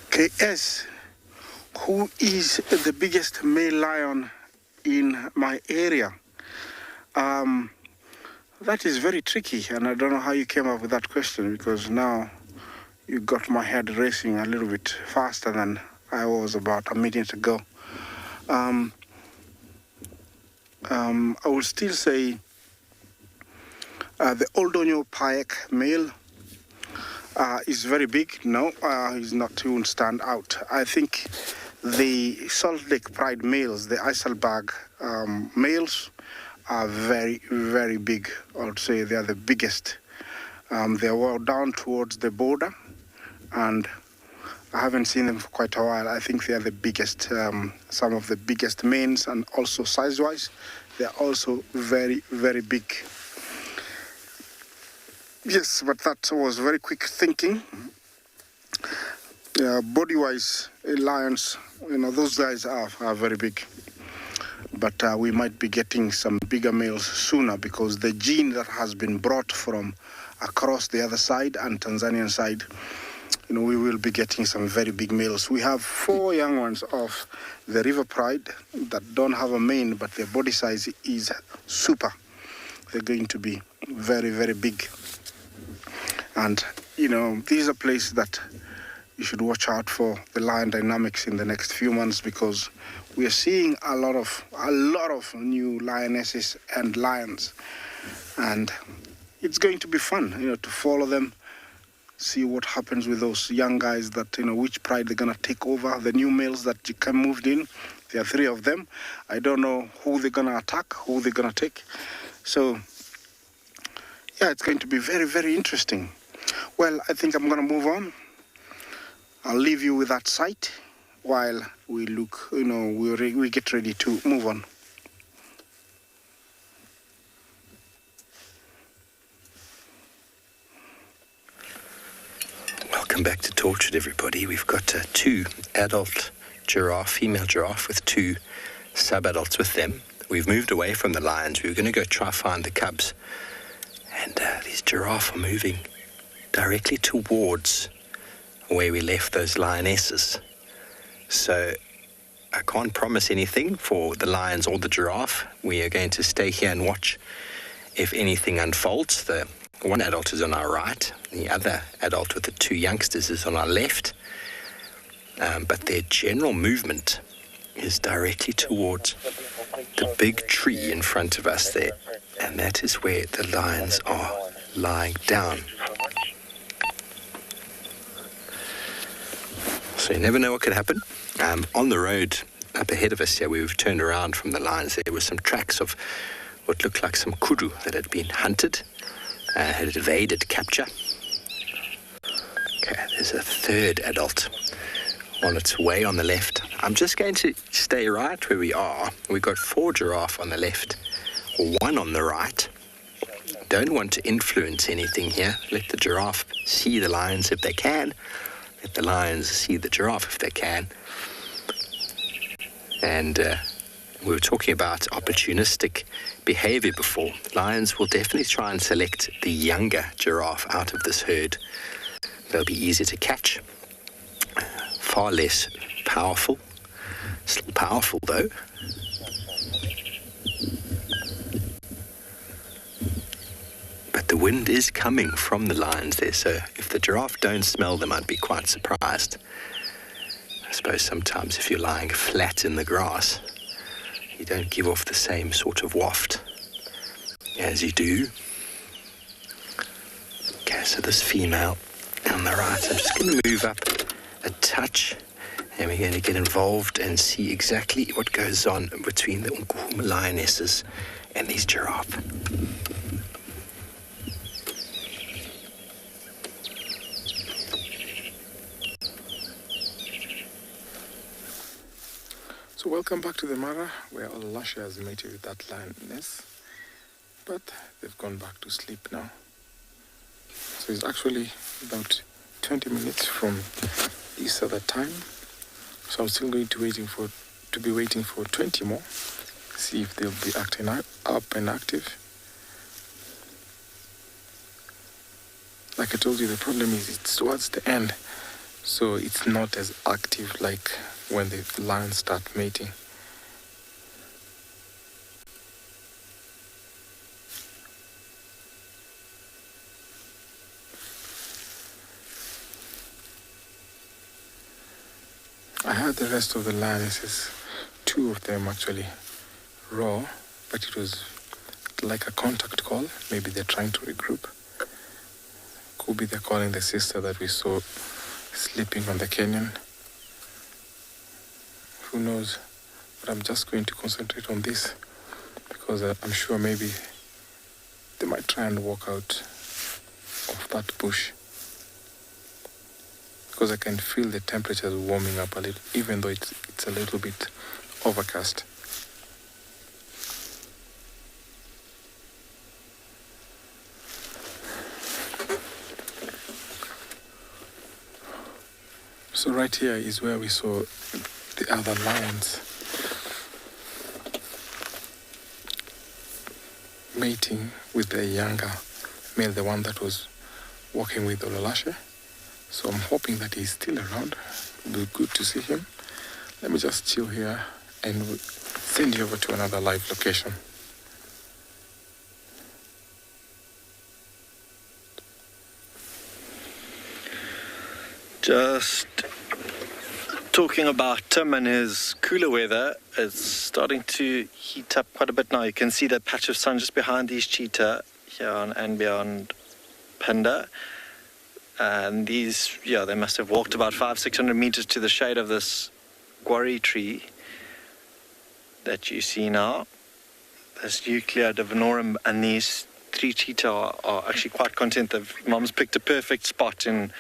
KS, who is the biggest male lion in my area? That is very tricky, and I don't know how you came up with that question, because now you got my head racing a little bit faster than I was about a minute ago. I will still say the Oldonyo Payek male is very big. No, he's not, he won't stand out. I think the Salt Lake Pride males, the Eiselberg males, are very, very big. I would say they are the biggest. They are down towards the border, and I haven't seen them for quite a while. I think they are the biggest, some of the biggest mains, and also size-wise, they are also very, very big. Yes, but that was very quick thinking. Body-wise, lions, you know, those guys are very big. But we might be getting some bigger males sooner, because the gene that has been brought from across the other side and Tanzanian side, you know, we will be getting some very big males. We have 4 young ones of the River Pride that don't have a mane, but their body size is super. They're going to be very, very big. And, you know, these are places that you should watch out for the lion dynamics in the next few months, because we are seeing a lot of new lionesses and lions, and it's going to be fun, you know, to follow them, see what happens with those young guys that, you know, which pride they're gonna take over. The new males that moved in, there are 3 of them. I don't know who they're gonna attack, who they're gonna take. So yeah, it's going to be very, very interesting. Well, I think I'm gonna move on I'll leave you with that sight while we look, we get ready to move on. Welcome back to Tortured, everybody. We've got two adult female giraffe with two sub-adults with them. We've moved away from the lions. We were going to go try find the cubs. And these giraffe are moving directly towards where we left those lionesses. So I can't promise anything for the lions or the giraffe. We are going to stay here and watch if anything unfolds. The one adult is on our right. The other adult with the two youngsters is on our left. But their general movement is directly towards the big tree in front of us there. And that is where the lions are lying down. So you never know what could happen. On the road up ahead of us here, we've turned around from the lions. There were some tracks of what looked like some kudu that had been hunted, had evaded capture. Okay, there's a third adult on its way on the left. I'm just going to stay right where we are. We've got 4 giraffe on the left, 1 on the right. Don't want to influence anything here. Let the giraffe see the lions if they can. Let the lions see the giraffe if they can. And we were talking about opportunistic behavior before. Lions will definitely try and select the younger giraffe out of this herd. They'll be easier to catch. Far less powerful. Still powerful though. But the wind is coming from the lions there, so if the giraffe don't smell them, I'd be quite surprised. I suppose sometimes if you're lying flat in the grass, you don't give off the same sort of waft as you do. Okay, so this female on the right, I'm just going to move up a touch, and we're going to get involved and see exactly what goes on between the Unkuhuma lionesses and these giraffe. So welcome back to the Mara, where Olashe has mated with that lioness, but they've gone back to sleep now. So it's actually about 20 minutes from East other time. So I'm still going to be waiting for 20 more. See if they'll be acting up and active. Like I told you, the problem is it's towards the end, so it's not as active like when the lions start mating. I heard the rest of the lionesses, 2 of them actually roar, but it was like a contact call. Maybe they're trying to regroup. Could be they're calling the sister that we saw sleeping on the canyon. Who knows? But I'm just going to concentrate on this because I'm sure maybe they might try and walk out of that bush. Because I can feel the temperatures warming up a little, even though it's a little bit overcast. So right here is where we saw the other lions mating with the younger male, the one that was walking with Olashe. So I'm hoping that he's still around. It'll be good to see him. Let me just chill here and we'll send you over to another live location. Just talking about Tim and his cooler weather, it's starting to heat up quite a bit now. You can see that patch of sun just behind these cheetah here on andBeyond Phinda. And these, they must have walked about 500-600 meters to the shade of this guarri tree that you see now. This Euclea divinorum, and these 3 cheetah are actually quite content. Mom's picked a perfect spot in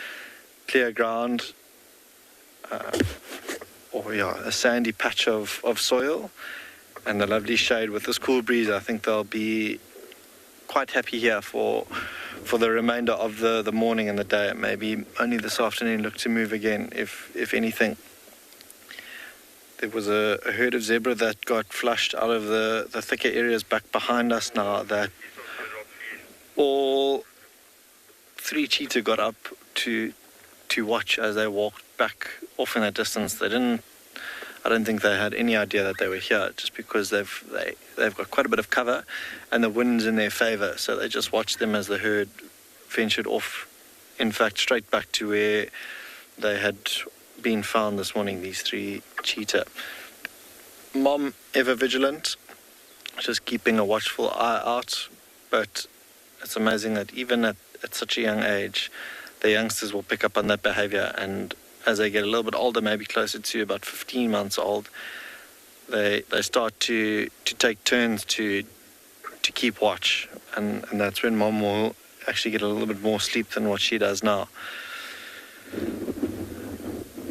clear ground a sandy patch of soil and a lovely shade with this cool breeze. I think they'll be quite happy here for the remainder of the morning and the day. Maybe only this afternoon look to move again, if anything. There was a herd of zebra that got flushed out of the thicker areas back behind us now, that all 3 cheetah got up to watch as they walked back off in that distance. I don't think they had any idea that they were here, just because they've got quite a bit of cover and the wind's in their favor. So they just watched them as the herd ventured off, in fact, straight back to where they had been found this morning, these 3 cheetah. Mom, ever vigilant, just keeping a watchful eye out. But it's amazing that even at such a young age, the youngsters will pick up on that behavior, and as they get a little bit older, maybe closer to about 15 months old, they start to take turns to keep watch, and that's when Mom will actually get a little bit more sleep than what she does now.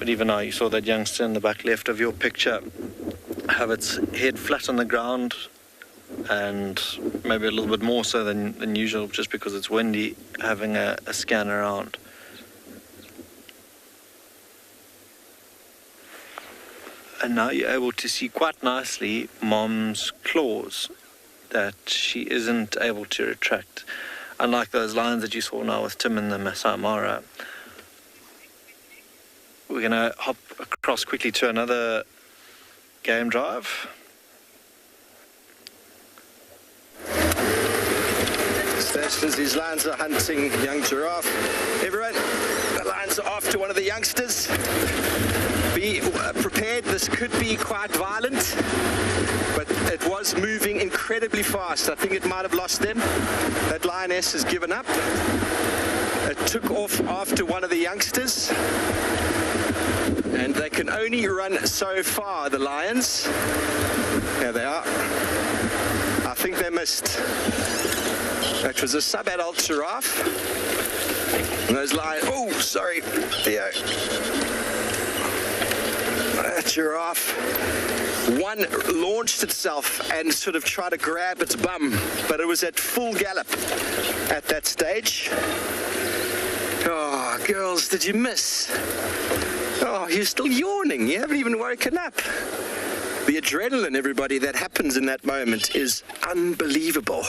But even now, you saw that youngster in the back left of your picture have its head flat on the ground, and maybe a little bit more so than usual, just because it's windy, having a scan around. And now you're able to see quite nicely Mom's claws that she isn't able to retract. Unlike those lines that you saw now with Tim and the Masai Mara. We're going to hop across quickly to another game drive. As these lions are hunting young giraffe. Everyone, the lions are after one of the youngsters. Be prepared, this could be quite violent, but it was moving incredibly fast. I think it might have lost them. That lioness has given up. It took off after one of the youngsters, and they can only run so far, the lions. There they are. I think they missed. That was a sub-adult giraffe. And those lions, oh, sorry, Theo. That giraffe, one launched itself and sort of tried to grab its bum, but it was at full gallop at that stage. Oh, girls, did you miss? Oh, you're still yawning. You haven't even woken up. The adrenaline, everybody, that happens in that moment is unbelievable.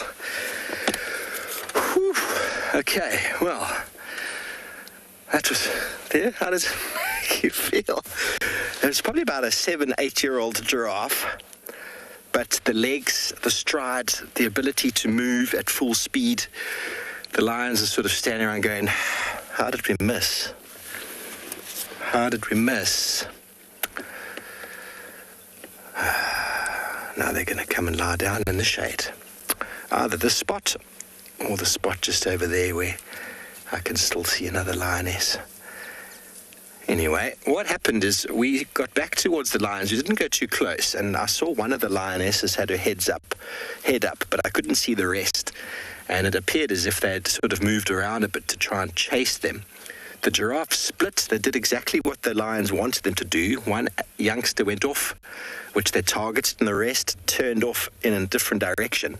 Whew. Okay, well, that was there. How does it make you feel? It was probably about a 7-8-year-old giraffe, but the legs, the stride, the ability to move at full speed, the lions are sort of standing around going, how did we miss? How did we miss? Now they're going to come and lie down in the shade. Either this spot or the spot just over there where I can still see another lioness. Anyway, what happened is we got back towards the lions. We didn't go too close, and I saw one of the lionesses had her head up, but I couldn't see the rest. And it appeared as if they had sort of moved around a bit to try and chase them. The giraffe split. They did exactly what the lions wanted them to do. One youngster went off, which they targeted, and the rest turned off in a different direction.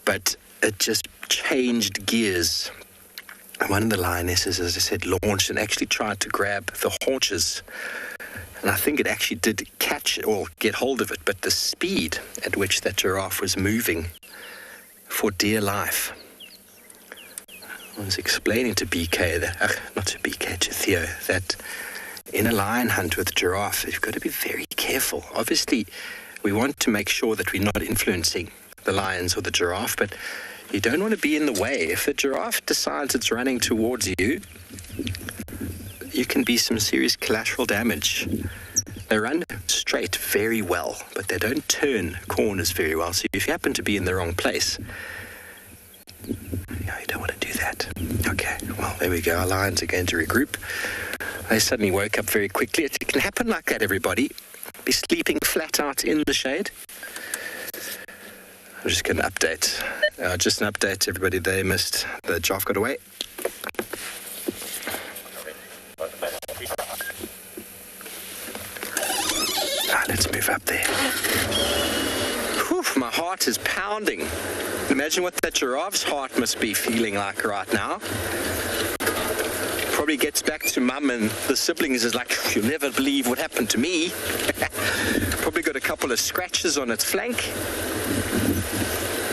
But it just changed gears. And one of the lionesses, as I said, launched and actually tried to grab the haunches. And I think it actually did catch or get hold of it, but the speed at which that giraffe was moving for dear life. I was explaining to BK, to Theo, that in a lion hunt with giraffe, you've got to be very careful. Obviously, we want to make sure that we're not influencing the lions or the giraffe, but you don't want to be in the way. If the giraffe decides it's running towards you, you can be some serious collateral damage. They run straight very well, but they don't turn corners very well. So if you happen to be in the wrong place, you don't want to do that. Okay, well, there we go. Our lions are going to regroup. They suddenly woke up very quickly. It can happen like that, everybody. Be sleeping flat out in the shade. I'm just going to update. Just an update, everybody. They missed. The giraffe got away. heart is pounding. Imagine what that giraffe's heart must be feeling like right now. Probably gets back to mum and the siblings is like, you'll never believe what happened to me. Probably got a couple of scratches on its flank.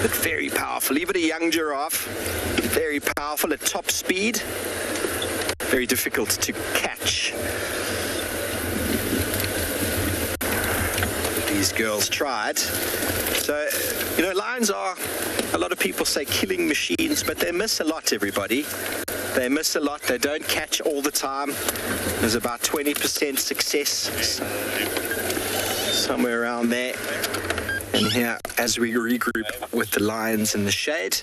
But very powerful. Even a young giraffe, very powerful at top speed. Very difficult to catch. These girls tried. So, you know, lions are, a lot of people say killing machines, but they miss a lot, everybody. They miss a lot. They don't catch all the time. There's about 20% success, somewhere around there. And here, as we regroup with the lions in the shade,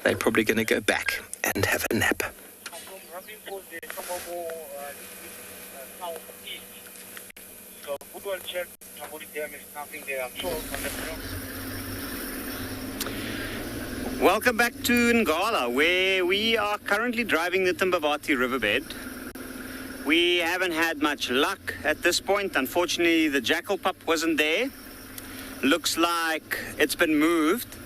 they're probably going to go back and have a nap. Welcome back to Ngala, where we are currently driving the Timbavati riverbed. We haven't had much luck at this point. Unfortunately, the jackal pup wasn't there. Looks like it's been moved.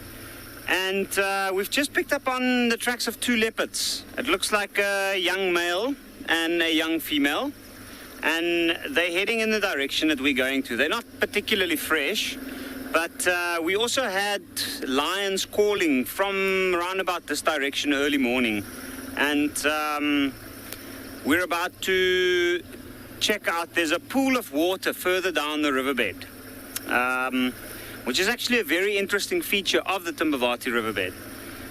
And we've just picked up on the tracks of two leopards. It looks like a young male and a young female. And they're heading in the direction that we're going to. They're not particularly fresh. But we also had lions calling from around about this direction early morning. And we're about to check out, there's a pool of water further down the riverbed, which is actually a very interesting feature of the Timbavati riverbed.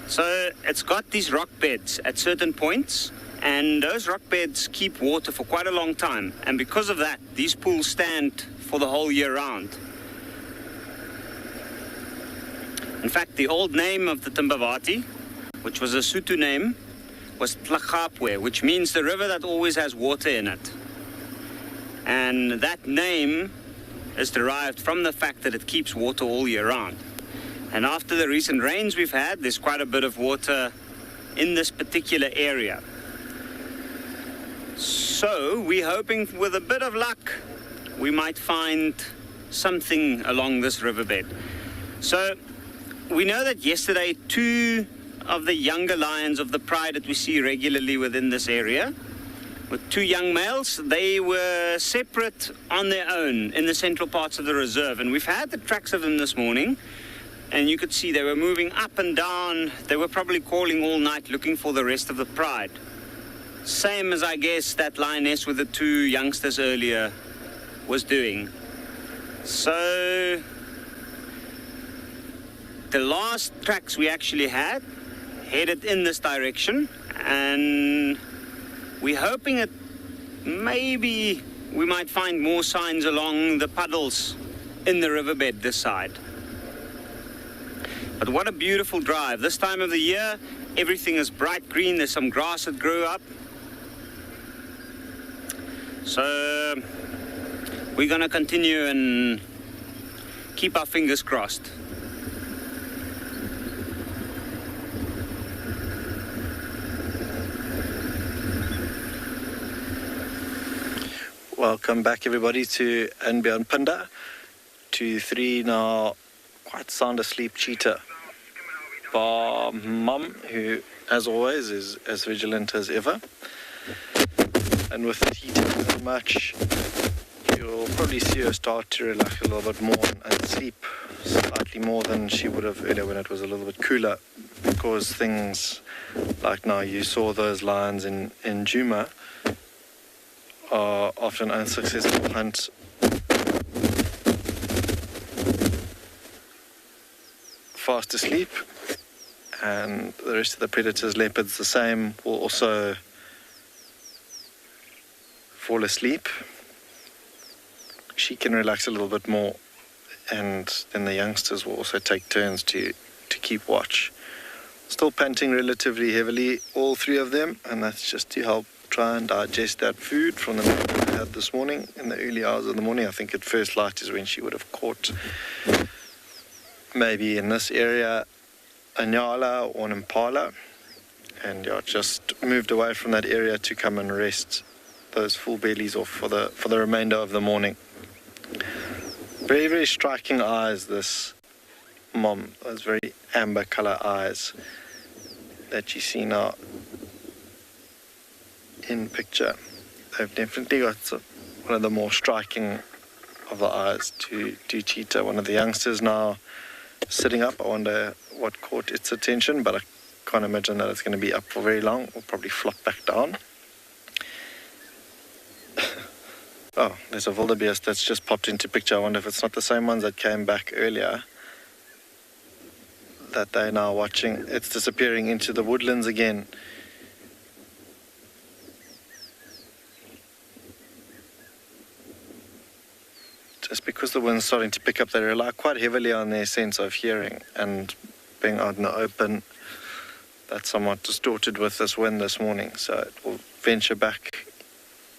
So it's got these rock beds at certain points, and those rock beds keep water for quite a long time. And because of that, these pools stand for the whole year round. In fact, the old name of the Timbavati, which was a Sotho name, was Tlagapwe, which means the river that always has water in it. And that name is derived from the fact that it keeps water all year round. And after the recent rains we've had, there's quite a bit of water in this particular area. So we're hoping with a bit of luck, we might find something along this riverbed. So we know that yesterday, two of the younger lions of the pride that we see regularly within this area, with two young males, they were separate on their own in the central parts of the reserve. And we've had the tracks of them this morning, and you could see they were moving up and down. They were probably calling all night looking for the rest of the pride. Same as, I guess, that lioness with the two youngsters earlier was doing. So the last tracks we actually had headed in this direction, and we're hoping that maybe we might find more signs along the puddles in the riverbed this side. But what a beautiful drive. This time of the year, everything is bright green. There's some grass that grew up. So we're going to continue and keep our fingers crossed. Welcome back, everybody, to andBeyond Phinda, to three now quite sound asleep cheetah. Bar mum, who, as always, is as vigilant as ever. And with the heat very much, you'll probably see her start to relax a little bit more and sleep slightly more than she would have earlier when it was a little bit cooler, because things like now, you saw those lions in Djuma, are often unsuccessful hunts fast asleep, and the rest of the predators, leopards the same, will also fall asleep. She can relax a little bit more, and then the youngsters will also take turns to keep watch. Still panting relatively heavily, all three of them, and that's just to help try and digest that food from the meal we had this morning in the early hours of the morning. I think at first light is when she would have caught maybe in this area a Ngala or an impala, and just moved away from that area to come and rest those full bellies off for the remainder of the morning. Very, very striking eyes, this Mom, those very amber colour eyes that you see now in picture. They've definitely got one of the more striking of the eyes to cheetah. One of the youngsters now sitting up. I wonder what caught its attention, but I can't imagine that it's going to be up for very long. We'll probably flop back down. Oh, there's a wildebeest that's just popped into picture. I wonder if it's not the same ones that came back earlier that they're now watching. It's disappearing into the woodlands again. Just because the wind's starting to pick up, they rely quite heavily on their sense of hearing, and being out in the open, that's somewhat distorted with this wind this morning. So it will venture back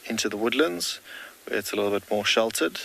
into the woodlands where it's a little bit more sheltered.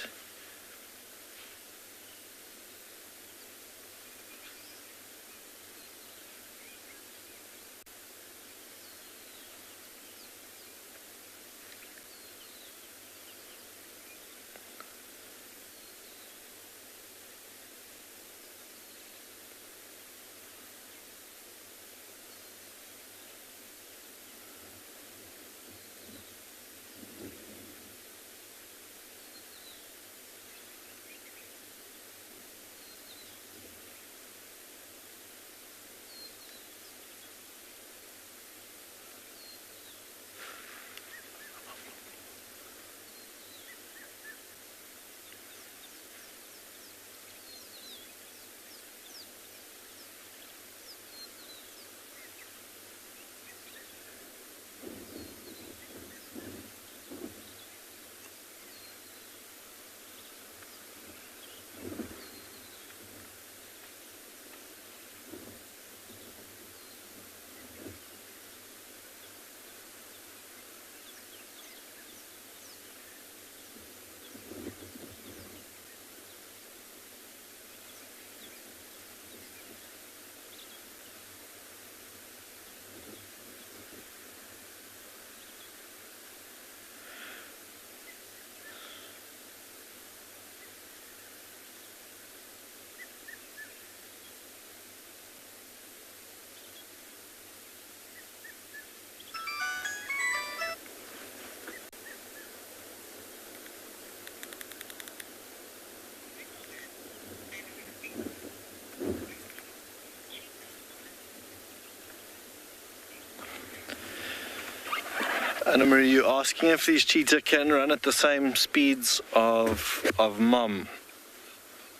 Anna-Marie, you're asking if these cheetah can run at the same speeds of Mom.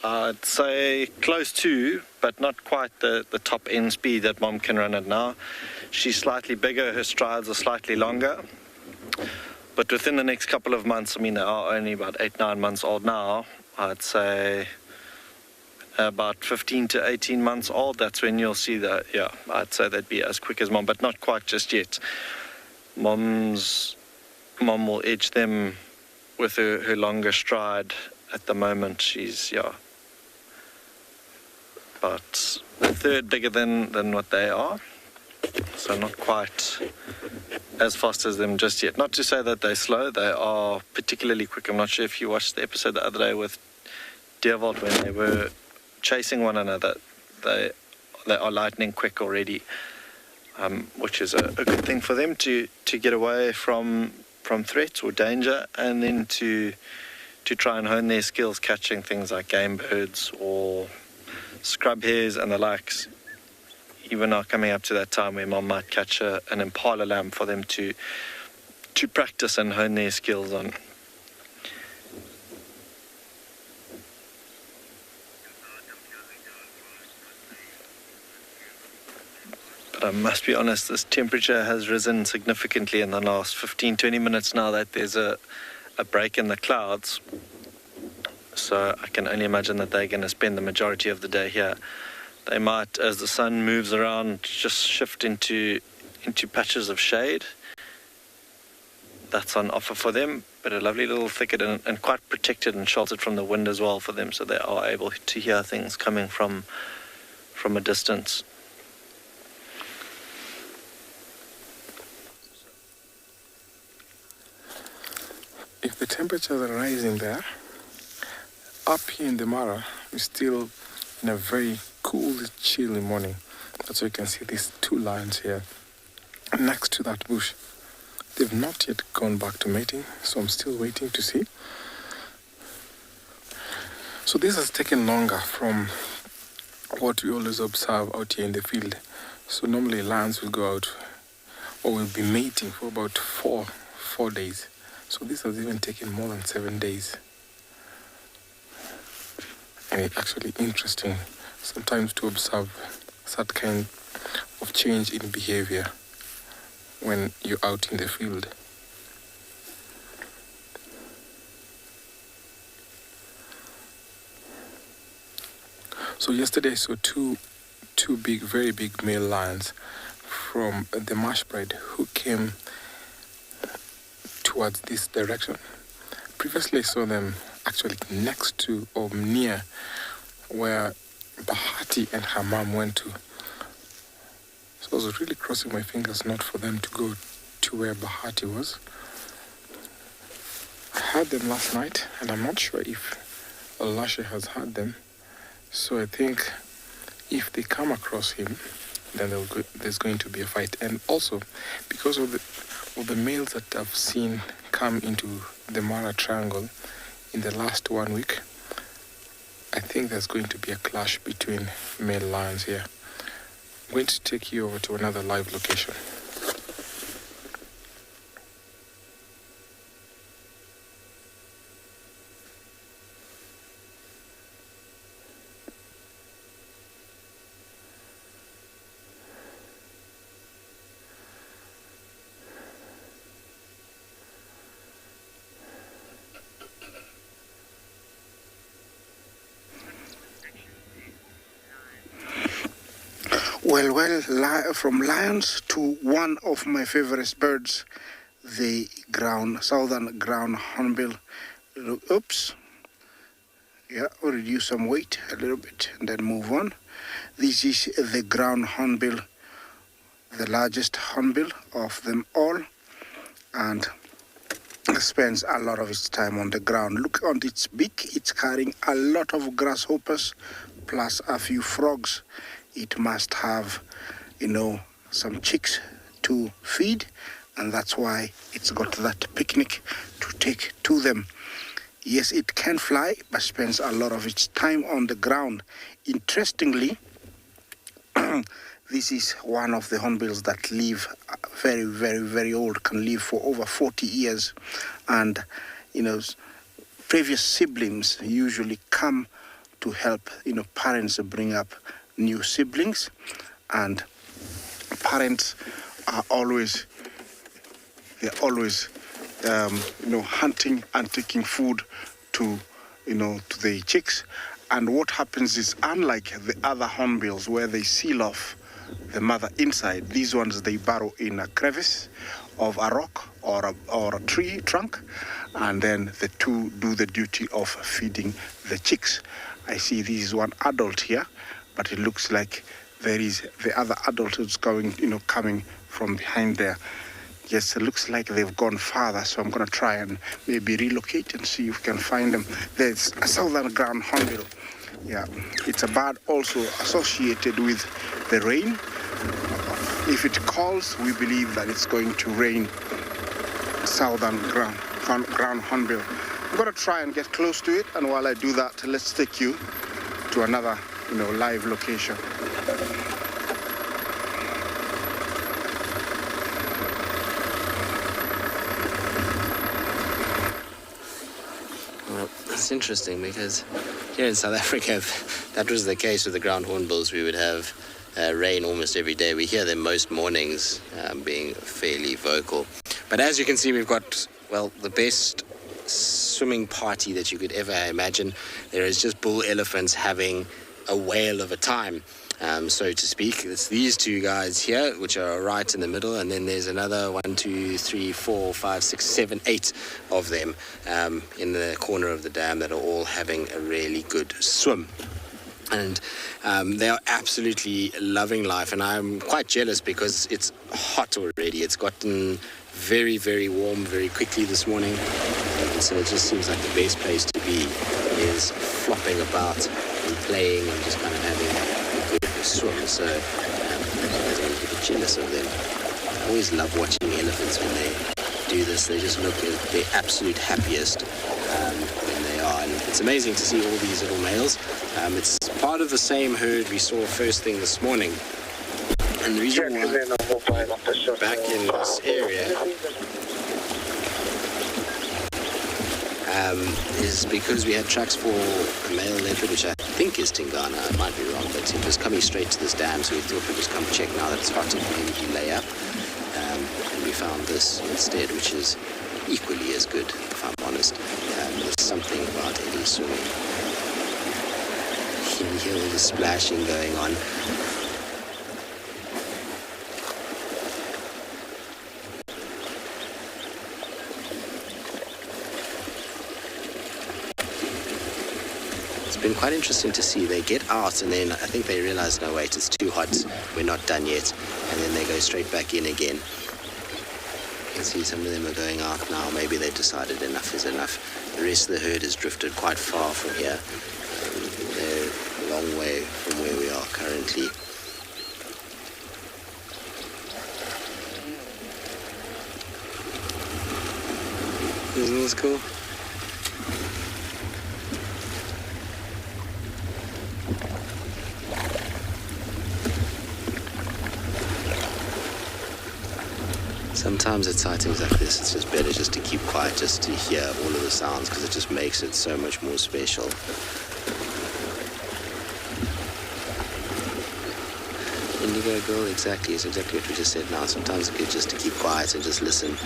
I'd say close to, but not quite the top end speed that Mom can run at now. She's slightly bigger, her strides are slightly longer. But within the next couple of months, I mean, they are only about 8-9 months old now, I'd say about 15 to 18 months old, that's when you'll see that, yeah, I'd say they'd be as quick as Mom, but not quite just yet. Mom will edge them with her longer stride at the moment. She's, yeah, about a third bigger than what they are. So not quite as fast as them just yet. Not to say that they're slow, they are particularly quick. I'm not sure if you watched the episode the other day with DURELL when they were chasing one another. They are lightning quick already. Which is a good thing for them to get away from threats or danger, and then to try and hone their skills catching things like game birds or scrub hares and the likes. Even now coming up to that time where Mom might catch an impala lamb for them to practice and hone their skills on. But I must be honest, this temperature has risen significantly in the last 15-20 minutes now that there's a break in the clouds. So I can only imagine that they're going to spend the majority of the day here. They might, as the sun moves around, just shift into patches of shade. That's on offer for them, but a lovely little thicket and quite protected and sheltered from the wind as well for them, so they are able to hear things coming from a distance. If the temperatures are rising there, up here in the Mara, we're still in a very cool, chilly morning. That's why you can see these two lions here next to that bush. They've not yet gone back to mating, so I'm still waiting to see. So this has taken longer from what we always observe out here in the field. So normally lions will go out or will be mating for about four days. So this has even taken more than 7 days. And it's actually interesting sometimes to observe that kind of change in behavior when you're out in the field. So yesterday I saw two big, very big male lions from the marsh pride who came towards this direction. Previously I saw them actually next to or near where Bahati and her mom went to. So I was really crossing my fingers not for them to go to where Bahati was. I heard them last night and I'm not sure if Alasha has heard them. So I think if they come across him, then there's going to be a fight. And also, because of the males that I've seen come into the Mara Triangle in the last 1 week, I think there's going to be a clash between male lions here. I'm going to take you over to another live location. Well, from lions to one of my favorite birds, the southern ground hornbill. Oops. Yeah, we'll reduce some weight a little bit and then move on. This is the ground hornbill, the largest hornbill of them all, and spends a lot of its time on the ground. Look on its beak, it's carrying a lot of grasshoppers plus a few frogs. It must have, some chicks to feed, and that's why it's got that picnic to take to them. Yes, it can fly, but spends a lot of its time on the ground. Interestingly, this is one of the hornbills that live very, very, very old, can live for over 40 years. And, previous siblings usually come to help, parents bring up new siblings, and parents are always hunting and taking food to the chicks. And what happens is, unlike the other hornbills where they seal off the mother inside, these ones, they burrow in a crevice of a rock or a tree trunk, and then the two do the duty of feeding the chicks. I see this is one adult here, but it looks like there is the other adult who's coming from behind there. Yes, it looks like they've gone farther, so I'm going to try and maybe relocate and see if we can find them. There's a southern ground hornbill. Yeah, it's a bird also associated with the rain. If it calls, we believe that it's going to rain. Southern ground hornbill. I'm going to try and get close to it, and while I do that, let's take you to another live location. Well, it's interesting because here in South Africa, that was the case with the ground hornbills. We would have rain almost every day. We hear them most mornings, being fairly vocal. But as you can see, we've got, the best swimming party that you could ever imagine. There is just bull elephants having a whale of a time, so to speak. It's these two guys here, which are right in the middle, and then there's another 1, 2, 3, 4, 5, 6, 7, 8 of them in the corner of the dam that are all having a really good swim. And they are absolutely loving life, and I'm quite jealous because it's hot already. It's gotten very, very warm very quickly this morning, and so it just seems like the best place to be is flopping about and playing and just kind of having a swim, so I don't get a bit jealous of them. I always love watching elephants when they do this. They just look at their absolute happiest when they are. And it's amazing to see all these little males. It's part of the same herd we saw first thing this morning. And the reason why back in this area is because we had tracks for a male leopard, which I think is Tingana, I might be wrong, but it was coming straight to this dam, so we thought we'd just come check now that it's hot and maybe he lay up. And we found this instead, which is equally as good, if I'm honest. There's something about Eddie swimming. You can hear all the splashing going on. It's been quite interesting to see. They get out and then I think they realize, no wait, it's too hot, we're not done yet, and then they go straight back in again. You can see some of them are going out now. Maybe they've decided enough is enough. The rest of the herd has drifted quite far from here. They're a long way from where we are currently. Isn't this cool? Sometimes at sightings like this, it's just better just to keep quiet, just to hear all of the sounds, because it just makes it so much more special. Indigo girl, exactly. It's exactly what we just said now. Sometimes it's good just to keep quiet and just listen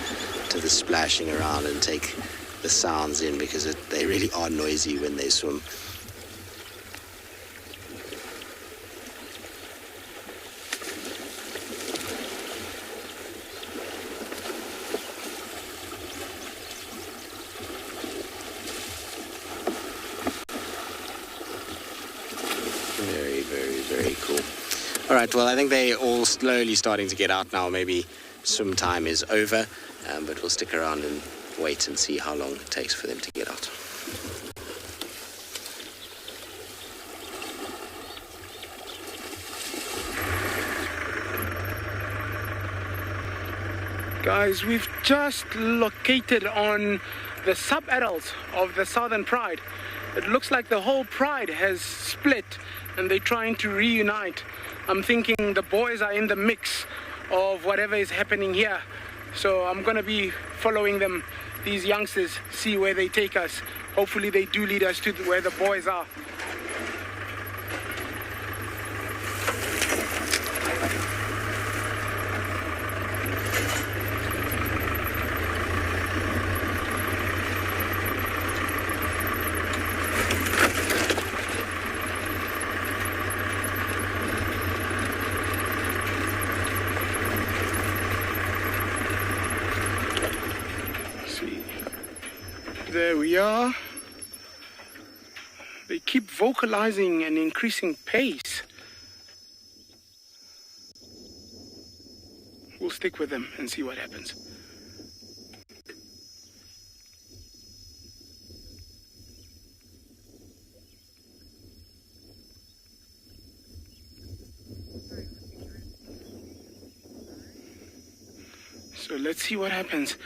to the splashing around and take the sounds in, because they really are noisy when they swim. All right, well, I think they're all slowly starting to get out now. Maybe swim time is over, but we'll stick around and wait and see how long it takes for them to get out. Guys, we've just located on the sub-adults of the Southern Pride. It looks like the whole pride has split and they're trying to reunite. I'm thinking the boys are in the mix of whatever is happening here. So I'm going to be following them, these youngsters, see where they take us. Hopefully they do lead us to where the boys are. There we are. They keep vocalizing and increasing pace. We'll stick with them and see what happens. So let's see what happens.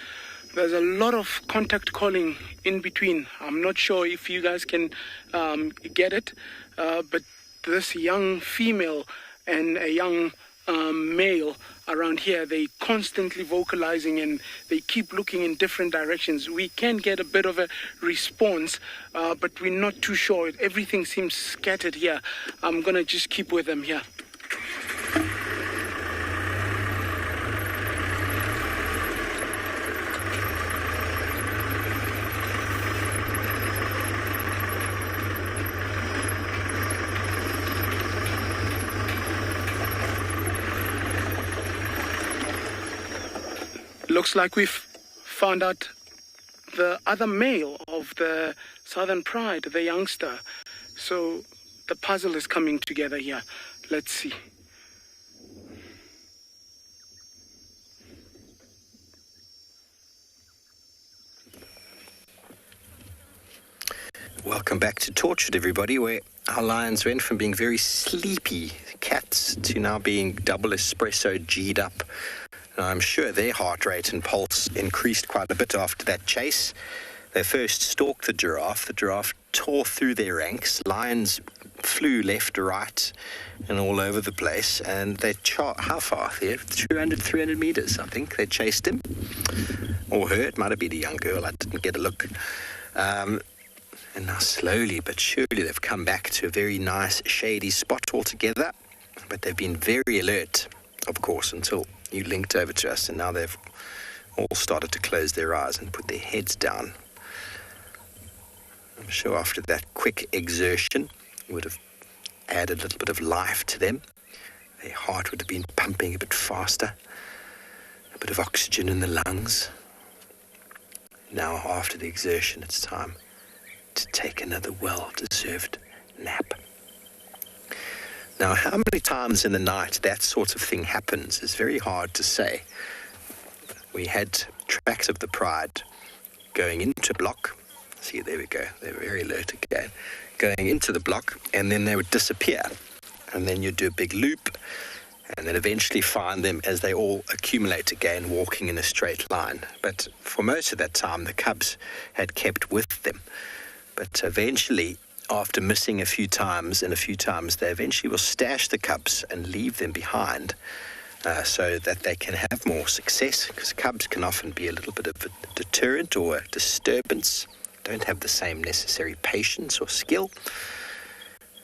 There's a lot of contact calling in between. I'm not sure if you guys can get it, but this young female and a young male around here, they constantly vocalizing and they keep looking in different directions. We can get a bit of a response, but we're not too sure. Everything seems scattered here. I'm gonna just keep with them here. Looks like we've found out the other male of the Southern Pride, the youngster. So the puzzle is coming together here. Let's see. Welcome back to Tortured, everybody, where our lions went from being very sleepy cats to now being double espresso G'd up. Now, I'm sure their heart rate and pulse increased quite a bit after that chase. They first stalked the giraffe. The giraffe tore through their ranks. Lions flew left, right, and all over the place. And they how far there? 200, 300 meters, I think. They chased him. Or her. It might have been a young girl. I didn't get a look. And now slowly but surely they've come back to a very nice shady spot altogether. But they've been very alert, of course, until you linked over to us, and now they've all started to close their eyes and put their heads down. I'm sure after that quick exertion, it would have added a little bit of life to them. Their heart would have been pumping a bit faster, a bit of oxygen in the lungs. Now, after the exertion, it's time to take another well-deserved nap. Now, how many times in the night that sort of thing happens is very hard to say. We had tracks of the pride going into block. See, there we go. They're very alert again. Going into the block, and then they would disappear. And then you'd do a big loop, and then eventually find them as they all accumulate again, walking in a straight line. But for most of that time, the cubs had kept with them. But eventually, after missing a few times, they eventually will stash the cubs and leave them behind so that they can have more success, because cubs can often be a little bit of a deterrent or a disturbance, don't have the same necessary patience or skill.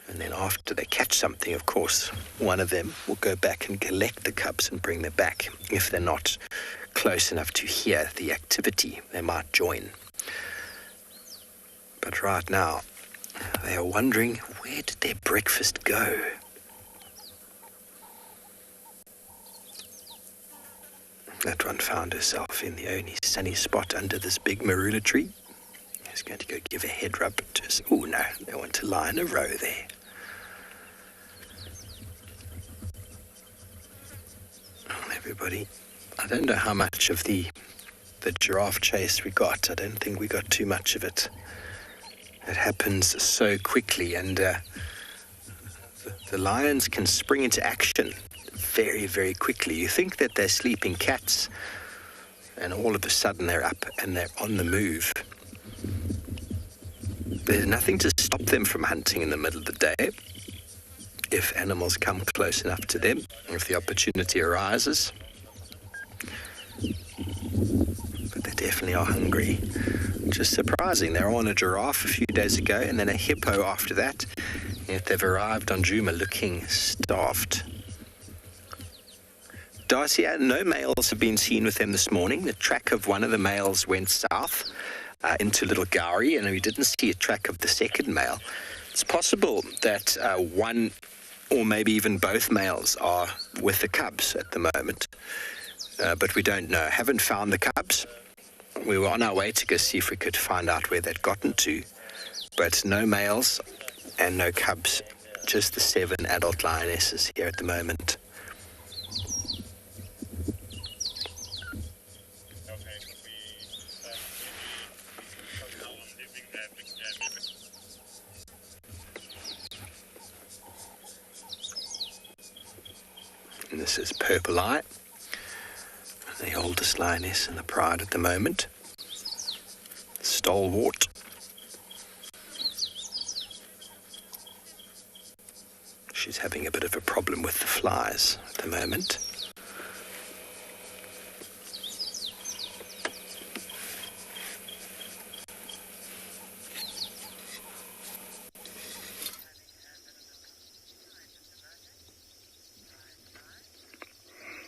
And then after they catch something, of course, one of them will go back and collect the cubs and bring them back. If they're not close enough to hear the activity, they might join. But right now, they are wondering, where did their breakfast go? That one found herself in the only sunny spot under this big marula tree. He's going to go give a head rub to us. Oh no, they want to lie in a row there. Everybody, I don't know how much of the giraffe chase we got. I don't think we got too much of it. It happens so quickly, and the lions can spring into action very, very quickly. You think that they're sleeping cats, and all of a sudden they're up and they're on the move. There's nothing to stop them from hunting in the middle of the day. If animals come close enough to them, if the opportunity arises. But they definitely are hungry. Which is surprising. They were on a giraffe a few days ago, and then a hippo after that. Yet they've arrived on Djuma looking starved. Darcy, no males have been seen with them this morning. The track of one of the males went south into Little Gowrie, and we didn't see a track of the second male. It's possible that one or maybe even both males are with the cubs at the moment, but we don't know. Haven't found the cubs. We were on our way to go see if we could find out where they'd gotten to, but no males and no cubs, just the 7 adult lionesses here at the moment. And this is Purple Eye, the oldest lioness in the pride at the moment. Stalwart. She's having a bit of a problem with the flies at the moment.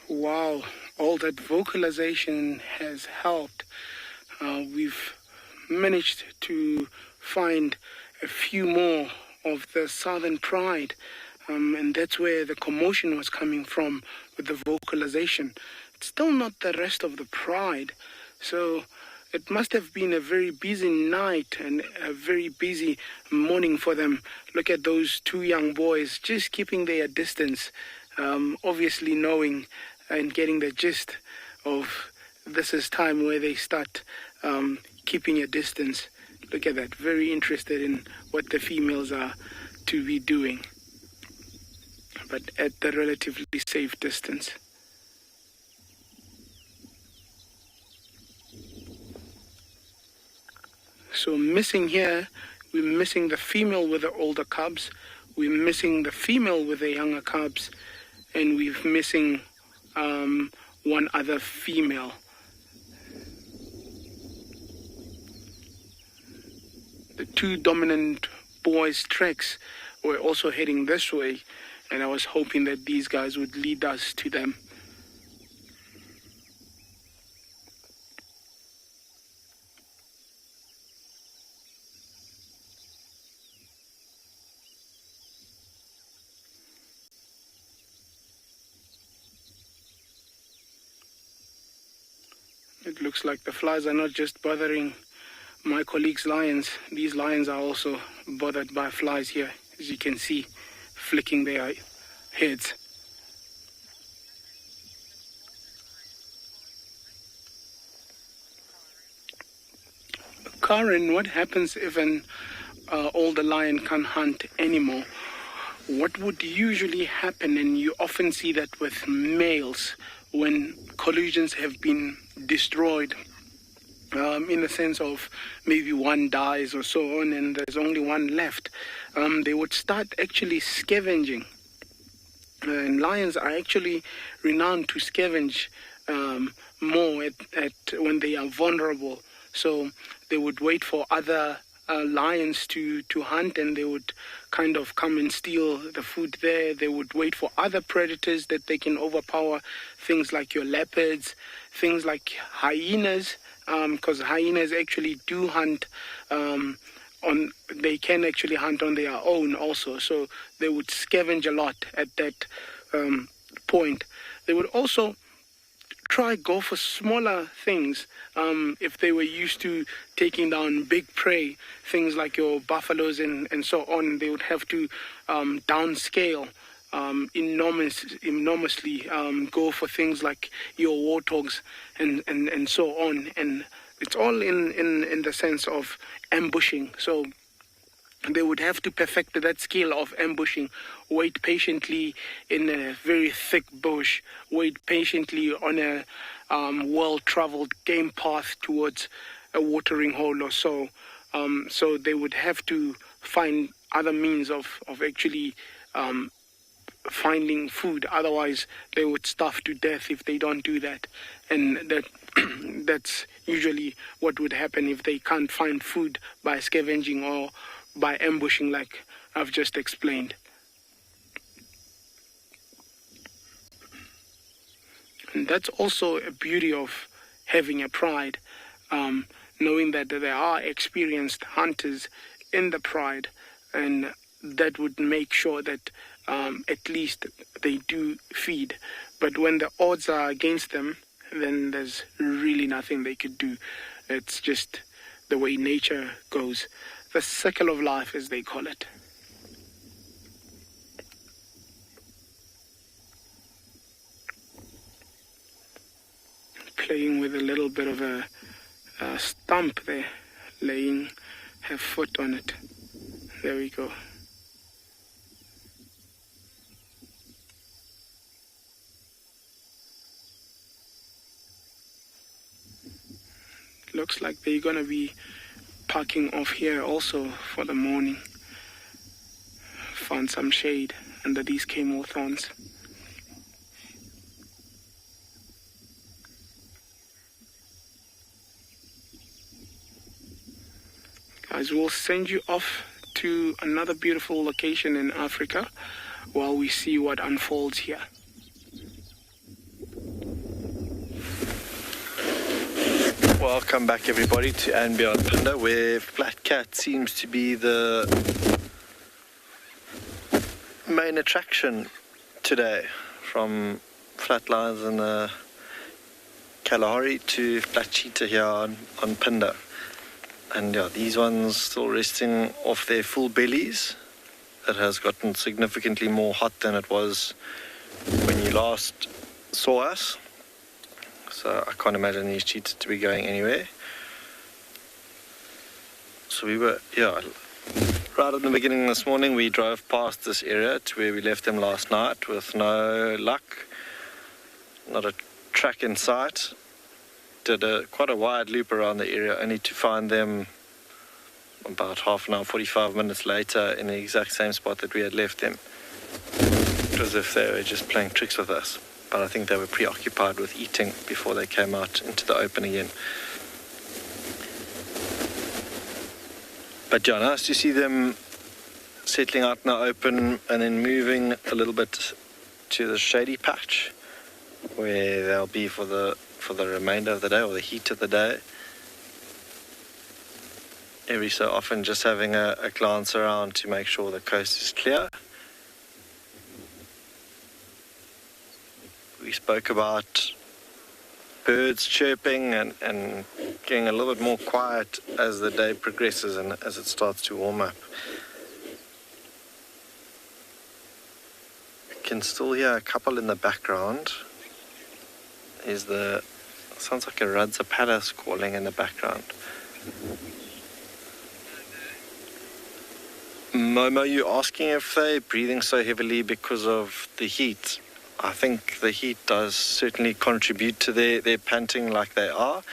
Wow, all that vocalization has helped. We've managed to find a few more of the Southern Pride, and that's where the commotion was coming from with the vocalization. It's still not the rest of the Pride, so it must have been a very busy night and a very busy morning for them. Look at those 2 young boys just keeping their distance, obviously knowing and getting the gist of this is time where they start keeping a distance. Look at that, very interested in what the females are to be doing, but at a relatively safe distance. So missing here, we're missing the female with the older cubs, we're missing the female with the younger cubs, and we're missing one other female. The two dominant boys' tracks were also heading this way, and I was hoping that these guys would lead us to them. It looks like the flies are not just bothering my colleagues' lions. These lions are also bothered by flies here, as you can see, flicking their heads. Karen, what happens if an older lion can't hunt anymore? What would usually happen, and you often see that with males, when collusions have been destroyed, in the sense of maybe one dies or so on and there's only one left, they would start actually scavenging. And lions are actually renowned to scavenge more at when they are vulnerable. So they would wait for other lions to hunt, and they would kind of come and steal the food there. They would wait for other predators that they can overpower, things like your leopards, things like hyenas, because hyenas actually do hunt they can actually hunt on their own also. So they would scavenge a lot at that point. They would also go for smaller things. If they were used to taking down big prey, things like your buffaloes and so on, they would have to downscale enormously, go for things like your warthogs and so on. And it's all in the sense of ambushing. So they would have to perfect that skill of ambushing, wait patiently in a very thick bush, wait patiently on a well-traveled game path towards a watering hole or so. So they would have to find other means of actually finding food. Otherwise, they would starve to death if they don't do that. And that's usually what would happen if they can't find food by scavenging or by ambushing, like I've just explained. And that's also a beauty of having a pride, knowing that there are experienced hunters in the pride, and that would make sure that at least they do feed. But when the odds are against them, then there's really nothing they could do. It's just the way nature goes. The circle of life, as they call it. Playing with a little bit of a stump there, laying her foot on it. There we go. Looks like they're going to be parking off here also for the morning. Found some shade under these camel thorns. Guys, we'll send you off to another beautiful location in Africa while we see what unfolds here. Welcome back, everybody, to andBeyond Phinda, where Flat Cat seems to be the main attraction today. From Flatlines and Kalahari to Flat Cheetah here on Phinda. And yeah, these ones still resting off their full bellies. It has gotten significantly more hot than it was when you last saw us. So I can't imagine these cheetahs to be going anywhere. So we were, Right at the beginning this morning, we drove past this area to where we left them last night with no luck, not a track in sight. Did quite a wide loop around the area only to find them about half an hour, 45 minutes later in the exact same spot that we had left them. It was as if they were just playing tricks with us, but I think they were preoccupied with eating before they came out into the open again. But yeah, nice to see them settling out in the open and then moving a little bit to the shady patch where they'll be for the remainder of the day, or the heat of the day. Every so often just having a glance around to make sure the coast is clear. We spoke about birds chirping and getting a little bit more quiet as the day progresses and as it starts to warm up. You can still hear a couple in the background. Sounds like a Radza Palace calling in the background. Momo, you asking if they're breathing so heavily because of the heat? I think the heat does certainly contribute to their panting like they are.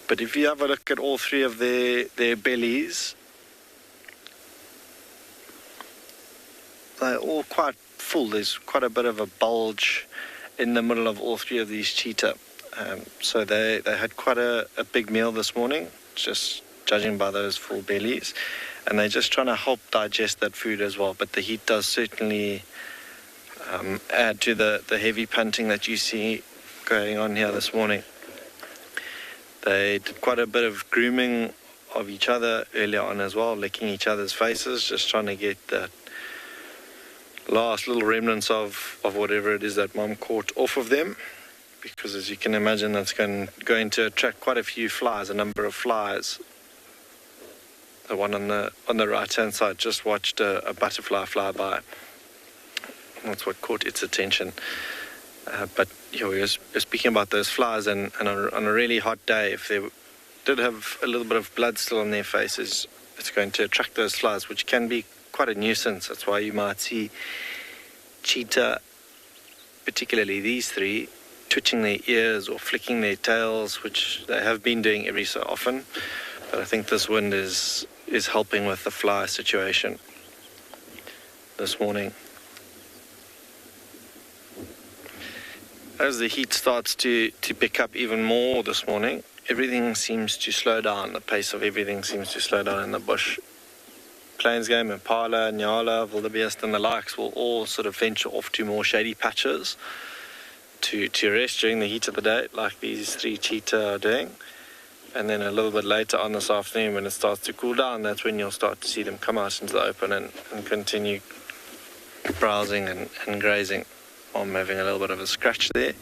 But if you have a look at all three of their bellies, they're all quite full. There's quite a bit of a bulge in the middle of all three of these cheetah. So they had quite a big meal this morning, just judging by those full bellies. And they're just trying to help digest that food as well. But the heat does certainly add to the heavy panting that you see going on here this morning. They did quite a bit of grooming of each other earlier on as well, licking each other's faces, just trying to get that last little remnants of whatever it is that mom caught off of them. Because as you can imagine, that's going to attract quite a few flies, a number of flies. The one on the right-hand side just watched a butterfly fly by. That's what caught its attention. But we were speaking about those flies, and on a really hot day, if they did have a little bit of blood still on their faces, it's going to attract those flies, which can be quite a nuisance. That's why you might see cheetah, particularly these three, twitching their ears or flicking their tails, which they have been doing every so often. But I think this wind is helping with the fly situation this morning. As the heat starts to pick up even more this morning, everything seems to slow down. The pace of everything seems to slow down in the bush. Plains game, Impala, Ngala, WILDERT and the likes will all sort of venture off to more shady patches to rest during the heat of the day, like these three cheetah are doing. And then a little bit later on this afternoon, when it starts to cool down, that's when you'll start to see them come out into the open and continue browsing and grazing. I'm having a little bit of a scratch there.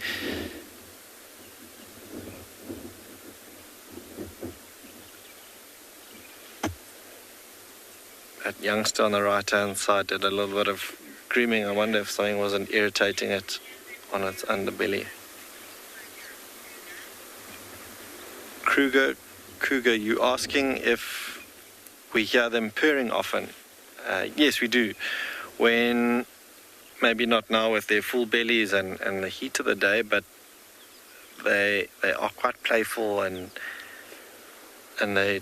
That youngster on the right-hand side did a little bit of grooming. I wonder if something wasn't irritating it on its underbelly. Kruger, you asking if we hear them purring often? Yes, we do. When, maybe not now with their full bellies and the heat of the day, but they are quite playful and they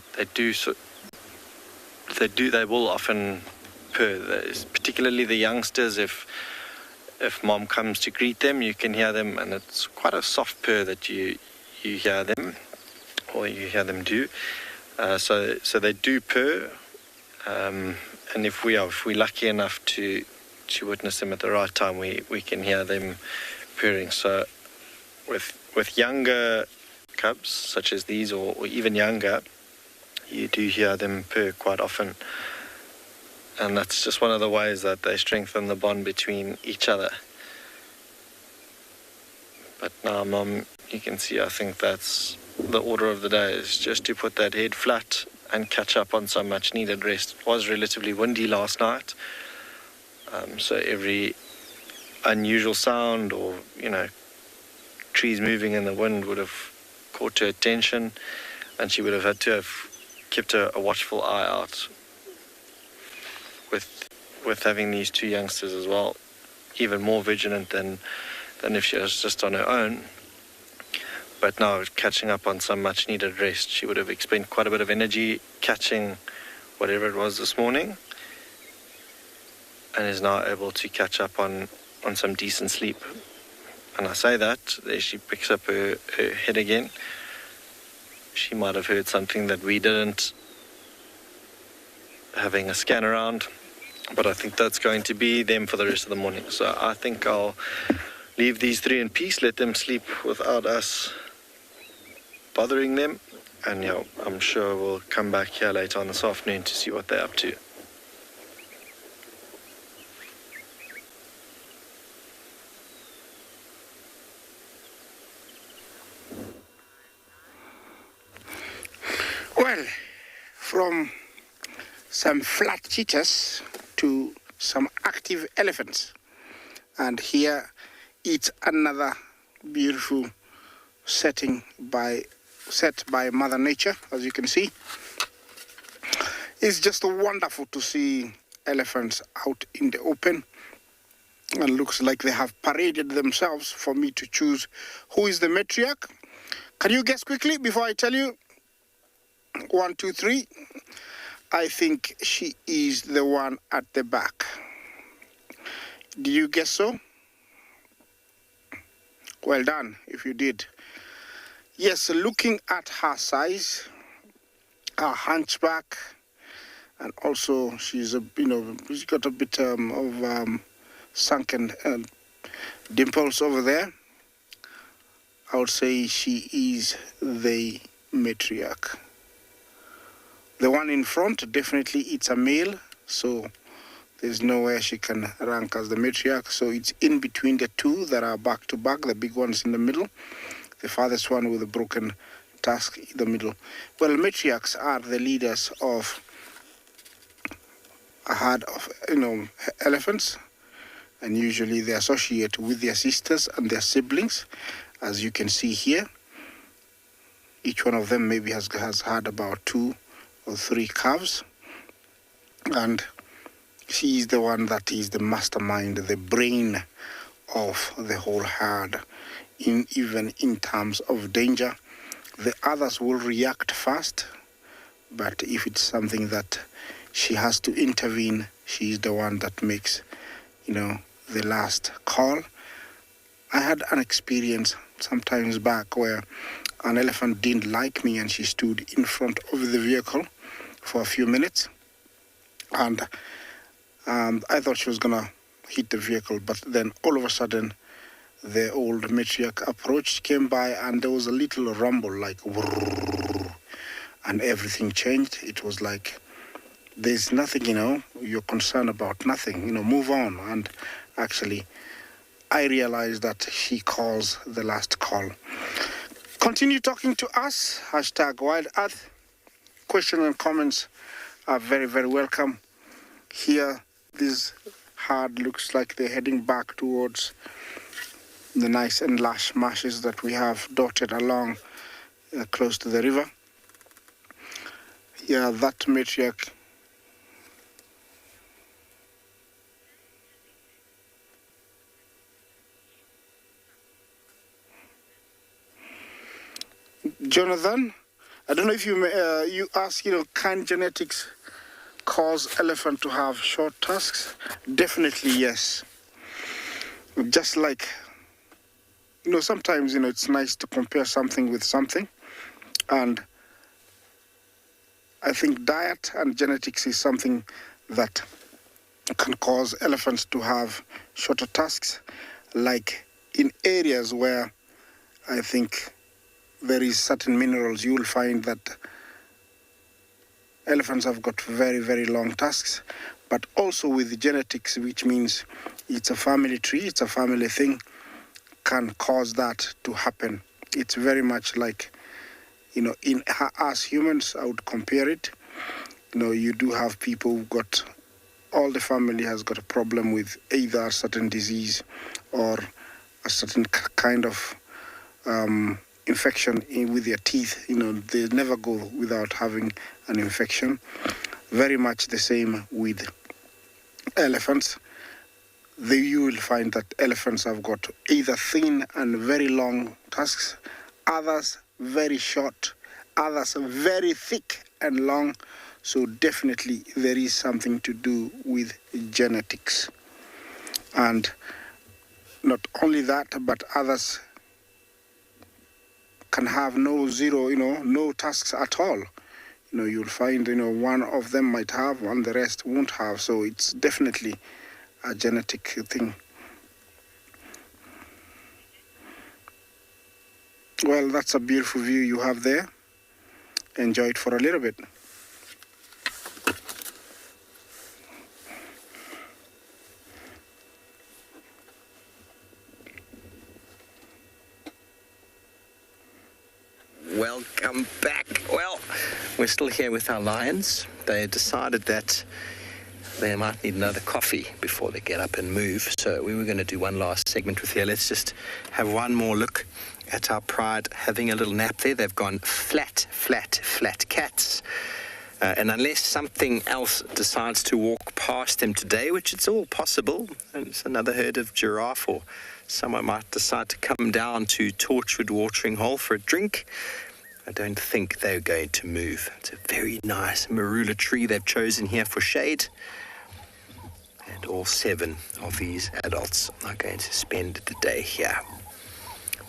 will often purr. Particularly the youngsters, if mom comes to greet them, you can hear them, and it's quite a soft purr that you hear them, or you hear them do. So they do purr, and if we're lucky enough to witness them at the right time, we can hear them purring. So with younger cubs, such as these, or even younger, you do hear them purr quite often. And that's just one of the ways that they strengthen the bond between each other. But now, Mum, you can see, I think that's the order of the day, is just to put that head flat and catch up on some much needed rest. It was relatively windy last night, so every unusual sound or, trees moving in the wind would have caught her attention, and she would have had to have kept a watchful eye out with having these two youngsters as well, even more vigilant than if she was just on her own. But now catching up on some much needed rest. She would have expended quite a bit of energy catching whatever it was this morning, and is now able to catch up on some decent sleep. And I say that, there she picks up her head again. She might have heard something that we didn't, having a scan around, but I think that's going to be them for the rest of the morning. So I think I'll leave these three in peace, let them sleep without us bothering them, and I'm sure we'll come back here later on this afternoon to see what they're up to. Well, from some flat cheetahs to some active elephants, and here it's another beautiful setting set by Mother Nature, as you can see. It's just wonderful to see elephants out in the open, and looks like they have paraded themselves for me to choose who is the matriarch. Can you guess quickly before I tell you? 1, 2, 3. I think she is the one at the back. Did you guess so? Well done if you did. Yes, looking at her size, her hunchback, and also she's she's got a bit of sunken dimples over there. I would say she is the matriarch. The one in front, definitely it's a male, so there's nowhere she can rank as the matriarch. So it's in between the two that are back to back, the big one's in the middle, the farthest one with a broken tusk in the middle. Well, matriarchs are the leaders of a herd of elephants, and usually they associate with their sisters and their siblings, as you can see here. Each one of them maybe has had about 2 or 3 calves, and she is the one that is the mastermind, the brain of the whole herd, even in terms of danger. The others will react fast, but if it's something that she has to intervene, she is the one that makes the last call. I had an experience sometimes back where an elephant didn't like me, and she stood in front of the vehicle for a few minutes, and I thought she was gonna hit the vehicle, but then all of a sudden the old matriarch approached, came by, and there was a little rumble, like whirr, and everything changed. It was like, there's nothing, you're concerned about nothing, move on. And actually I realized that she calls the last call. Continue talking to us, #WildEarth. Questions and comments are very, very welcome. Here, this herd looks like they're heading back towards the nice and lush marshes that we have dotted along close to the river. Yeah, that matriarch Jonathan, I don't know if you ask, can genetics cause elephant to have short tusks? Definitely yes. Just like, sometimes, it's nice to compare something with something. And I think diet and genetics is something that can cause elephants to have shorter tusks, like in areas where I think there is certain minerals, you will find that elephants have got very, very long tusks, but also with genetics, which means it's a family tree, it's a family thing, can cause that to happen. It's very much like, in us humans, I would compare it. You do have people who've got, all the family has got a problem with either a certain disease or a certain kind of infection with their teeth. They never go without having an infection. Very much the same with elephants, you will find that elephants have got either thin and very long tusks, others very short, others very thick and long. So definitely there is something to do with genetics. And not only that, but others can have no tusks at all. You'll find, one of them might have and the rest won't have. So it's definitely a genetic thing. Well, that's a beautiful view you have there. Enjoy it for a little bit. Welcome back. Well, we're still here with our lions. They decided that they might need another coffee before they get up and move. So we were going to do one last segment with you. Let's just have one more look at our pride having a little nap there. They've gone flat cats. And unless something else decides to walk past them today, which it's all possible, and it's another herd of giraffe, or someone might decide to come down to Torchwood Watering Hole for a drink, I don't think they're going to move. It's a very nice marula tree they've chosen here for shade. And all 7 of these adults are going to spend the day here.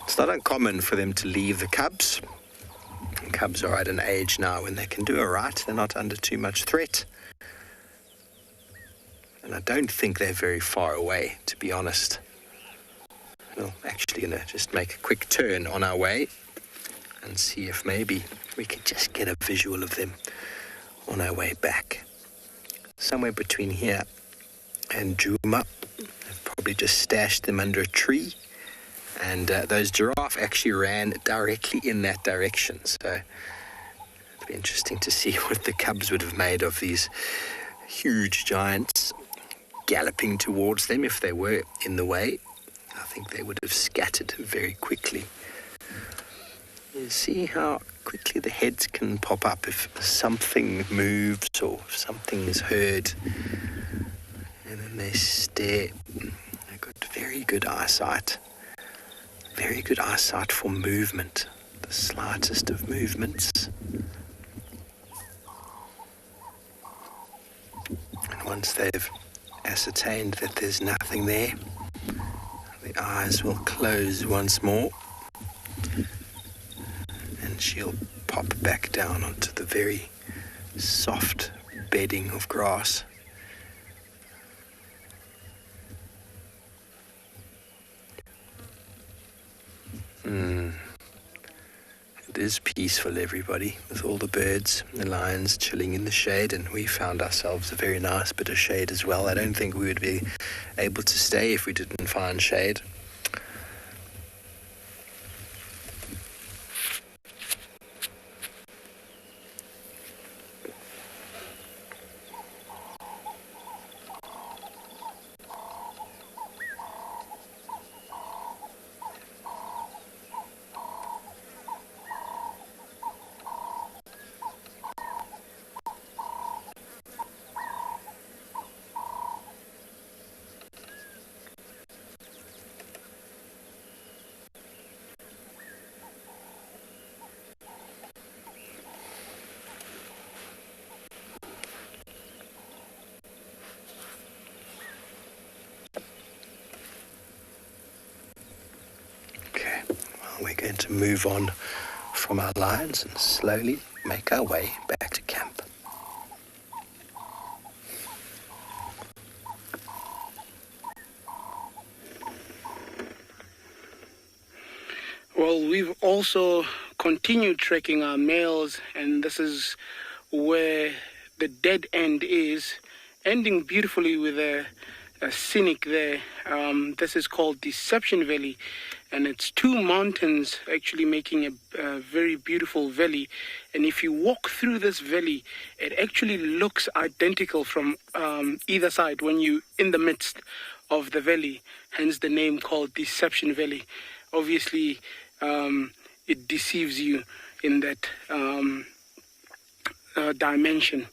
It's not uncommon for them to leave the cubs. The cubs are at an age now when they can do all right. They're not under too much threat. And I don't think they're very far away, to be honest. We're actually going to just make a quick turn on our way and see if maybe we can just get a visual of them on our way back. Somewhere between here and Djuma. I've probably just stashed them under a tree. And those giraffe actually ran directly in that direction. So it'd be interesting to see what the cubs would have made of these huge giants galloping towards them if they were in the way. I think they would have scattered very quickly. You see how quickly the heads can pop up if something moves or if something is heard. And then they stare. They've got very good eyesight. Very good eyesight for movement, the slightest of movements. And once they've ascertained that there's nothing there, the eyes will close once more, and she'll pop back down onto the very soft bedding of grass. It is peaceful, everybody, with all the birds, the lions chilling in the shade, and we found ourselves a very nice bit of shade as well. I don't think we would be able to stay if we didn't find shade. We're going to move on from our lions and slowly make our way back to camp. Well, we've also continued trekking our males, and this is where the dead end is, ending beautifully with a scenic there. This is called Deception Valley, and it's 2 mountains actually making a very beautiful valley. And if you walk through this valley, it actually looks identical from either side when you're in the midst of the valley, hence the name called Deception Valley. Obviously, it deceives you in that dimension.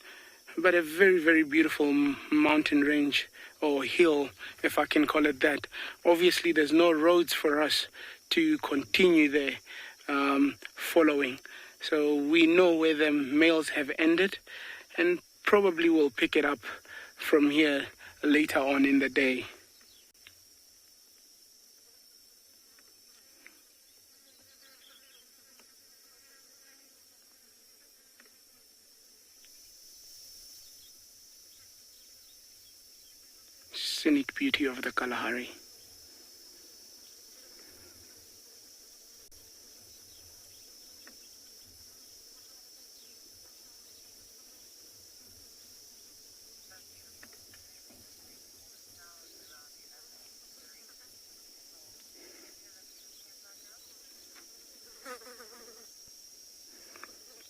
But a very, very beautiful mountain range or hill, if I can call it that. Obviously, there's no roads for us to continue there following. So we know where the males have ended, and probably we'll pick it up from here later on in the day. Scenic beauty of the Kalahari.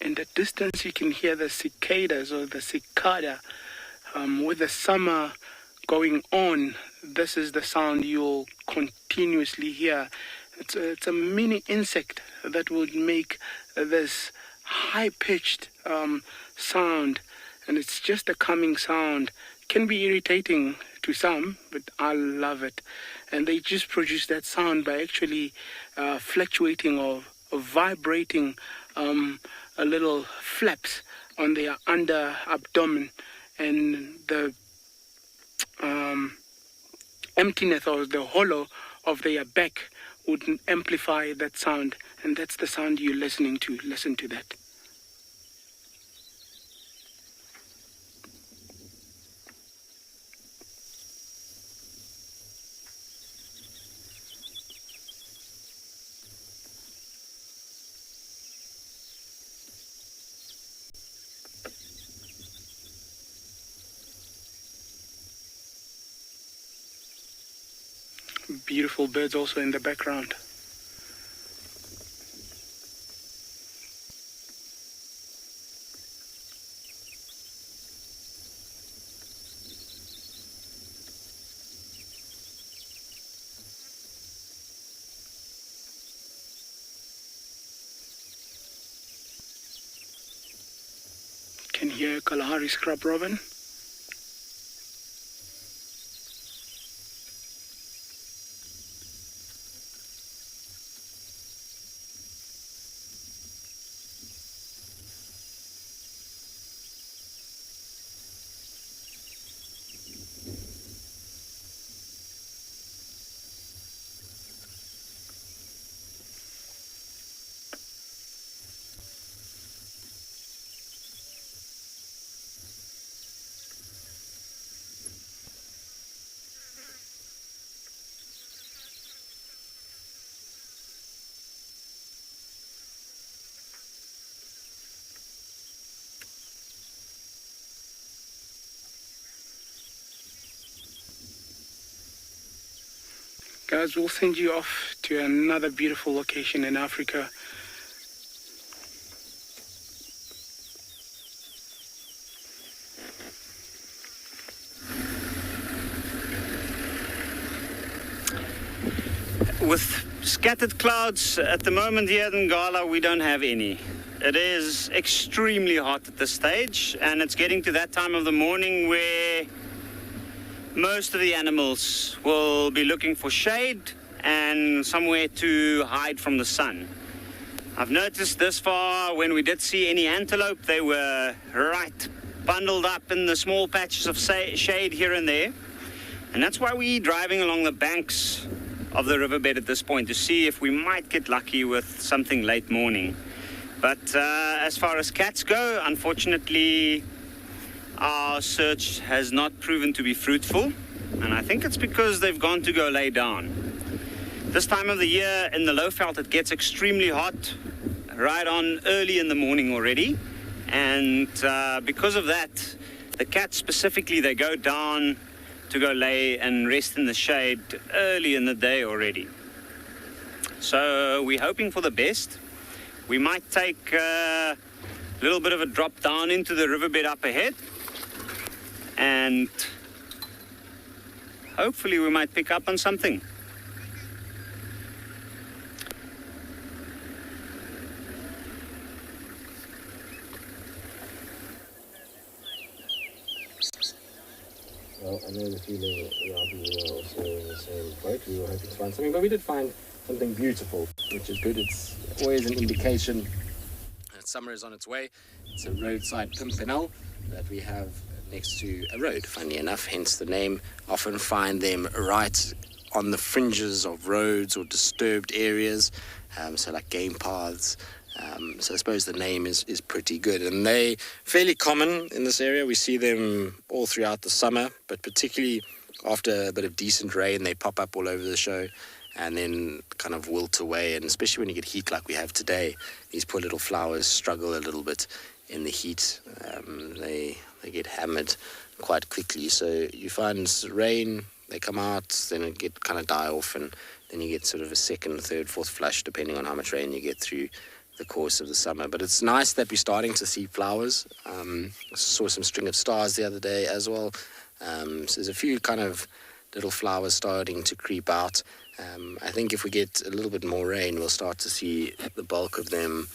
In the distance you can hear the cicadas or the cicada. With the summer going on, this is the sound you'll continuously hear. It's a mini insect that would make this high-pitched sound, and it's just a calming sound. Can be irritating to some, but I love it. And they just produce that sound by actually fluctuating or vibrating a little flaps on their under abdomen, and the emptiness or the hollow of their back would amplify that sound, and that's the sound you're listening to. Listen to that. Beautiful birds also in the background. Can hear Kalahari scrub robin. Guys, we'll send you off to another beautiful location in Africa. With scattered clouds at the moment here in Ngala, we don't have any. It is extremely hot at this stage, and it's getting to that time of the morning where most of the animals will be looking for shade and somewhere to hide from the sun. I've noticed this far, when we did see any antelope, they were right bundled up in the small patches of shade here and there. And that's why we're driving along the banks of the riverbed at this point to see if we might get lucky with something late morning. But as far as cats go, unfortunately, our search has not proven to be fruitful, and I think it's because they've gone to go lay down. This time of the year in the Lowveld, it gets extremely hot right on early in the morning already, and because of that, the cats specifically, they go down to go lay and rest in the shade early in the day already. So we're hoping for the best. We might take a little bit of a drop down into the riverbed up ahead, and hopefully we might pick up on something. Well, I know the feeling we were also in the same boat. We were hoping to find something, but we did find something beautiful, which is good. It's always an indication that summer is on its way. It's a roadside pimpernel that we have next to a road, funny enough, hence the name. Often find them right on the fringes of roads or disturbed areas, so like game paths. So I suppose the name is pretty good, and they fairly common in this area. We see them all throughout the summer, but particularly after a bit of decent rain, they pop up all over the show and then kind of wilt away. And especially when you get heat like we have today, these poor little flowers struggle a little bit in the heat. They get hammered quite quickly. So you find rain, they come out, then it get kind of die off, and then you get sort of a second, third, fourth flush depending on how much rain you get through the course of the summer. But it's nice that we're starting to see flowers. I saw some string of stars the other day as well. So there's a few kind of little flowers starting to creep out. I think if we get a little bit more rain, we'll start to see the bulk of them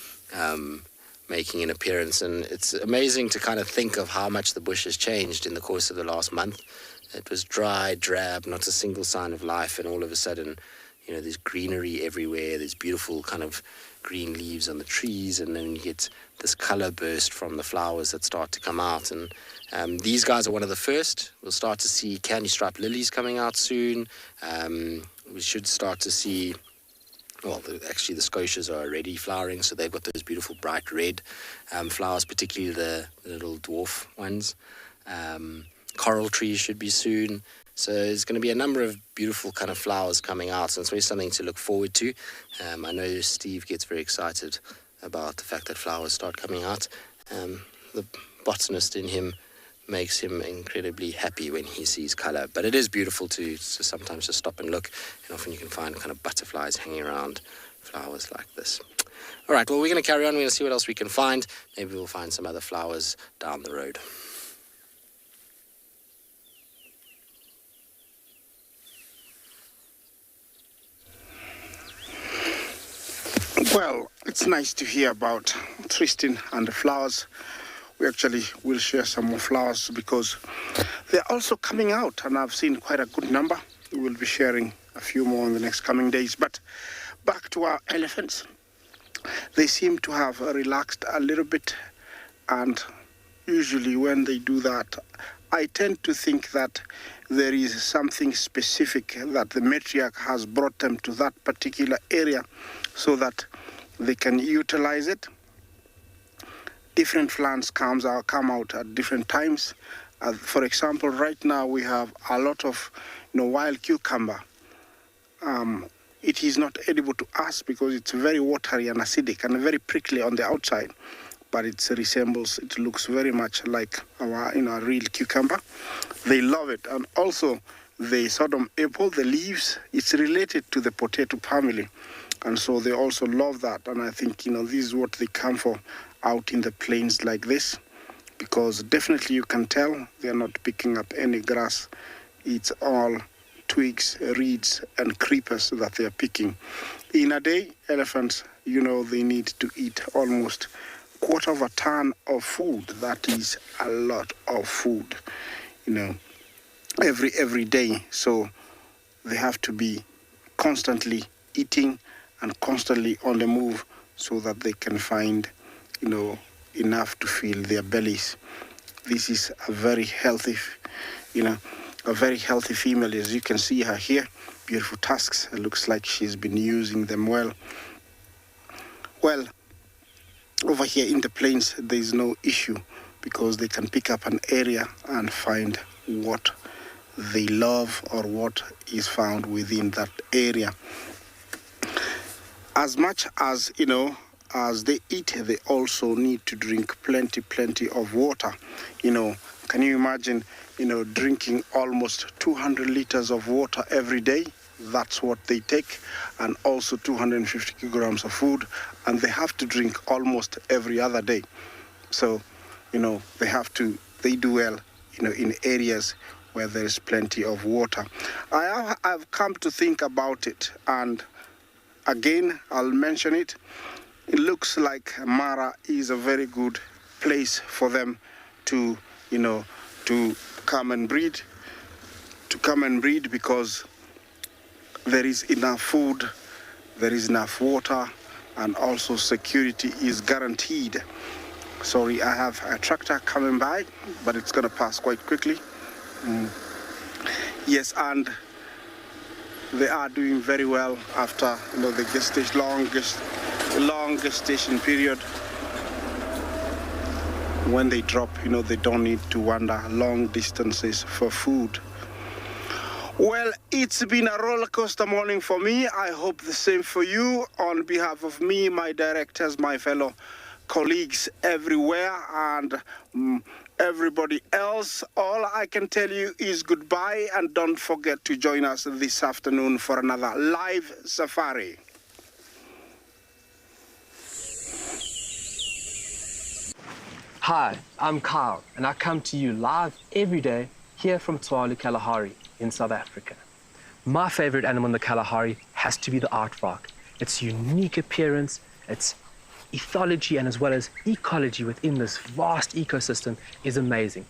making an appearance. And it's amazing to kind of think of how much the bush has changed in the course of the last month. It was dry, drab, not a single sign of life, and all of a sudden, there's greenery everywhere. There's beautiful kind of green leaves on the trees, and then you get this color burst from the flowers that start to come out. And these guys are one of the first. We'll start to see candy stripe lilies coming out soon. We should start to see, well, actually the scotias are already flowering, so they've got those beautiful bright red flowers, particularly the little dwarf ones. Coral trees should be soon. So there's going to be a number of beautiful kind of flowers coming out, and it's really something to look forward to. I know Steve gets very excited about the fact that flowers start coming out. The botanist in him makes him incredibly happy when he sees color. But it is beautiful to sometimes just stop and look, and often you can find kind of butterflies hanging around flowers like this. All right, well, we're going to carry on. We're going to see what else we can find. Maybe we'll find some other flowers down the road. Well, it's nice to hear about Tristan and the flowers. We actually will share some more flowers because they're also coming out, and I've seen quite a good number. We will be sharing a few more in the next coming days. But back to our elephants. They seem to have relaxed a little bit, and usually when they do that, I tend to think that there is something specific that the matriarch has brought them to that particular area so that they can utilize it. Different plants come out at different times. For example, right now we have a lot of wild cucumber. It is not edible to us because it's very watery and acidic and very prickly on the outside, but it looks very much like our real cucumber. They love it. And also the Sodom apple, the leaves, it's related to the potato family. And so they also love that. And I think, this is what they come for out in the plains like this, because definitely you can tell they're not picking up any grass. It's all twigs, reeds, and creepers that they're picking. In a day, elephants, they need to eat almost 1/4 of a ton of food. That is a lot of food, every day. So they have to be constantly eating and constantly on the move so that they can find, enough to fill their bellies. This is a very healthy, a very healthy female. As you can see her here, beautiful tusks. It looks like she's been using them well. Well, over here in the plains, there's no issue because they can pick up an area and find what they love or what is found within that area. As much as, as they eat, they also need to drink plenty of water. Can you imagine, drinking almost 200 liters of water every day? That's what they take, and also 250 kilograms of food, and they have to drink almost every other day. So, they do well, in areas where there is plenty of water. I've come to think about it, and again, I'll mention it. It looks like Mara is a very good place for them to, to come and breed. to come and breed because there is enough food, there is enough water, and also security is guaranteed. Sorry, I have a tractor coming by, but it's going to pass quite quickly. Yes, and they are doing very well after the long gestation period. When they drop, they don't need to wander long distances for food. Well, it's been a roller coaster morning for me. I hope the same for you. On behalf of me, my directors, my fellow colleagues everywhere, and everybody else, all I can tell you is goodbye, and don't forget to join us this afternoon for another live safari. Hi, I'm Kyle, and I come to you live every day here from Tswalu Kalahari in South Africa. My favorite animal in the Kalahari has to be the aardvark. Its unique appearance, its ethology, and as well as ecology within this vast ecosystem is amazing.